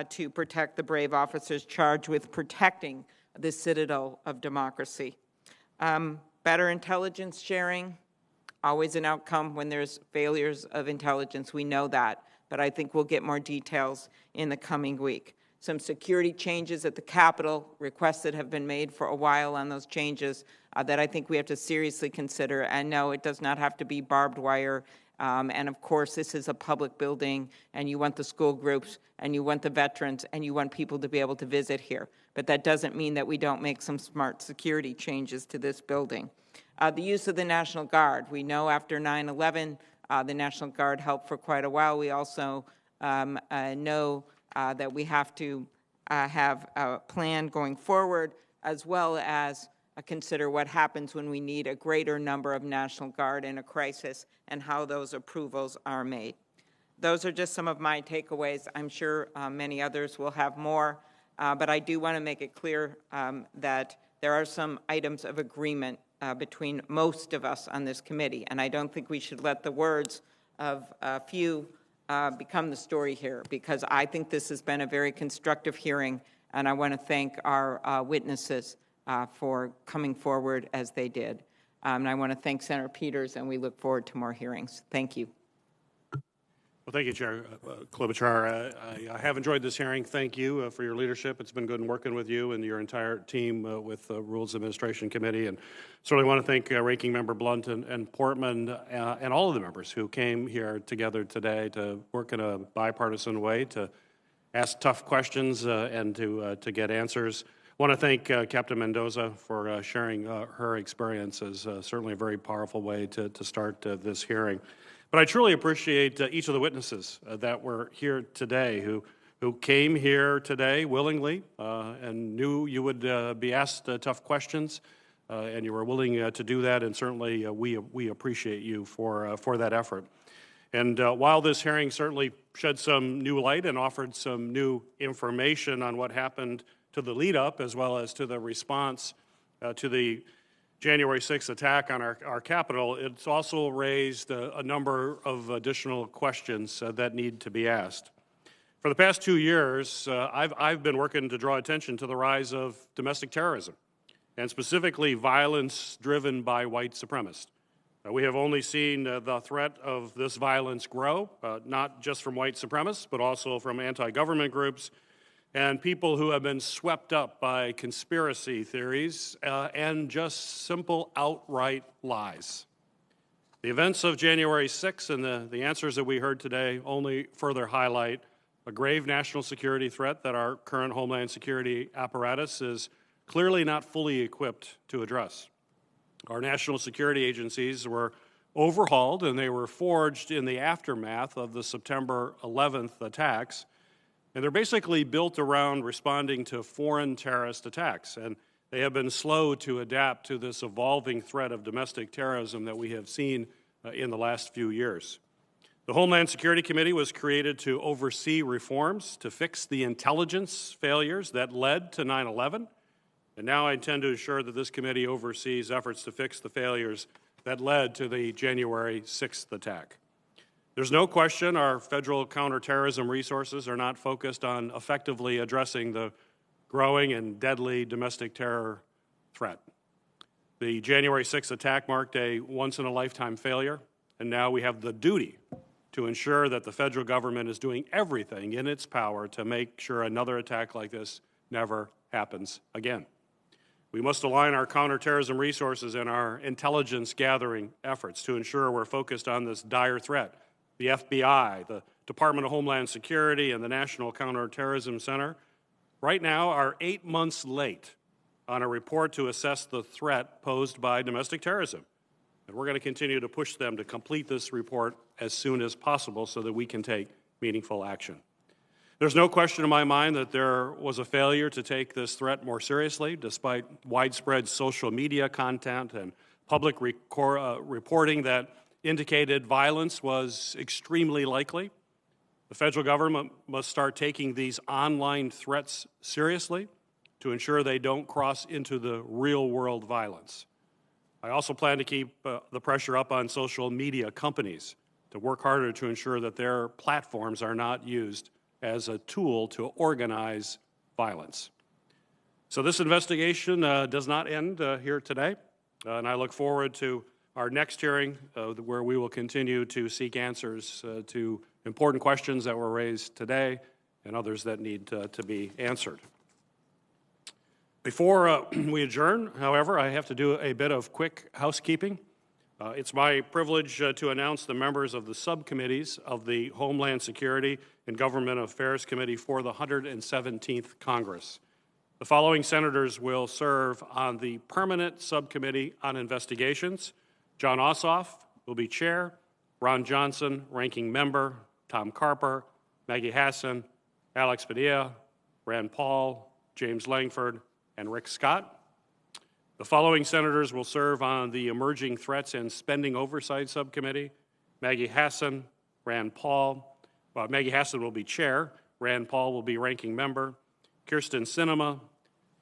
to protect the brave officers charged with protecting the citadel of democracy. Better intelligence sharing, always an outcome when there's failures of intelligence. We know that, but I think we'll get more details in the coming week. some security changes at the Capitol, requests that have been made for a while on those changes that I think we have to seriously consider. And no, it does not have to be barbed wire. And of course, this is a public building, and you want the school groups, and you want the veterans, and you want people to be able to visit here. But that doesn't mean that we don't make some smart security changes to this building. The use of the National Guard. We know after 9/11, the National Guard helped for quite a while. We also know that we have to have a plan going forward, as well as consider what happens when we need a greater number of National Guard in a crisis and how those approvals are made. Those are just some of my takeaways. I'm sure many others will have more, but I do want to make it clear that there are some items of agreement between most of us on this committee, and I don't think we should let the words of a few become the story here, because I think this has been a very constructive hearing, and I want to thank our witnesses for coming forward as they did. And I want to thank Senator Peters, and we look forward to more hearings. Thank you. Well, thank you, Chair Klobuchar. I have enjoyed this hearing. Thank you for your leadership. It's been good in working with you and your entire team with the Rules Administration Committee. And certainly want to thank Ranking Member Blunt and Portman and all of the members who came here together today to work in a bipartisan way to ask tough questions and to get answers. I want to thank Captain Mendoza for sharing her experiences. Certainly a very powerful way to start this hearing. But I truly appreciate each of the witnesses that were here today, who came here today willingly and knew you would be asked tough questions, and you were willing to do that. And certainly we appreciate you for that effort. And while this hearing certainly shed some new light and offered some new information on what happened to the lead up, as well as to the response to the January 6th attack on our Capitol, it's also raised a number of additional questions that need to be asked. For the past 2 years, I've been working to draw attention to the rise of domestic terrorism, and specifically violence driven by white supremacists. We have only seen the threat of this violence grow, not just from white supremacists, but also from anti-government groups and people who have been swept up by conspiracy theories and just simple outright lies. The events of January 6th and the answers that we heard today only further highlight a grave national security threat that our current Homeland Security apparatus is clearly not fully equipped to address. Our national security agencies were overhauled, and they were forged in the aftermath of the September 11th attacks. And they're basically built around responding to foreign terrorist attacks. And they have been slow to adapt to this evolving threat of domestic terrorism that we have seen in the last few years. The Homeland Security Committee was created to oversee reforms to fix the intelligence failures that led to 9/11. And now I intend to ensure that this committee oversees efforts to fix the failures that led to the January 6th attack. There's no question our federal counterterrorism resources are not focused on effectively addressing the growing and deadly domestic terror threat. The January 6th attack marked a once-in-a-lifetime failure, and now we have the duty to ensure that the federal government is doing everything in its power to make sure another attack like this never happens again. We must align our counterterrorism resources and our intelligence gathering efforts to ensure we're focused on this dire threat. The FBI, the Department of Homeland Security, and the National Counterterrorism Center right now are 8 months late on a report to assess the threat posed by domestic terrorism. And we're going to continue to push them to complete this report as soon as possible so that we can take meaningful action. There's no question in my mind that there was a failure to take this threat more seriously, despite widespread social media content and public reporting that indicated violence was extremely likely. The federal government must start taking these online threats seriously to ensure they don't cross into the real-world violence. I also plan to keep the pressure up on social media companies to work harder to ensure that their platforms are not used as a tool to organize violence. So this investigation does not end here today, and I look forward to our next hearing where we will continue to seek answers to important questions that were raised today and others that need to be answered. Before we adjourn, however, I have to do a bit of quick housekeeping. It's my privilege to announce the members of the subcommittees of the Homeland Security and Government Affairs Committee for the 117th Congress. The following senators will serve on the Permanent Subcommittee on Investigations. John Ossoff will be chair, Ron Johnson, ranking member, Tom Carper, Maggie Hassan, Alex Padilla, Rand Paul, James Langford, and Rick Scott. The following senators will serve on the Emerging Threats and Spending Oversight Subcommittee. Maggie Hassan, Rand Paul. Maggie Hassan will be chair. Rand Paul will be ranking member. Kirsten Sinema,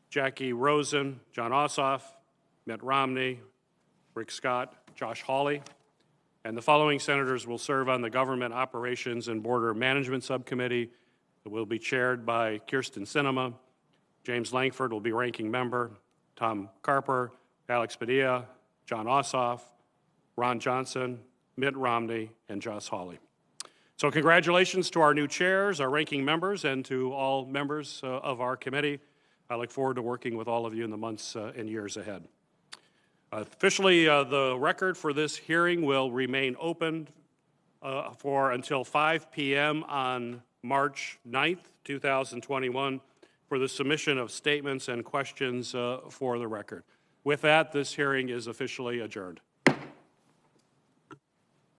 Jackie Rosen, John Ossoff, Mitt Romney, Rick Scott, Josh Hawley. And the following senators will serve on the Government Operations and Border Management Subcommittee. It will be chaired by Kirsten Sinema. James Langford will be ranking member. Tom Carper, Alex Padilla, John Ossoff, Ron Johnson, Mitt Romney, and Josh Hawley. So congratulations to our new chairs, our ranking members, and to all members of our committee. I look forward to working with all of you in the months and years ahead. Officially, the record for this hearing will remain open for until 5 p.m. on March 9th, 2021, for the submission of statements and questions for the record. With that, this hearing is officially adjourned.